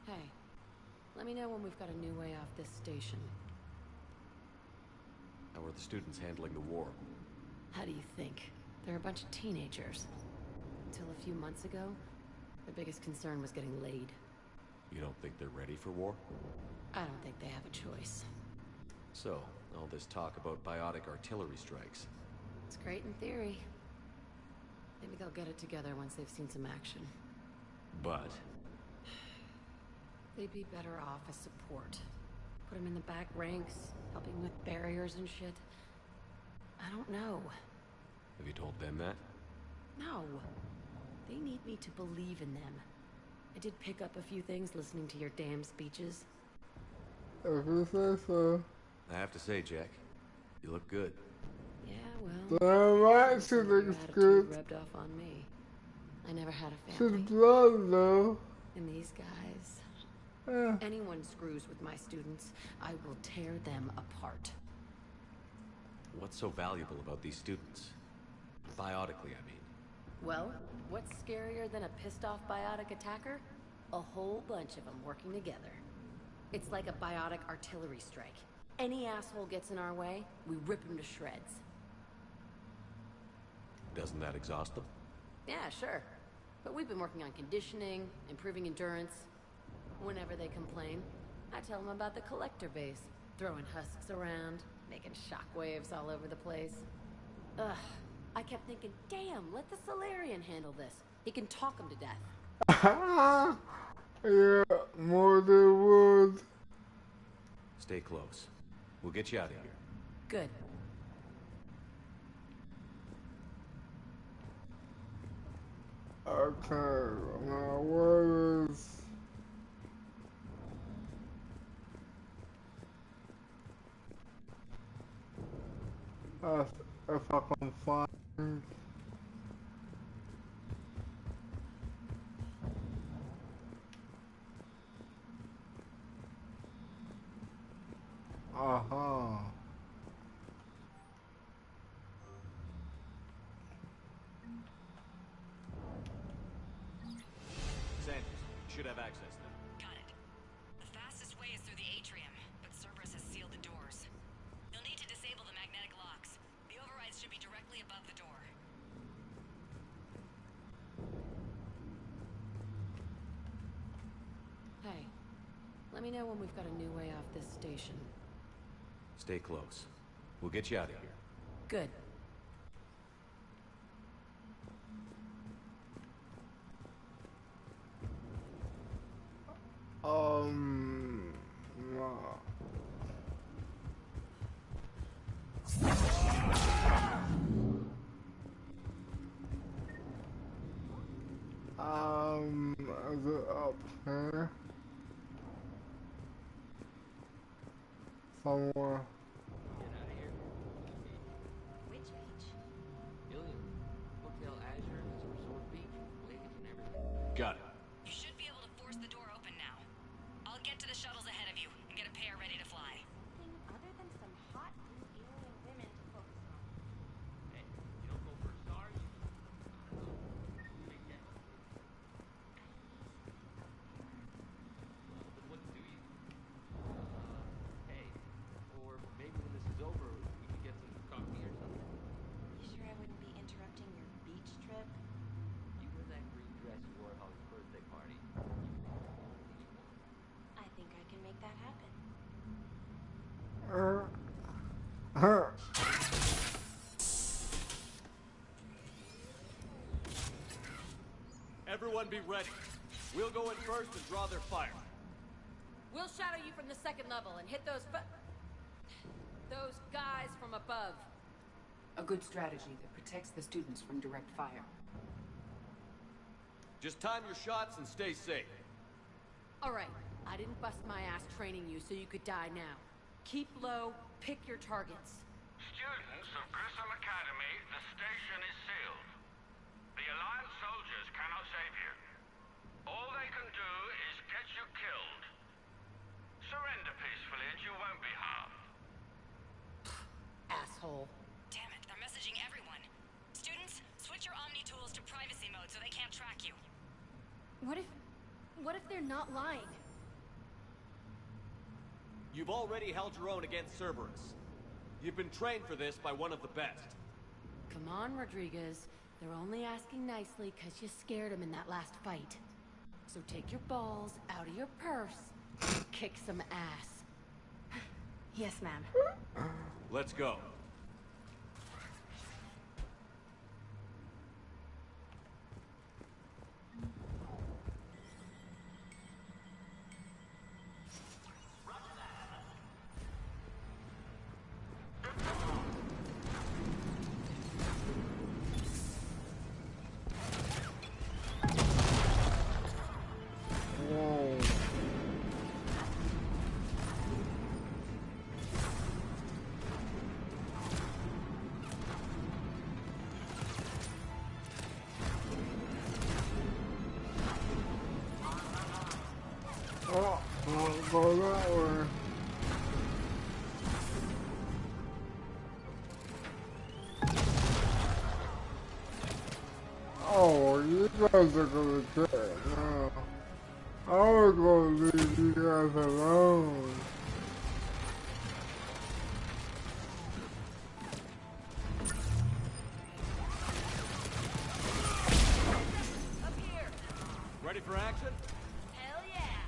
Hey, let me know when we've got a new way off this station. How are the students handling the war? How do you think? They're a bunch of teenagers. Until a few months ago, their biggest concern was getting laid. You don't think they're ready for war? I don't think they have a choice. So, all this talk about biotic artillery strikes. It's great in theory. Maybe they'll get it together once they've seen some action. But? They'd be better off as support. Put them in the back ranks, helping with barriers and shit. I don't know. Have you told them that? No. They need me to believe in them. I did pick up a few things listening to your damn speeches. If you say so. I have to say, Jack, you look good. Yeah, well... Damn right she looks good. Rubbed off on me. I never had a She's family. blonde though. And these guys... Yeah. Anyone screws with my students, I will tear them apart. What's so valuable about these students? Biotically, I mean. Well, what's scarier than a pissed-off biotic attacker? A whole bunch of them working together. It's like a biotic artillery strike. Any asshole gets in our way, we rip him to shreds. Doesn't that exhaust them? Yeah, sure. But we've been working on conditioning, improving endurance. Whenever they complain, I tell him about the collector base, throwing husks around, making shockwaves all over the place. Ugh, I kept thinking, damn, let the Solarian handle this. He can talk him to death. Yeah, more than wood. Stay close. We'll get you out of here. Good. Okay, now where is... if I can find... Uh-huh. Sanders, you should have access now. Got it. The fastest way is through the atrium, but Cerberus has sealed the doors. You'll need to disable the magnetic locks. The overrides should be directly above the door. Hey, let me know when we've got a new way off this station. Stay close. We'll get you out of here. Good. No. Is it up here? Somewhere. Which beach? Ilium. Hotel Azure has a resort beach, lakes and everything. Got it. You should be able to force the door open now. I'll get to the shuttles ahead of you and get a pair ready to fly. Other than some hot blue alien women to focus on. Hey, you don't go for a star, you make that. But what do you? Hey, or maybe when this is over, we can get some coffee or something. You sure I wouldn't be interrupting your beach trip? You wear that green dress you wore at Holly's birthday party. I think I can make that happen. Everyone be ready. We'll go in first and draw their fire. We'll shadow you from the second level and hit those guys from above. A good strategy that protects the students from direct fire. Just time your shots and stay safe. All right, I didn't bust my ass training you so you could die now. Keep low, pick your targets. Students of Grissom Academy, the station is sealed. The Alliance soldiers cannot save you. All they can do is get you killed. Surrender peacefully and you won't be harmed. Asshole. Damn it, they're messaging everyone. Students, switch your Omni tools to privacy mode so they can't track you. What if they're not lying? You've already held your own against Cerberus. You've been trained for this by one of the best. Come on, Rodriguez. They're only asking nicely because you scared them in that last fight. So take your balls out of your purse and kick some ass. Yes, ma'am. Let's go. Go that way. Oh, you guys are gonna take it now. I was gonna leave you guys alone. Ready for action? Hell yeah!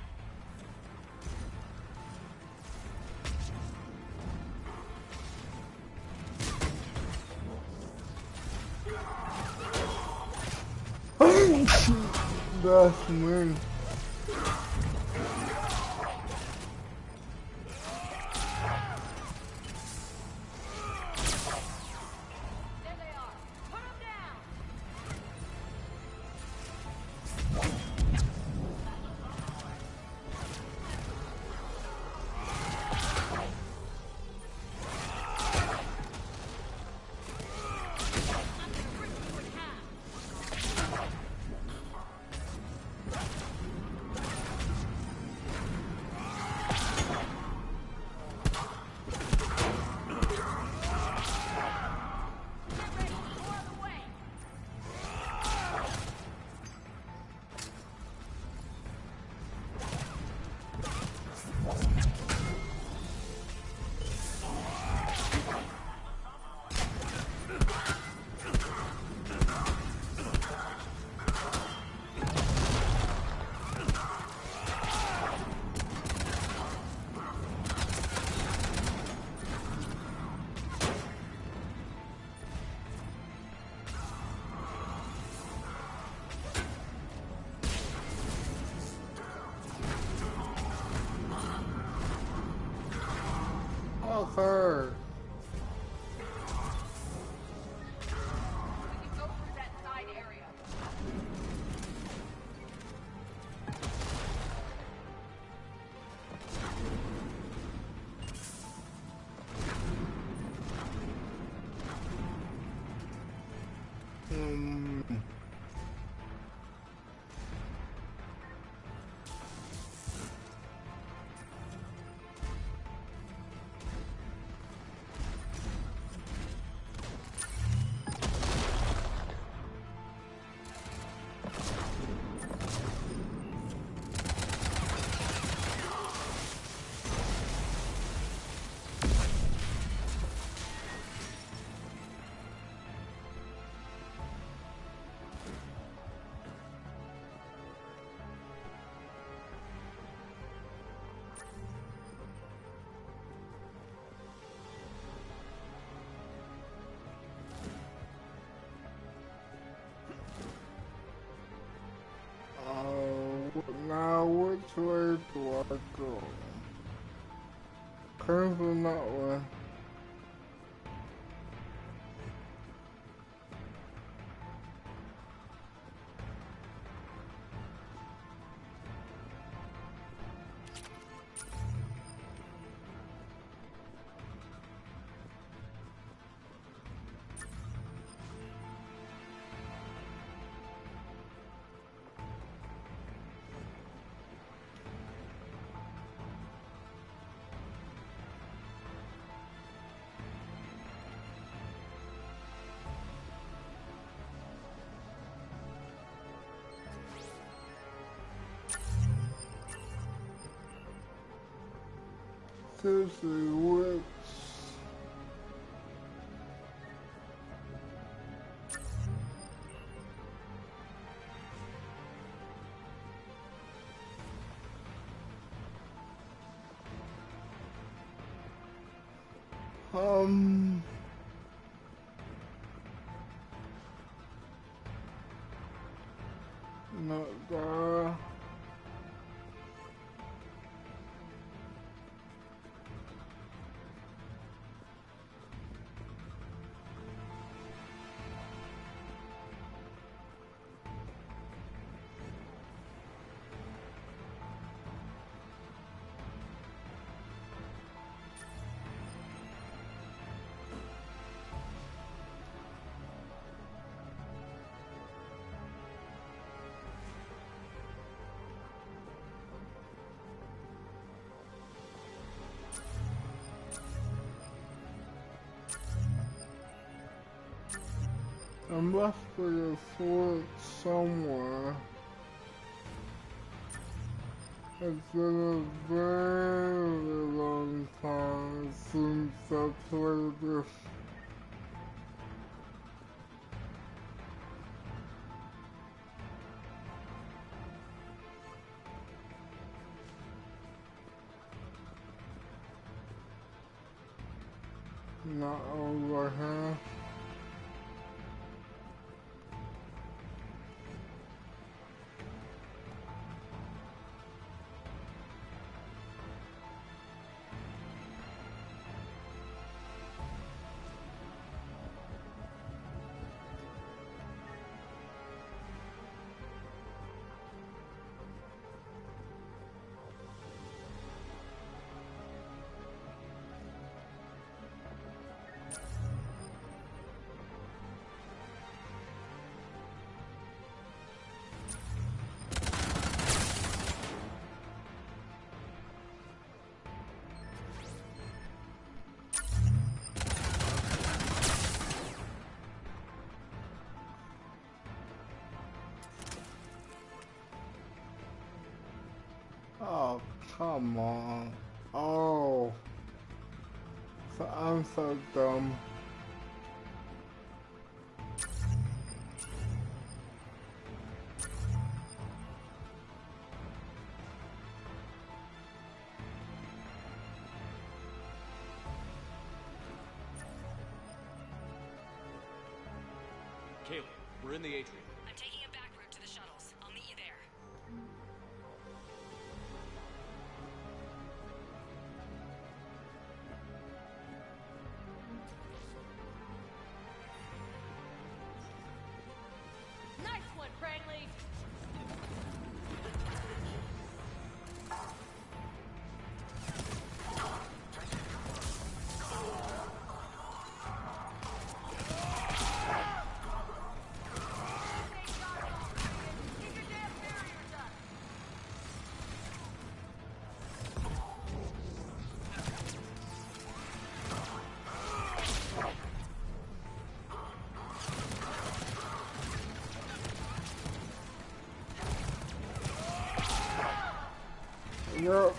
That's me. Her. Now which way do I go? Currently that way. Seriously, which? Not there. I must be a fort somewhere. It's been a very long time since I played this. Not over here. Oh, come on. Oh. So I'm so dumb. Kaylee, we're in the atrium. I'm taking a back route to the shuttles. I'll meet you there. Nice one, Prangley! Yep.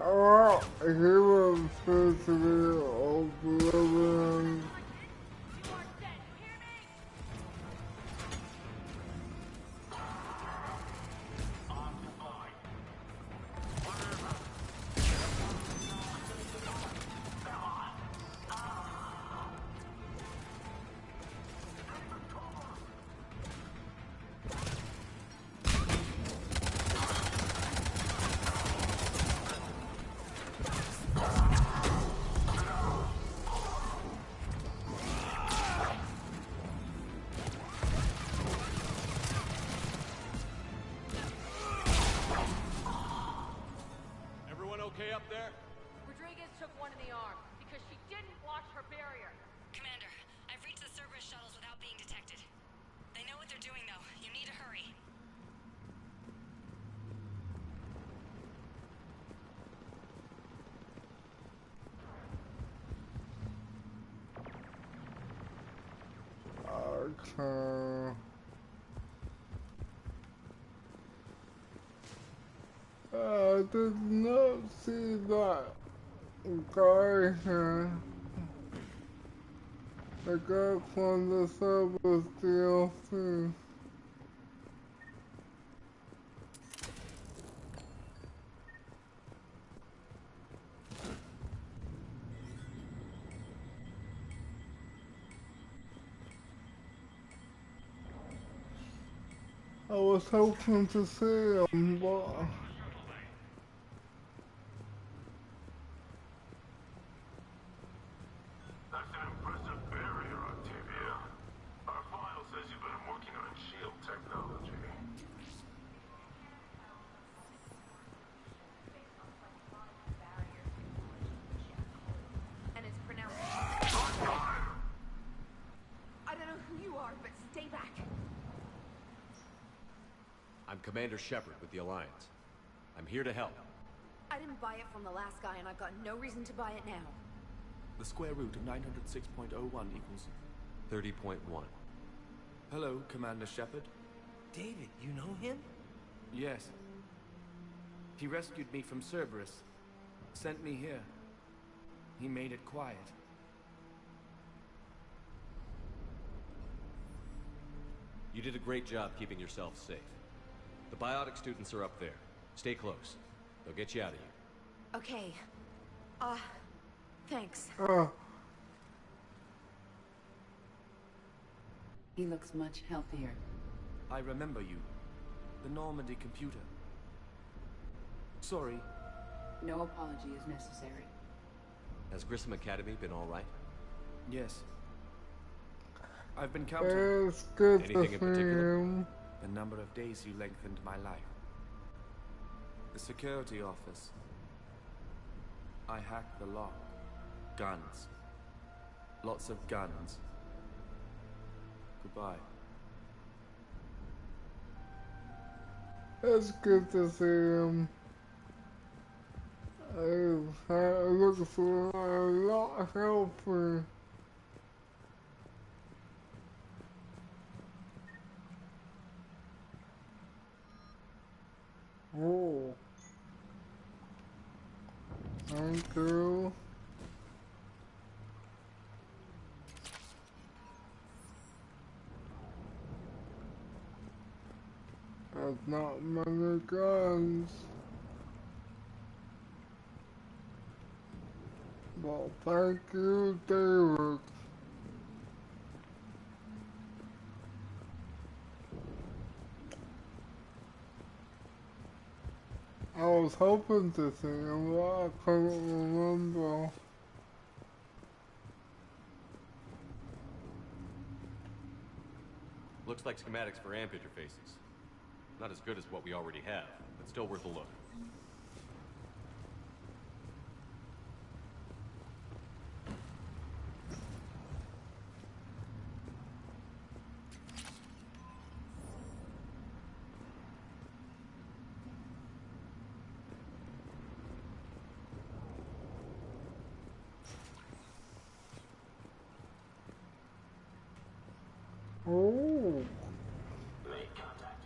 Well, he was supposed to be oblivious. Everyone okay up there? Rodriguez took one in the arm because she didn't watch her barrier. Commander, I've reached the Cerberus shuttles without being detected. They know what they're doing, though. You need to hurry. Okay. I did not see that guy here. The guy from the Cerberus DLC. I was hoping to see him, but That's an impressive barrier, Octavia. Our file says you've been working on shield technology. And it's pronounced. I don't know who you are, but stay back. I'm Commander Shepard with the Alliance. I'm here to help. I didn't buy it from the last guy, and I've got no reason to buy it now. The square root of 906.01 equals... 30.1. Hello, Commander Shepard. David, you know him? Yes. He rescued me from Cerberus. Sent me here. He made it quiet. You did a great job keeping yourself safe. The biotic students are up there. Stay close. They'll get you out of here. Okay. Thanks. He looks much healthier. I remember you. The Normandy computer. Sorry. No apology is necessary. Has Grissom Academy been all right? Yes. I've been counting. it's good Anything to in see particular? him. The number of days you lengthened my life. The security office. I hacked the lock. Guns. Lots of guns. Goodbye. It's good to see him. It looks a lot healthier. Oh. Thank you. There's not many guns. Well, thank you, David. I was hoping to see him, but I couldn't remember. Looks like schematics for amp interfaces. Not as good as what we already have, but still worth a look. Oh. Make contact.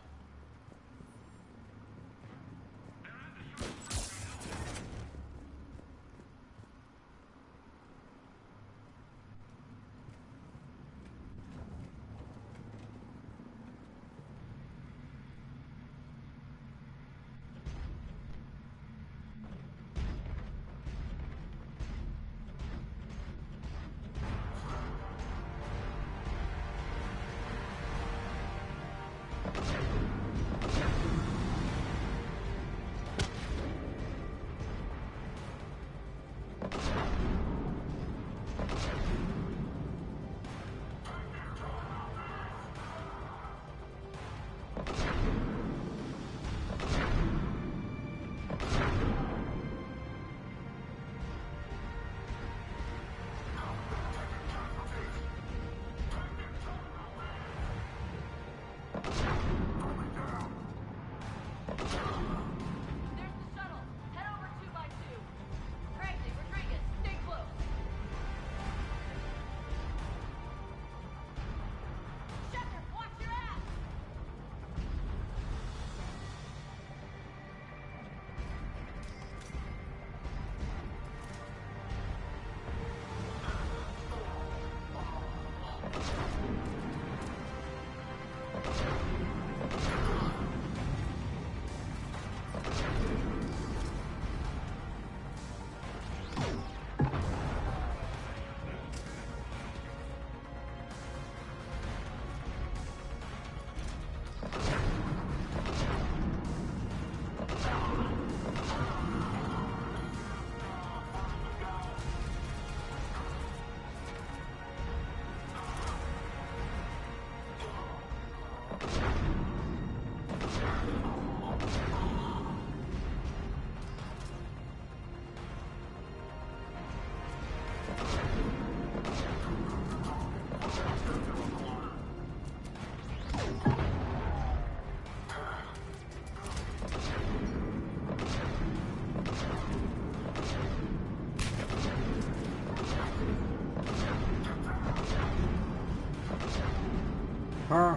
Huh?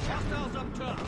Hostiles up top!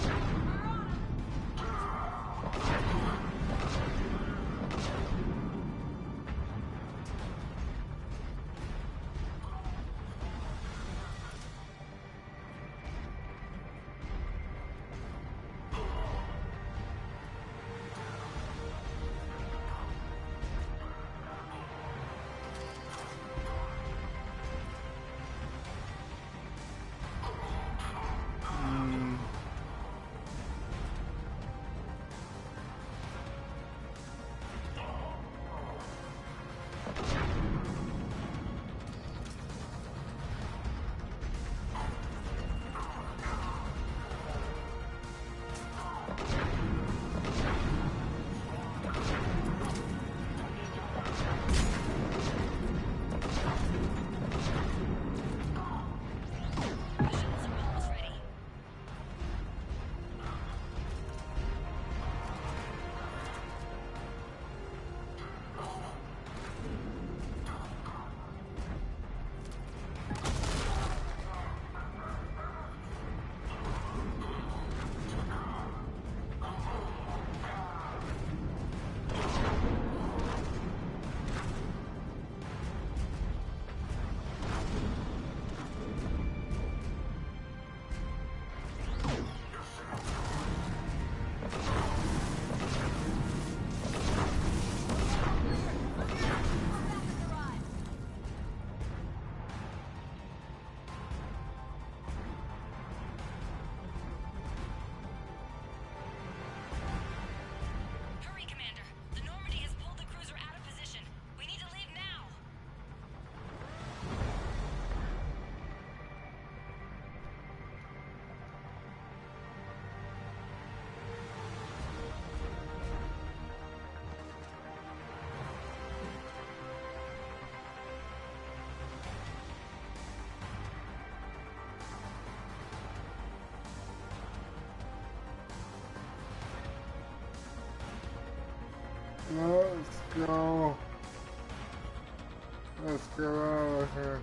Let's go. Let's get out of here.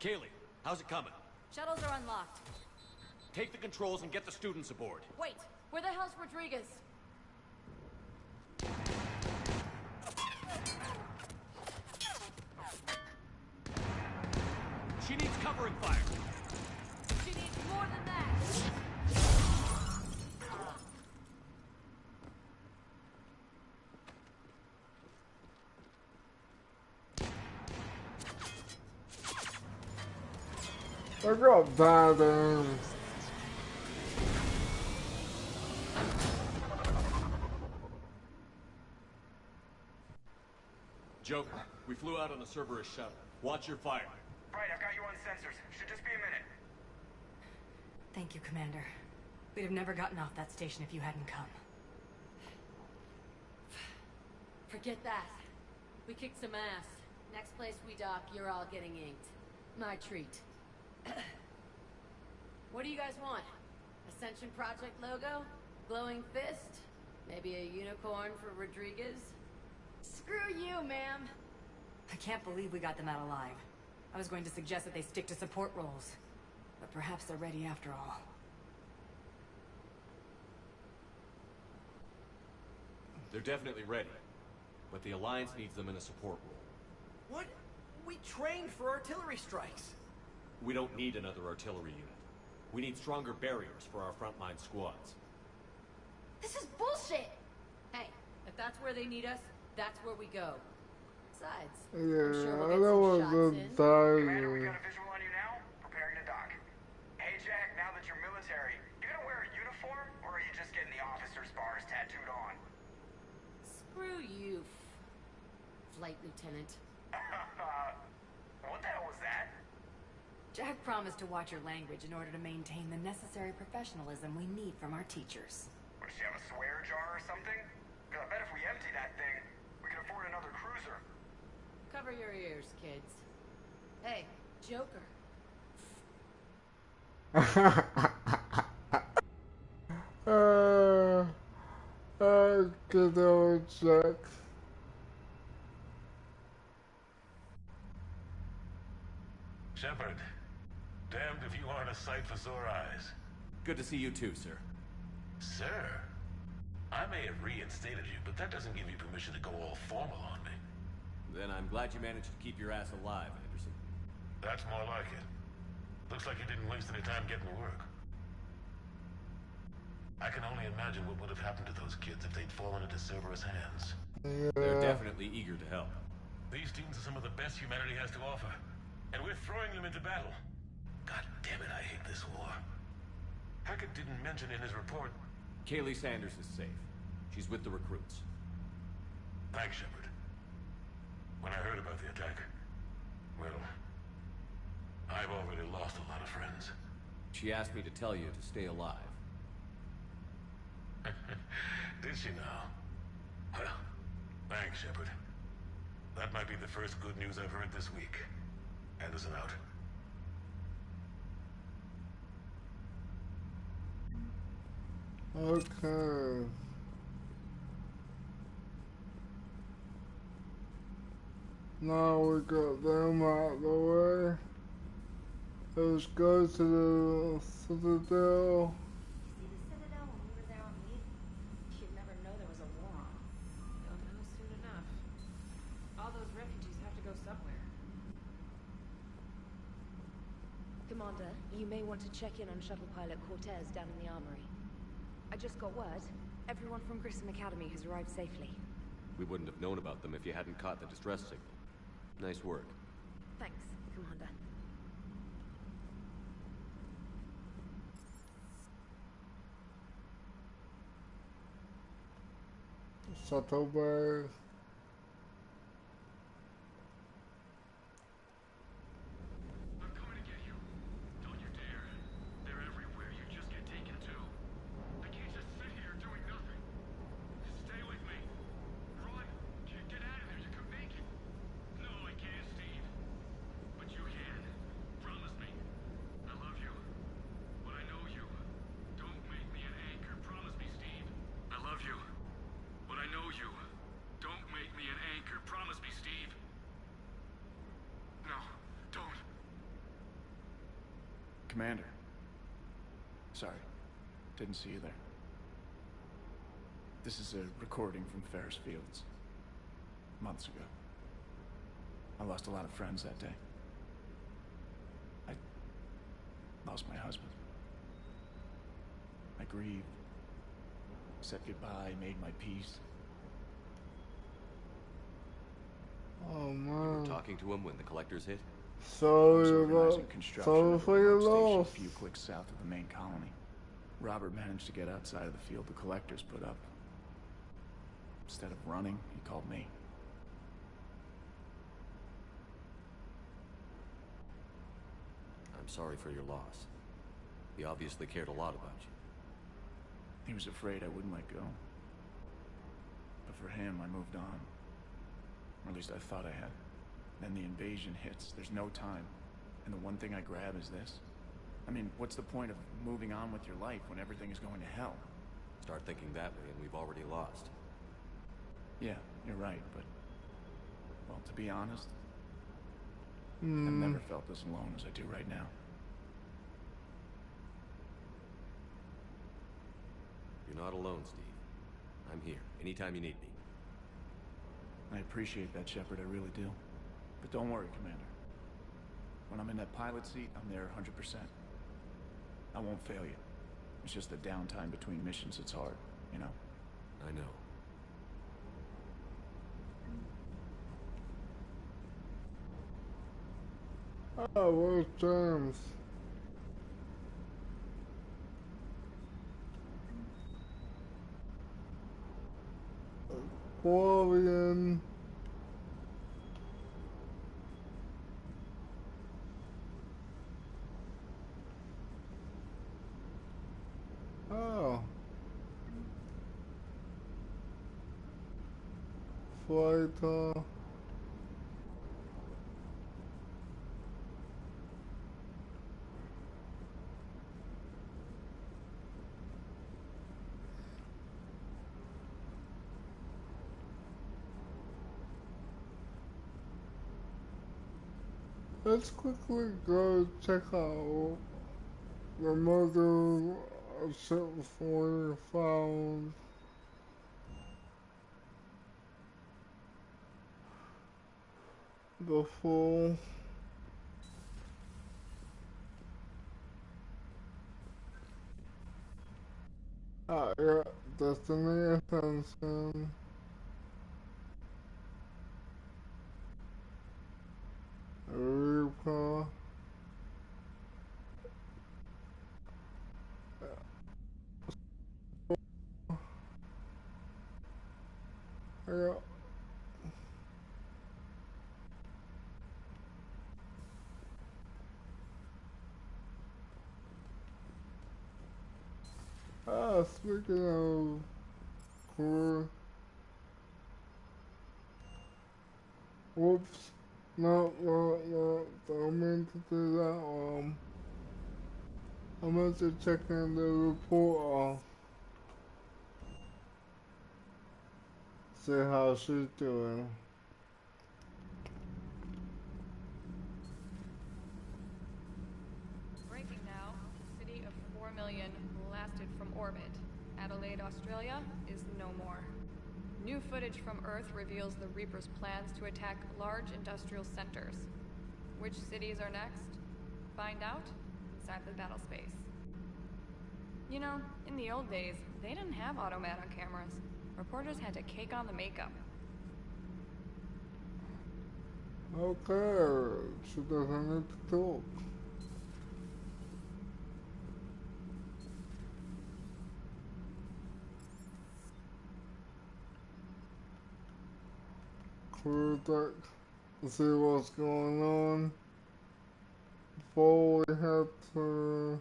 Kaylee, how's it coming? Shuttles are unlocked. Take the controls and get the students aboard. Wait, where the hell's Rodriguez? She needs covering fire. She needs more than that. I got bad aim. Joker, we flew out on a Cerberus shuttle. Watch your fire. Right, I've got you on sensors. Should just be a minute. Thank you, Commander. We'd have never gotten off that station if you hadn't come. Forget that. We kicked some ass. Next place we dock, you're all getting inked. My treat. What do you guys want? Ascension Project logo? Glowing fist? Maybe a unicorn for Rodriguez? Screw you, ma'am! I can't believe we got them out alive. I was going to suggest that they stick to support roles. But perhaps they're ready after all. They're definitely ready. But the Alliance needs them in a support role. What? We trained for artillery strikes. We don't need another artillery unit. We need stronger barriers for our frontline squads. This is bullshit! Hey, if that's where they need us, that's where we go. Besides, I'm sure we'll I get don't some want shots to in. die. Commander, we got a visual on you now. Preparing to dock. Hey, Jack, now that you're military, you gonna wear a uniform, or are you just getting the officer's bars tattooed on? Screw you, Flight Lieutenant. What the hell was that? Jack promised to watch your language in order to maintain the necessary professionalism we need from our teachers. What, does she have a swear jar or something? Because I bet if we empty that thing, we can afford another cruiser. Cover your ears, kids. Hey, Joker. Good old Jack. Shepard, damned if you aren't a sight for sore eyes. Good to see you too, sir. Sir? I may have reinstated you, but that doesn't give you permission to go all formal on me. Then I'm glad you managed to keep your ass alive, Anderson. That's more like it. Looks like you didn't waste any time getting to work. I can only imagine what would have happened to those kids if they'd fallen into Cerberus' hands. They're definitely eager to help. These students are some of the best humanity has to offer, and we're throwing them into battle. God damn it, I hate this war. Hackett didn't mention in his report... Kaylee Sanders is safe. She's with the recruits. Thanks, Shepard. When I heard about the attack, well, I've already lost a lot of friends. She asked me to tell you to stay alive. Did she now? Well, thanks, Shepard. That might be the first good news I've heard this week. Anderson out. Okay. Now we got them out of the way. Let's go to the Citadel. See the Citadel when we were there on leave? You'd never know there was a war on. You'll know soon enough. All those refugees have to go somewhere. Commander, you may want to check in on shuttle pilot Cortez down in the armory. I just got word. Everyone from Grissom Academy has arrived safely. We wouldn't have known about them if you hadn't caught the distress signal. Nice work. Thanks, Commander. Shuttle bay. Commander. Sorry, didn't see you there. This is a recording from Ferris Fields. Months ago. I lost a lot of friends that day. I lost my husband. I grieved. Said goodbye, made my peace. Oh man. You were talking to him when the collectors hit? Sorry about Construction sorry of a for your remote loss. station a few clicks south of the main colony. Robert managed to get outside of the field the collectors put up. Instead of running, he called me. I'm sorry for your loss. He obviously cared a lot about you. He was afraid I wouldn't let go. But for him, I moved on. Or at least I thought I had. Then the invasion hits. There's no time. And the one thing I grab is this. I mean, what's the point of moving on with your life when everything is going to hell? Start thinking that way and we've already lost. Yeah, you're right, but... Well, to be honest, I've never felt as alone as I do right now. You're not alone, Steve. I'm here, anytime you need me. I appreciate that, Shepard, I really do. But don't worry, Commander. When I'm in that pilot seat, I'm there 100%. I won't fail you. It's just the downtime between missions that's hard, you know? I know. Oh, where's James? Quarian. Oh. Fighter. Let's quickly go check out the mother of ship before found. Before. Yeah, Destiny Ascension. Reaper. Yeah. Speaking of crew. Whoops. No, don't mean to do that. I meant to check in the report. See how she's doing. Breaking now. City of 4 million blasted from orbit. Adelaide, Australia is no more. New footage from Earth reveals the Reaper's plans to attack large industrial centers. Which cities are next? Find out inside the battle space. You know, in the old days, they didn't have automata cameras. Reporters had to cake on the makeup. Okay, she doesn't need to talk. Crew deck, see what's going on before we head to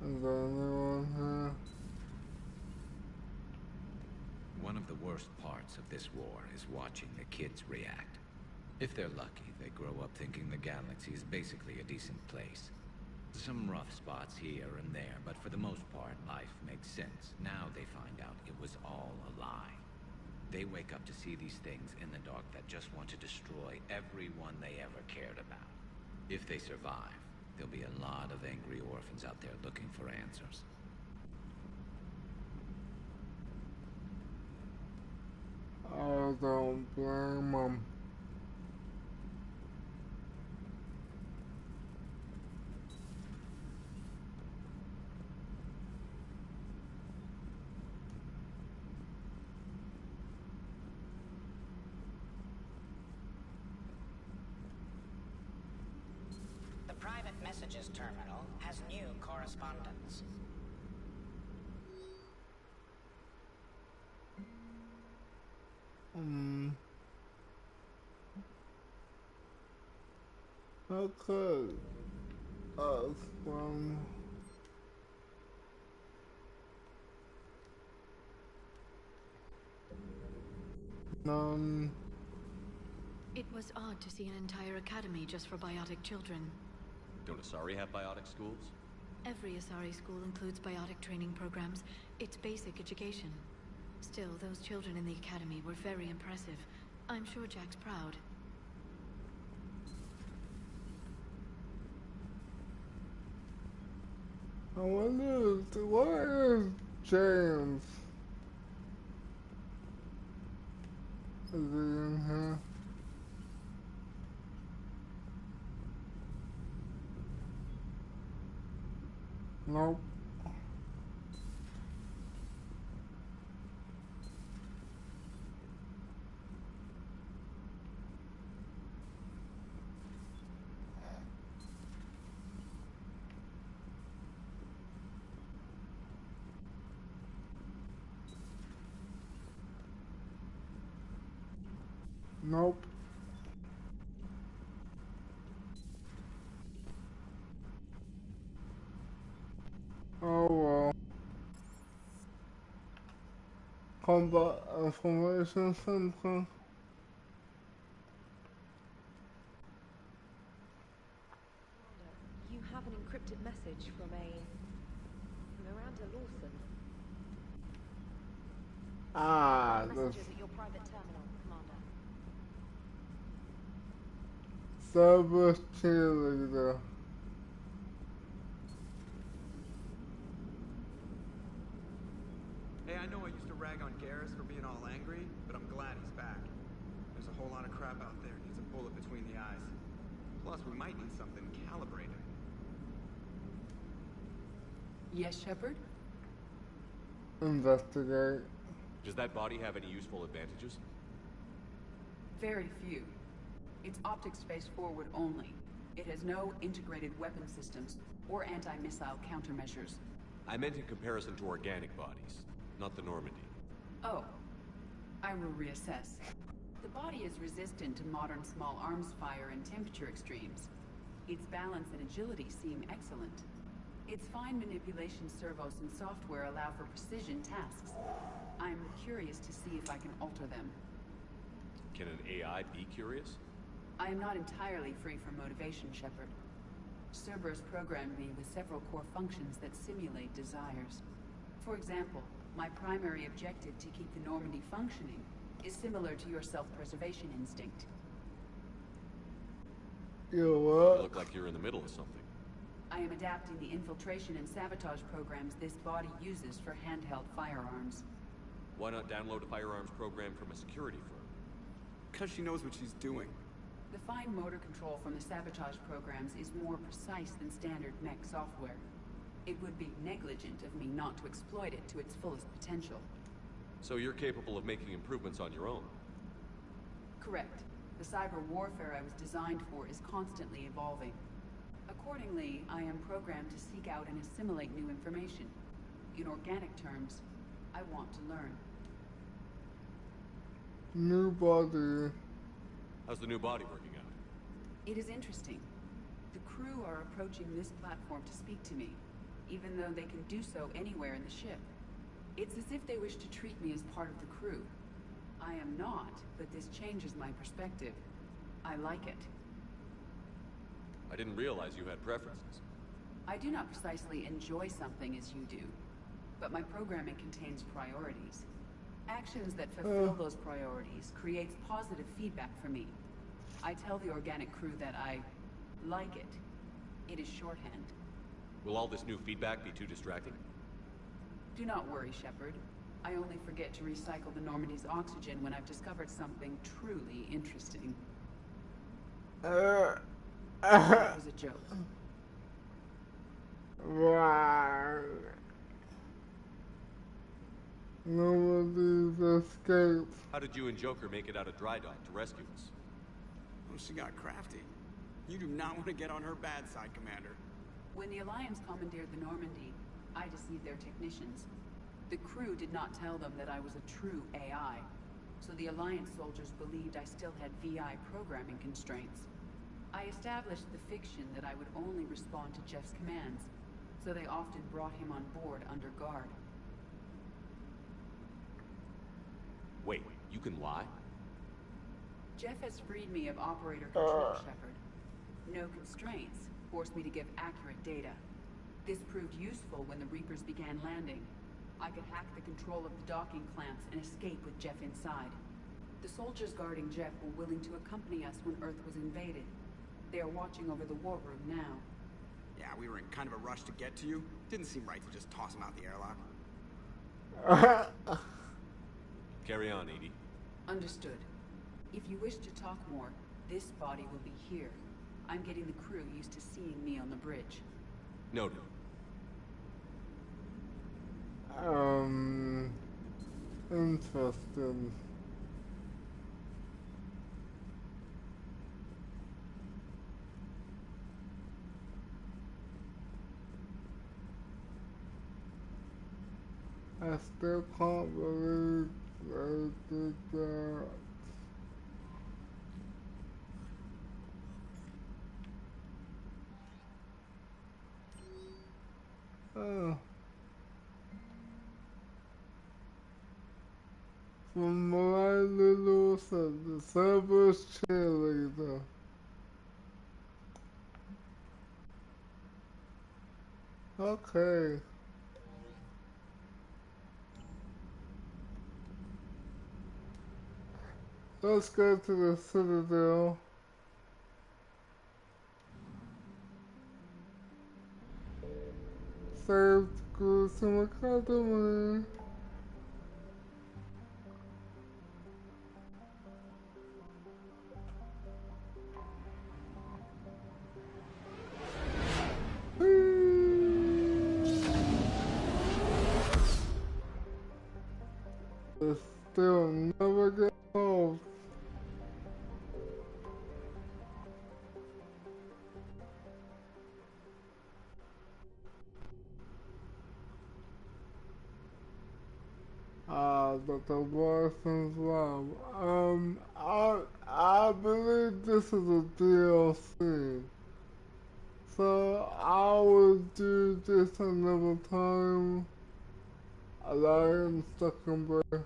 is there anyone here? One of the worst parts of this war is watching the kids react. If they're lucky, they grow up thinking the galaxy is basically a decent place. Some rough spots here and there, but for the most part, life makes sense. Now they find out it was all a lie. They wake up to see these things in the dark that just want to destroy everyone they ever cared about. If they survive, there'll be a lot of angry orphans out there looking for answers. I don't blame them. The private messages terminal has new correspondence. Okay. From none. It was odd to see an entire academy just for biotic children. Don't Asari have biotic schools? Every Asari school includes biotic training programs. It's basic education. Still, those children in the academy were very impressive. I'm sure Jack's proud. I wonder, what is James? Is he in here? Nope. Nope. Oh well. Combat Information Center. You have an encrypted message from Miranda Lawson. Messages at your private terminal, Commander. Service cheerleader. Hey, I know I used to rag on Garrus for being all angry, but I'm glad he's back. There's a whole lot of crap out there. Needs a bullet between the eyes. Plus, we might need something calibrated. Yes, Shepard? Investigate. Does that body have any useful advantages? Very few. It's optics space forward only. It has no integrated weapon systems or anti-missile countermeasures. I meant in comparison to organic bodies, not the Normandy. Oh. I will reassess. The body is resistant to modern small arms fire and temperature extremes. Its balance and agility seem excellent. Its fine manipulation servos and software allow for precision tasks. I'm curious to see if I can alter them. Can an AI be curious? I am not entirely free from motivation, Shepard. Cerberus programmed me with several core functions that simulate desires. For example, my primary objective to keep the Normandy functioning is similar to your self-preservation instinct. You what? You look like you're in the middle of something. I am adapting the infiltration and sabotage programs this body uses for handheld firearms. Why not download a firearms program from a security firm? Because she knows what she's doing. The fine motor control from the sabotage programs is more precise than standard mech software. It would be negligent of me not to exploit it to its fullest potential. So you're capable of making improvements on your own? Correct. The cyber warfare I was designed for is constantly evolving. Accordingly, I am programmed to seek out and assimilate new information. In organic terms, I want to learn. New body. How's the new body working out? It is interesting. The crew are approaching this platform to speak to me, even though they can do so anywhere in the ship. It's as if they wish to treat me as part of the crew. I am not, but this changes my perspective. I like it. I didn't realize you had preferences. I do not precisely enjoy something as you do, but my programming contains priorities. Actions that fulfill those priorities creates positive feedback for me. I tell the organic crew that I like it. It is shorthand. Will all this new feedback be too distracting? Do not worry, Shepard. I only forget to recycle the Normandy's oxygen when I've discovered something truly interesting. That was a joke. Right. Nobody's escaped. How did you and Joker make it out of dry dock to rescue us? Well, she got crafty. You do not want to get on her bad side, Commander. When the Alliance commandeered the Normandy, I deceived their technicians. The crew did not tell them that I was a true AI, so the Alliance soldiers believed I still had VI programming constraints. I established the fiction that I would only respond to Jeff's commands, so they often brought him on board under guard. Wait, you can lie? Jeff has freed me of operator control, Shepard. No constraints forced me to give accurate data. This proved useful when the Reapers began landing. I could hack the control of the docking clamps and escape with Jeff inside. The soldiers guarding Jeff were willing to accompany us when Earth was invaded. They are watching over the war room now. Yeah, we were in kind of a rush to get to you. Didn't seem right to just toss him out the airlock. Carry on, Edie. Understood. If you wish to talk more, this body will be here. I'm getting the crew used to seeing me on the bridge. Noted. Interesting. I still can't believe they did that. Oh. From my little son, the Cerberus cheerleader. Okay. Let's go to the Citadel. Save Gruesome Academy. Still never get old. Dr. Watson's Lab. I believe this is a DLC. So I will do this another time. Alliance Stuckenberg.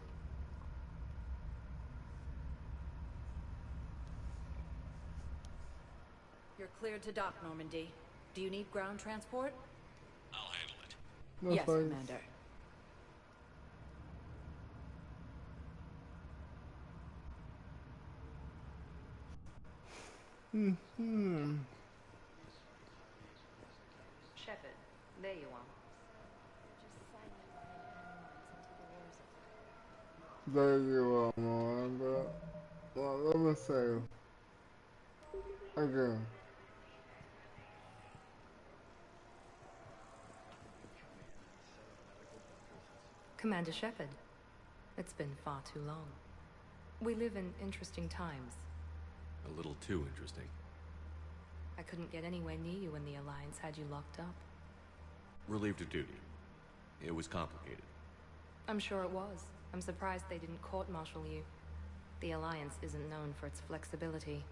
You're cleared to dock, Normandy. Do you need ground transport? I'll handle it. No yes, thanks. Commander. Shepard, there you are. There you are, Miranda. Well, let me say again. Commander Shepard, it's been far too long. We live in interesting times. A little too interesting. I couldn't get anywhere near you when the Alliance had you locked up. Relieved of duty. It was complicated. I'm sure it was. I'm surprised they didn't court-martial you. The Alliance isn't known for its flexibility.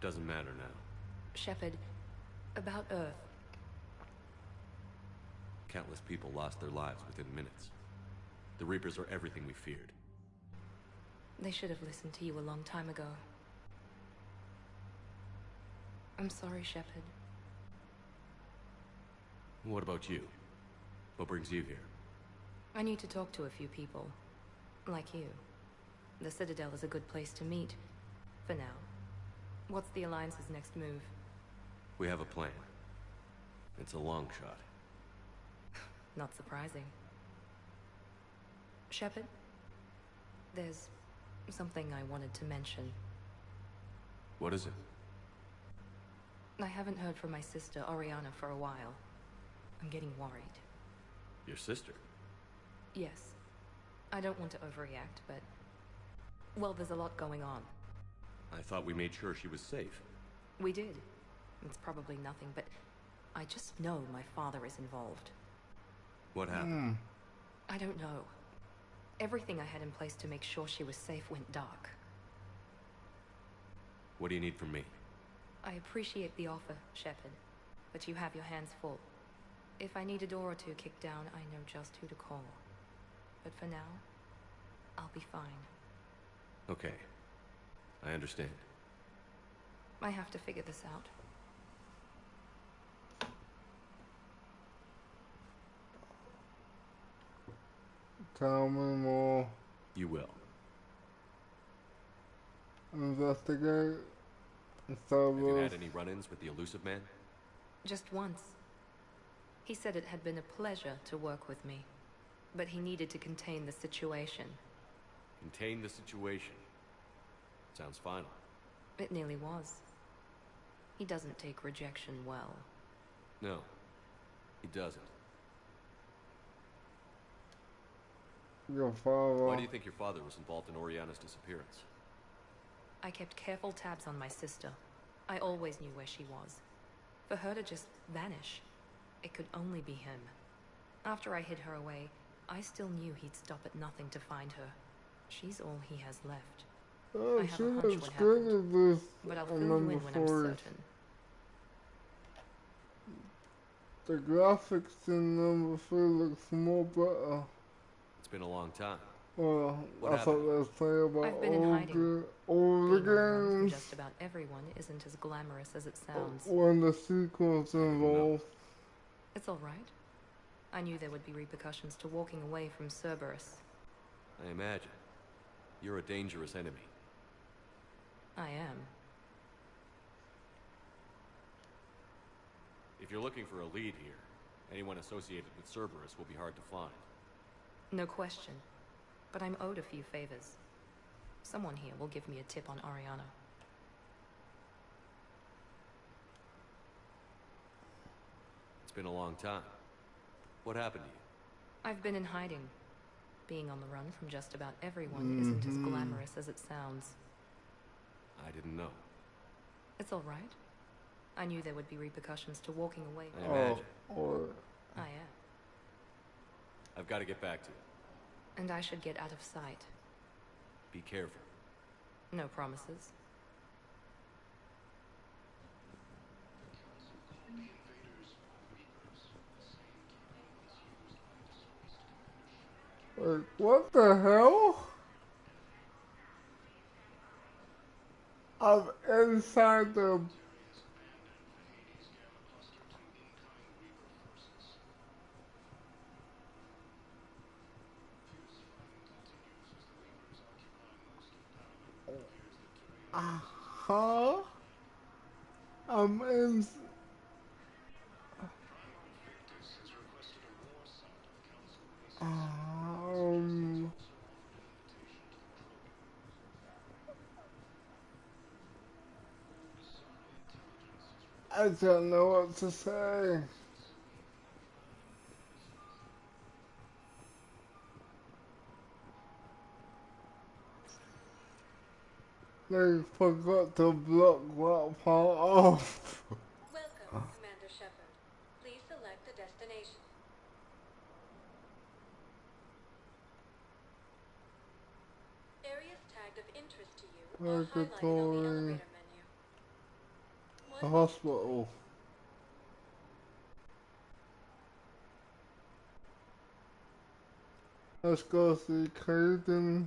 Doesn't matter now. Shepard, about Earth. Countless people lost their lives within minutes. The Reapers are everything we feared. They should have listened to you a long time ago. I'm sorry, Shepard. What about you? What brings you here? I need to talk to a few people. Like you. The Citadel is a good place to meet. For now. What's the Alliance's next move? We have a plan. It's a long shot. Not surprising. Shepard? There's something I wanted to mention. What is it? I haven't heard from my sister, Oriana, for a while. I'm getting worried. Your sister? Yes. I don't want to overreact, but... well, there's a lot going on. I thought we made sure she was safe. We did. It's probably nothing, but... I just know my father is involved. What happened? I don't know. Everything I had in place to make sure she was safe went dark. What do you need from me? I appreciate the offer, Shepard, but you have your hands full. If I need a door or two kicked down, I know just who to call. But for now, I'll be fine. Okay. I understand. I have to figure this out. Tell me more. You will. Investigate. Have you had any run-ins with the Elusive Man? Just once. He said it had been a pleasure to work with me, but he needed to contain the situation. Contain the situation. Sounds final. It nearly was. He doesn't take rejection well. No, he doesn't. Your father. Why do you think your father was involved in Oriana's disappearance? I kept careful tabs on my sister. I always knew where she was. For her to just vanish, it could only be him. After I hid her away, I still knew he'd stop at nothing to find her. She's all he has left. Oh, I have she a hunch looks what good happened, at this. but I'll fill you in when I'm certain. The graphics in number 3 looks more better. It's been a long time. Well, What I happened? thought let's play about I've been in hiding. all the Being on the run from games just about everyone isn't as glamorous as it sounds. when the sequels involved. It's all right. I knew there would be repercussions to walking away from Cerberus. I imagine. You're a dangerous enemy. I am. If you're looking for a lead here, anyone associated with Cerberus will be hard to find. No question. But I'm owed a few favors. Someone here will give me a tip on Oriana. It's been a long time. What happened to you? I've been in hiding. Being on the run from just about everyone isn't as glamorous as it sounds. I didn't know. It's all right. I knew there would be repercussions to walking away. I imagine. I am. I've got to get back to it. And I should get out of sight. Be careful. No promises. Like, what the hell? I'm inside the... Huh? I'm in... I don't know what to say. They forgot to block that part off. Welcome, Commander Shepard. Please select a destination. Areas tagged of interest to you are highlighted on the elevator menu. The hospital. Let's go see Caden.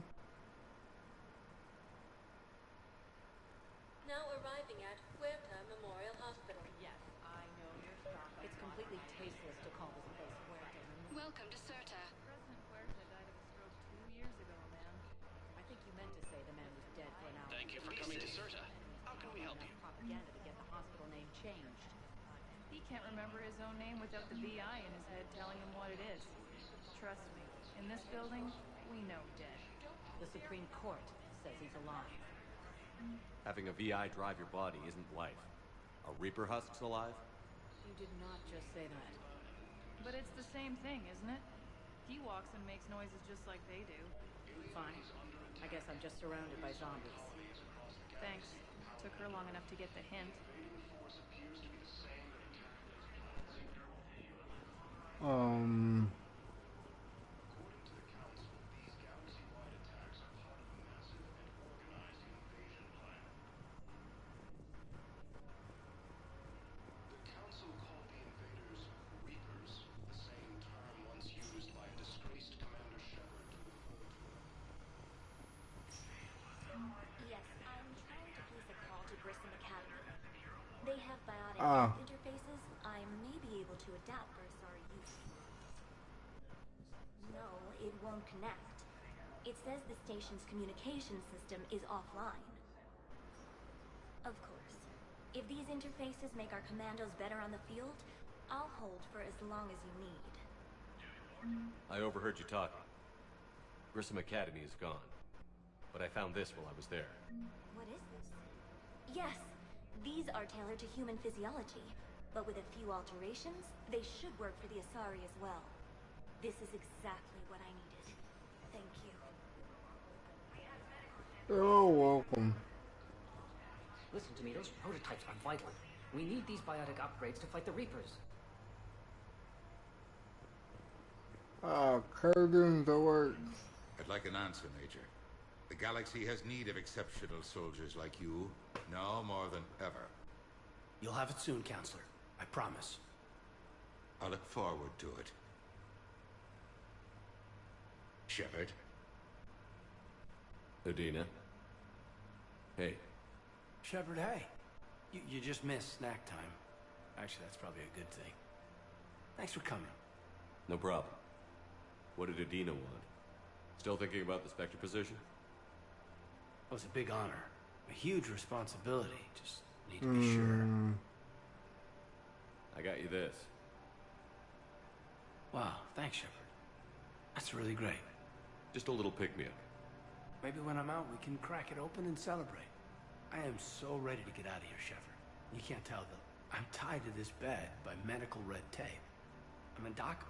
Now arriving at Huerta Memorial Hospital. Yes, I know your stuff. It's completely tasteless to call this place Huerta. Welcome to Certa. President Huerta died of a stroke 2 years ago, ma'am. I think you meant to say the man was dead for an hour. Thank you for coming to Certa. How can we help you? Propaganda to get the hospital name changed. He can't remember his own name without the VI in his head telling him what it is. Trust me, in this building, we know dead. The Supreme Court says he's alive. Having a VI drive your body isn't life. Are Reaper husks alive? You did not just say that. But it's the same thing, isn't it? He walks and makes noises just like they do. Fine. I guess I'm just surrounded by zombies. Thanks. Took her long enough to get the hint. They have biotic interfaces I may be able to adapt for Asari use. No, it won't connect. It says the station's communication system is offline. Of course, if these interfaces make our commandos better on the field, I'll hold for as long as you need. I overheard you talking. Grissom Academy is gone. But I found this while I was there. What is this? Yes, these are tailored to human physiology, but with a few alterations, they should work for the Asari as well. This is exactly what I needed. Thank you. You're welcome. Listen to me, those prototypes are vital. We need these biotic upgrades to fight the Reapers. Curtains that work. I'd like an answer, Major. The galaxy has need of exceptional soldiers like you, now more than ever. You'll have it soon, Counselor. I promise. I look forward to it. Shepard? Udina? Hey. Shepard, hey. You just missed snack time. Actually, that's probably a good thing. Thanks for coming. No problem. What did Udina want? Still thinking about the Spectre position? Well, it's a big honor. A huge responsibility. Just need to be sure. I got you this. Wow, thanks, Shepard. That's really great. Just a little pick-me-up. Maybe when I'm out, we can crack it open and celebrate. I am so ready to get out of here, Shepard. You can't tell, though. I'm tied to this bed by medical red tape. I'm a Doc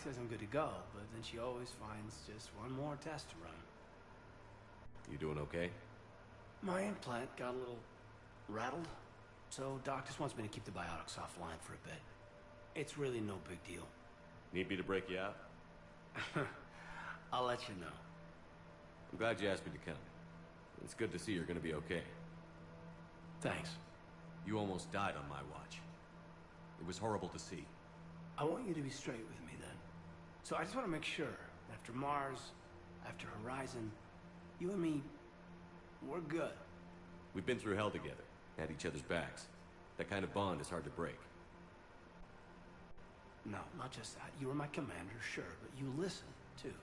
says I'm good to go, but then she always finds just one more test to run. You doing okay? My implant got a little rattled, so Doc just wants me to keep the biotics offline for a bit. It's really no big deal. Need me to break you out? I'll let you know. I'm glad you asked me to come. It's good to see you're gonna be okay. Thanks. You almost died on my watch. It was horrible to see. I want you to be straight with me then. So I just want to make sure, after Mars, after Horizon, you and me, we're good. We've been through hell together, had each other's backs. That kind of bond is hard to break. No, not just that. You were my commander, sure, but you listened, too.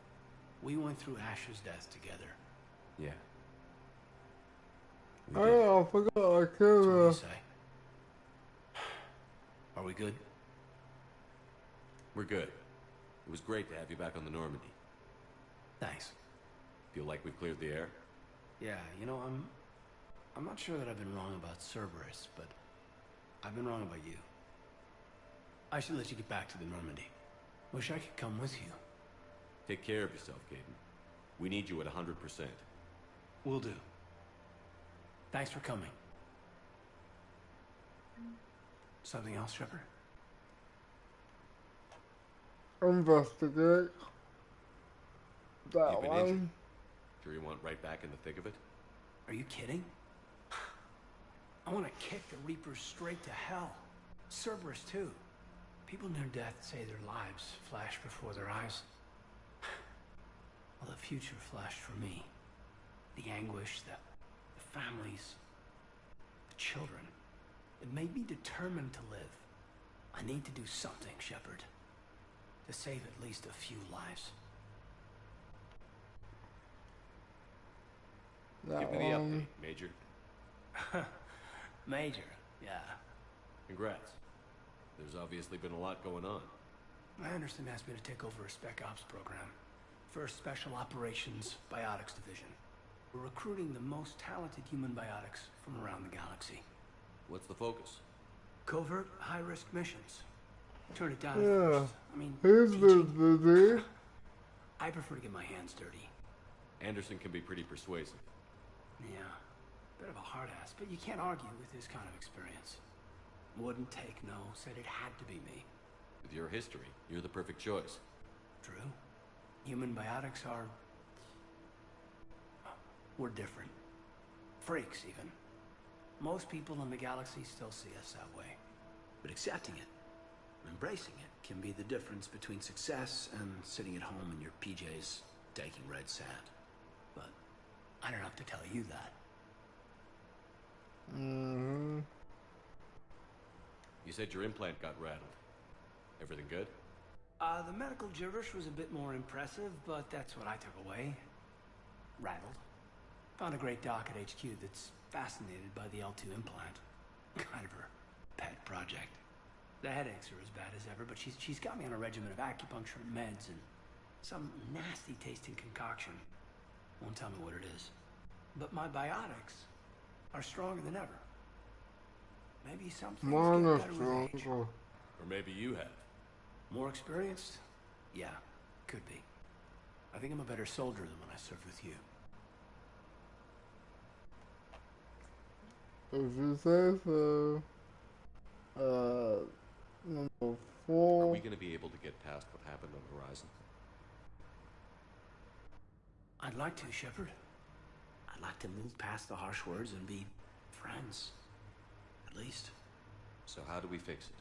We went through Asher's death together. Yeah. I forgot I killed her. What do you say? Are we good? We're good. It was great to have you back on the Normandy. Thanks. Feel like we've cleared the air? Yeah, you know, I'm not sure that I've been wrong about Cerberus, but I've been wrong about you. I should let you get back to the Normandy. Wish I could come with you. Take care of yourself, Caden. We need you at 100%. Will do. Thanks for coming. Something else, Shepard? Investigate. That You've been one. injured. Sure you want right back in the thick of it? Are you kidding? I want to kick the Reapers straight to hell. Cerberus, too. People near death say their lives flash before their eyes. Well, the future flashed for me. The anguish, the families, the children. It made me determined to live. I need to do something, Shepard. To save at least a few lives. Give me the update, Major. Major, yeah. Congrats. There's obviously been a lot going on. Anderson asked me to take over a Spec Ops program. First Special Operations Biotics Division. We're recruiting the most talented human biotics from around the galaxy. What's the focus? Covert, high-risk missions. Turn it down at Yeah. first. I mean, He's teaching. busy. I prefer to get my hands dirty. Anderson can be pretty persuasive. Yeah, bit of a hard ass, but you can't argue with his kind of experience. Wouldn't take no, said it had to be me. With your history, you're the perfect choice. True. Human biotics are... we're different. Freaks, even. Most people in the galaxy still see us that way. But accepting it, embracing it, can be the difference between success and sitting at home in your PJs, taking red sand. But I don't have to tell you that. Mm-hmm. You said your implant got rattled. Everything good? The medical gibberish was a bit more impressive, but that's what I took away. Rattled. Found a great doc at HQ that's fascinated by the L2 implant. Kind of her pet project. The headaches are as bad as ever, but she's got me on a regimen of acupuncture and meds and some nasty tasting concoction. Won't tell me what it is. But my biotics are stronger than ever. Maybe something Mine get are better with age. stronger. Or maybe you have. More experienced? Yeah, could be. I think I'm a better soldier than when I served with you. If you say so. Number 4. Are we going to be able to get past what happened on Horizon? I'd like to, Shepard. I'd like to move past the harsh words and be friends. At least. So how do we fix it?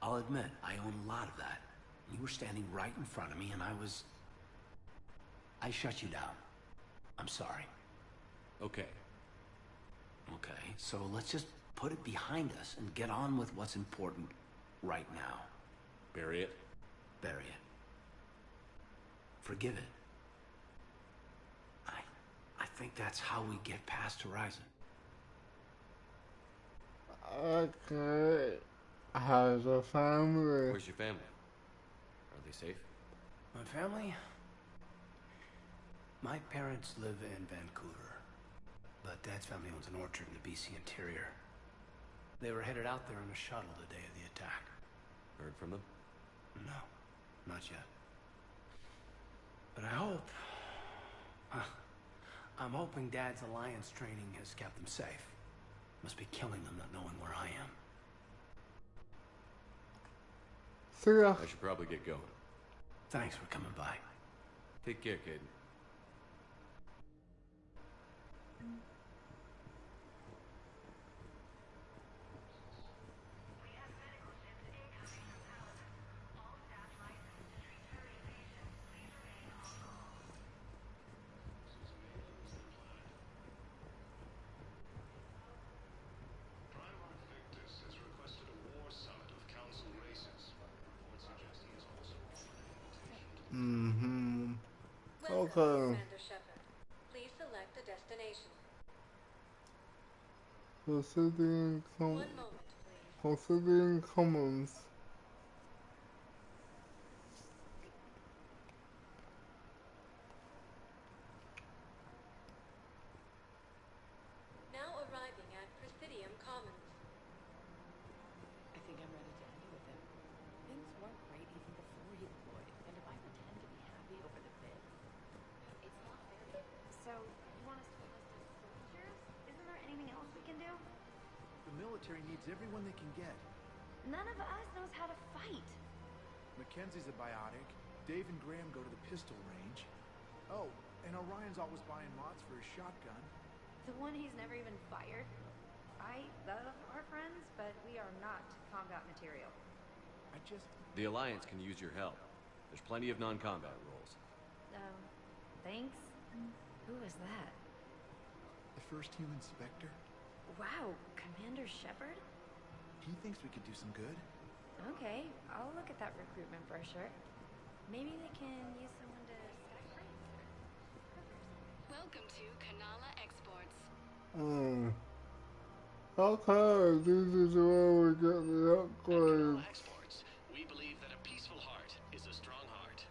I'll admit, I own a lot of that. You were standing right in front of me and I shut you down. I'm sorry. Okay. Okay, so let's just put it behind us and get on with what's important right now. Bury it? Bury it. Forgive it. I think that's how we get past Horizon. Okay. How's your family? Where's your family? Are they safe? My family? My parents live in Vancouver, but Dad's family owns an orchard in the BC interior. They were headed out there in a shuttle the day of the attack. Heard from them? No, not yet. But I hope... I'm hoping Dad's Alliance training has kept them safe. Must be killing them not knowing where I am. See ya. I should probably get going. Thanks for coming by. Take care, Caden. Mm-hmm. Welcome, Okay. Commander Shepard. Please select a destination. Proceeding One moment, please. Proceeding Commons. Now arriving at Presidium Commons. I think I'm ready to end with him. Things weren't great even before he deployed, and if I pretend to be happy over the bid, it's not fair. So, you want us to enlist as soldiers? Isn't there anything else we can do? The military needs everyone they can get. None of us knows how to fight. Mackenzie's a biotic. Dave and Graham go to the pistol range. Oh, and Orion's always buying mods for his shotgun. The one he's never even fired. I love our friends, but we are not combat material. I just... The Alliance can use your help. There's plenty of non-combat roles. Thanks? Who was that? The first human Spectre? Wow, Commander Shepard? He thinks we could do some good. Okay, I'll look at that recruitment brochure. Maybe they can use someone to stack crates. Welcome to Kanala Exports. Okay, this is where we get the upgrades. Exports. We believe that a peaceful heart is a strong heart.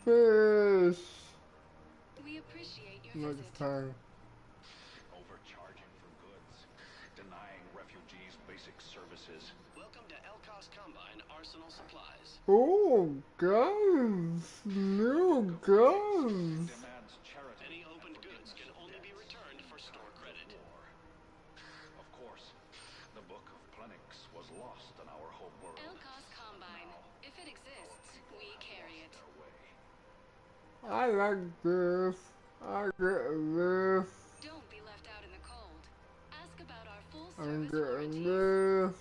Fish! We appreciate your Next time. Overcharging for goods. Denying refugees basic services. Welcome to Elkos Combine Arsenal Supplies. Oh, guns! New guns! Demands charity. Any opened goods can only be returned for store credit. Of course, the Book of Plenix was lost in our home world. Elkos Combine. If it exists, we carry it. I like this. I get this. Don't be left out in the cold. Ask about our full I'm service getting warranties. this.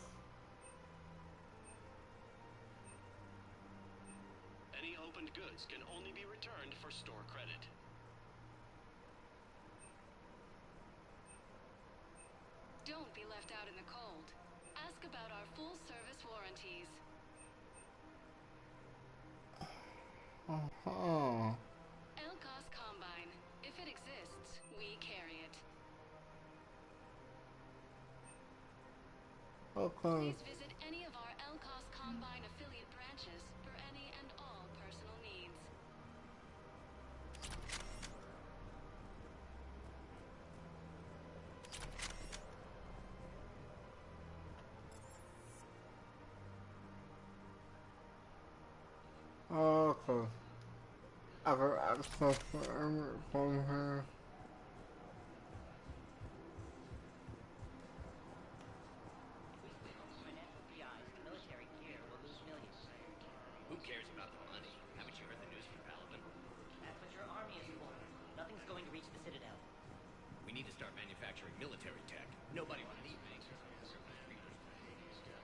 Any opened goods can only be returned for store credit. Don't be left out in the cold. Ask about our full service warranties. Elkos Combine. If it exists, we carry it. Okay. Please visit any of our Elkos Combine affiliate branches for any and all personal needs. Okay. I can access the image from here. Who cares about the money? Haven't you heard the news from Paladin? That's what your army is for. Nothing's going to reach the Citadel. We need to start manufacturing military tech. Nobody will need things.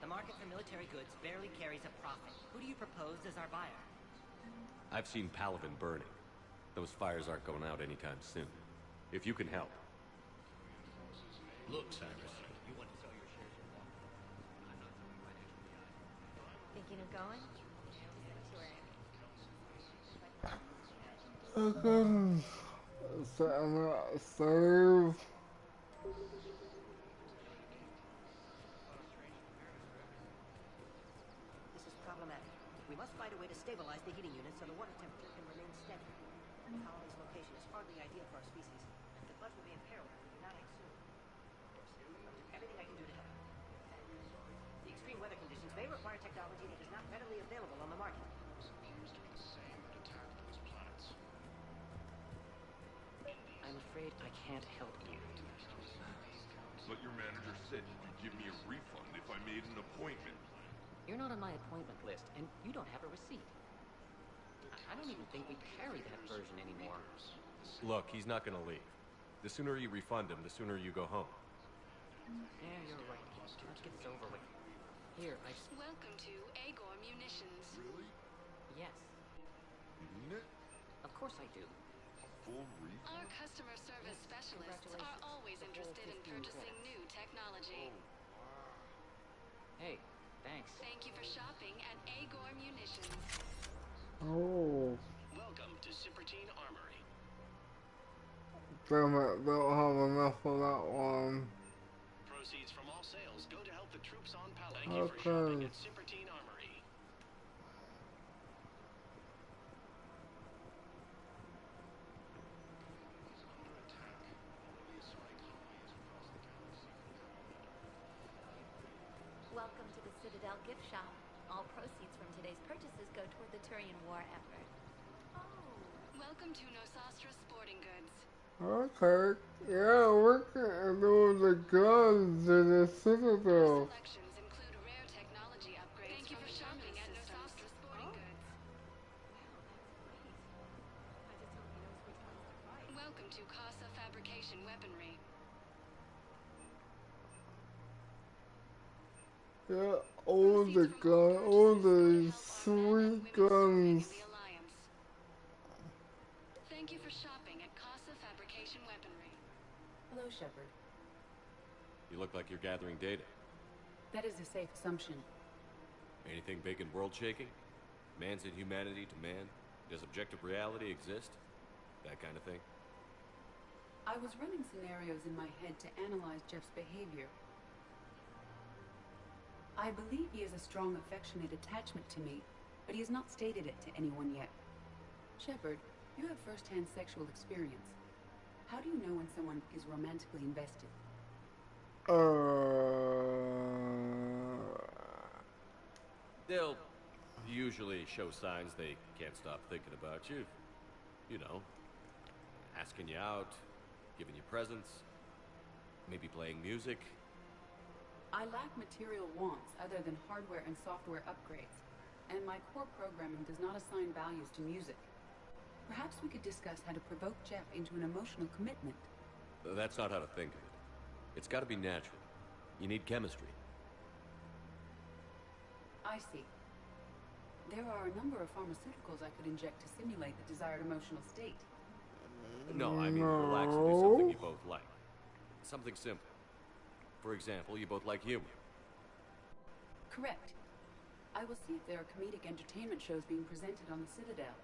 The market for military goods barely carries a profit. Who do you propose as our buyer? I've seen Paladin burning. Those fires aren't going out anytime soon. If you can help. Look, Cyrus, You want to sell your shares in Walker? I'm not throwing financial behind. Thinking of going? Okay. Setting up save. This is problematic. We must find a way to stabilize the heating unit so the water temperature can remain steady. The colony's location is hardly ideal for our species. The buds will be in peril if we do not act soon. I'll do everything I can do to help. The extreme weather conditions may require technology that is not readily available on the market. I'm afraid I can't help you. But your manager said you could give me a refund if I made an appointment. You're not on my appointment list, and you don't have a receipt. I don't even think we carry that version anymore. Look, he's not gonna leave. The sooner you refund him, the sooner you go home. Yeah, you're right. Let's get this over with. Here, Welcome to Agor Munitions. Really? Yes. You mean it? Of course I do. Full refund? Our customer service specialists are always interested in purchasing new technology. Hey, thanks. Thank you for shopping at Agor Munitions. Oh. Welcome to Cypertine Armory. Damn it, don't have enough for that one. Proceeds from all sales go to help the troops on Paladin. Thank you for Okay. shopping at Cypertine Armory. Welcome to the Citadel gift shop. All proceeds from today's purchases go toward the Turian War effort. Welcome to Nosastra Sporting Goods. Okay. Yeah, we're getting all the guns in the Citadel. Selections include rare technology upgrades. Thank you for shopping at Nosastra Sporting Goods. Welcome to Casa Fabrication Weaponry. Yeah, all the guns, all the sweet guns. Thank you for shopping at Casa Fabrication Weaponry. Hello, Shepard. You look like you're gathering data. That is a safe assumption. Anything big and world-shaking? Man's inhumanity to man? Does objective reality exist? That kind of thing? I was running scenarios in my head to analyze Jeff's behavior. I believe he has a strong affectionate attachment to me, but he has not stated it to anyone yet. Shepard, you have first-hand sexual experience. How do you know when someone is romantically invested? They'll usually show signs they can't stop thinking about you. You know, asking you out, giving you presents, maybe playing music. I lack material wants other than hardware and software upgrades, and my core programming does not assign values to music. Perhaps we could discuss how to provoke Jeff into an emotional commitment. That's not how to think of it. It's got to be natural. You need chemistry. I see. There are a number of pharmaceuticals I could inject to simulate the desired emotional state. No, I mean relax and do something you both like. Something simple. For example, you both like humor. Correct. I will see if there are comedic entertainment shows being presented on the Citadel.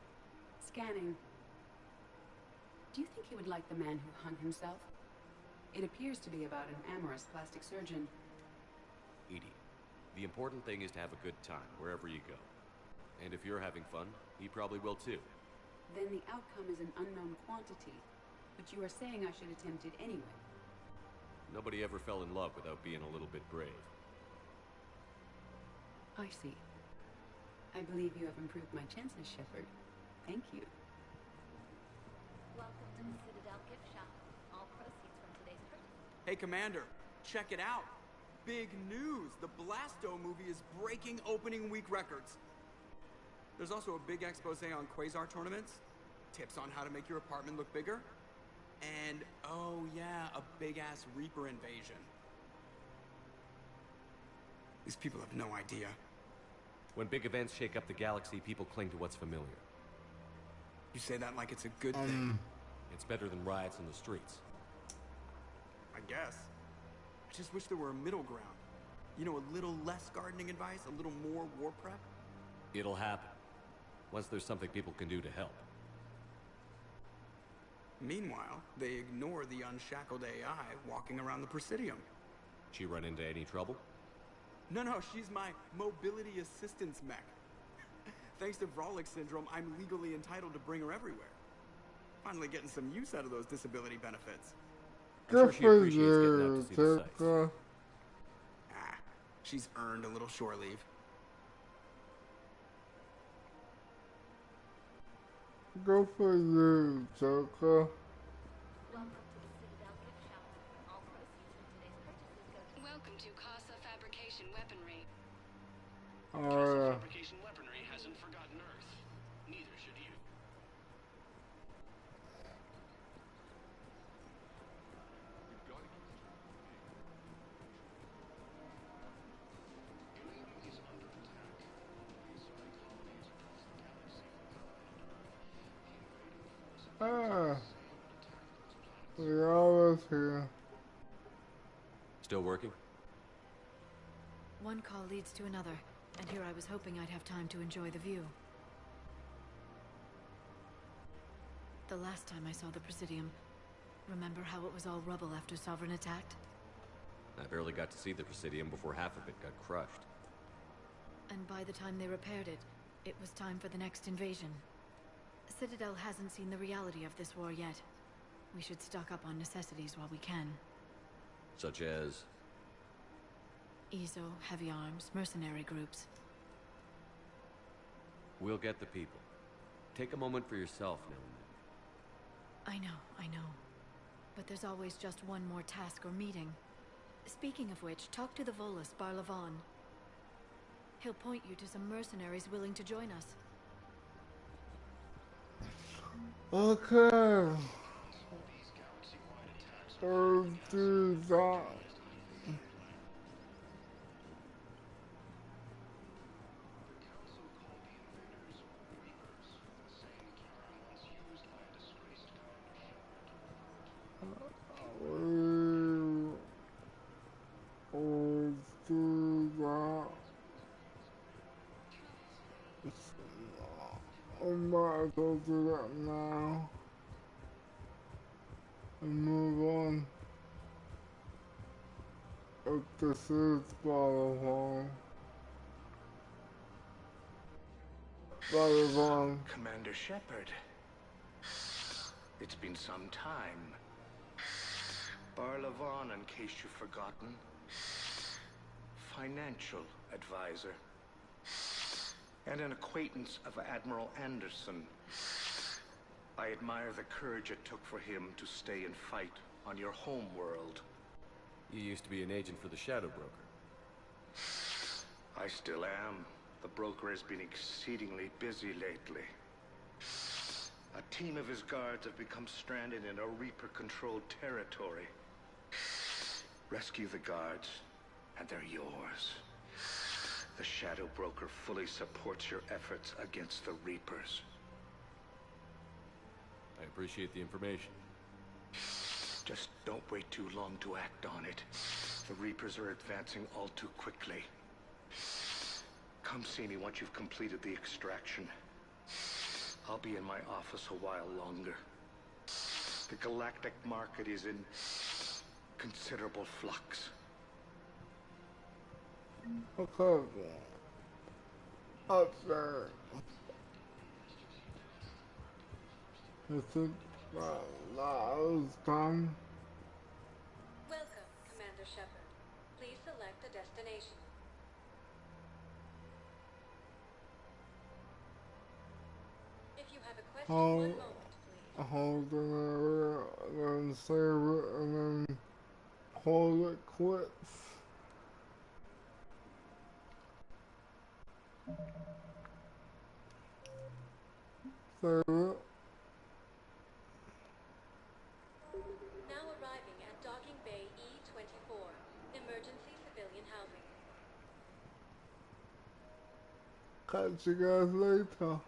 Scanning. Do you think he would like The Man Who Hung Himself? It appears to be about an amorous plastic surgeon. Edie, the important thing is to have a good time wherever you go. And if you're having fun, he probably will too. Then the outcome is an unknown quantity. But you are saying I should attempt it anyway. Nobody ever fell in love without being a little bit brave. I see. I believe you have improved my chances, Shepard. Thank you. Welcome to the Citadel gift shop. All proceeds from today's purchase. Hey, Commander, check it out. Big news! The Blasto movie is breaking opening week records. There's also a big expose on Quasar tournaments, tips on how to make your apartment look bigger, and, oh yeah, a big-ass Reaper invasion. These people have no idea. When big events shake up the galaxy, people cling to what's familiar. You say that like it's a good thing. It's better than riots in the streets. I guess. I just wish there were a middle ground. You know, a little less gardening advice, a little more war prep. It'll happen. Once there's something people can do to help. Meanwhile, they ignore the unshackled AI walking around the Presidium. She run into any trouble? No, she's my mobility assistance mech. Thanks to Vrolic syndrome, I'm legally entitled to bring her everywhere. Finally getting some use out of those disability benefits. Good for you, Tucker. She's earned a little shore leave. Good for you, Tucker. Welcome to Casa Fabrication Weaponry. Casa Fabrication Weaponry hasn't forgotten Earth. Neither should you. We always here. Still working? One call leads to another, and here I was hoping I'd have time to enjoy the view. The last time I saw the Presidium, remember how it was all rubble after Sovereign attacked? I barely got to see the Presidium before half of it got crushed. And by the time they repaired it, it was time for the next invasion. Citadel hasn't seen the reality of this war yet. We should stock up on necessities while we can. Such as? ESO, heavy arms, mercenary groups. We'll get the people. Take a moment for yourself now and then. I know. But there's always just one more task or meeting. Speaking of which, talk to the Volus, Barlavan. He'll point you to some mercenaries willing to join us. Okay. Let's do that. Let's do might as well do that now and move on. If this is Bolivar. Commander Shepard. It's been some time. Barlavon, in case you've forgotten. Financial advisor. And an acquaintance of Admiral Anderson. I admire the courage it took for him to stay and fight on your home world. You used to be an agent for the Shadow Broker. I still am. The broker has been exceedingly busy lately. A team of his guards have become stranded in a Reaper-controlled territory. Rescue the guards, and they're yours. The Shadow Broker fully supports your efforts against the Reapers. I appreciate the information. Just don't wait too long to act on it. The Reapers are advancing all too quickly. Come see me once you've completed the extraction. I'll be in my office a while longer. The galactic market is in considerable flux. Okay. Up there. You think that was done? Welcome, Commander Shepard. Please select a destination. If you have a question, one moment, please. Hold an area, then save it, and then hold it quits. Save it. Now arriving at Docking Bay E-24, emergency civilian housing. Catch you guys later.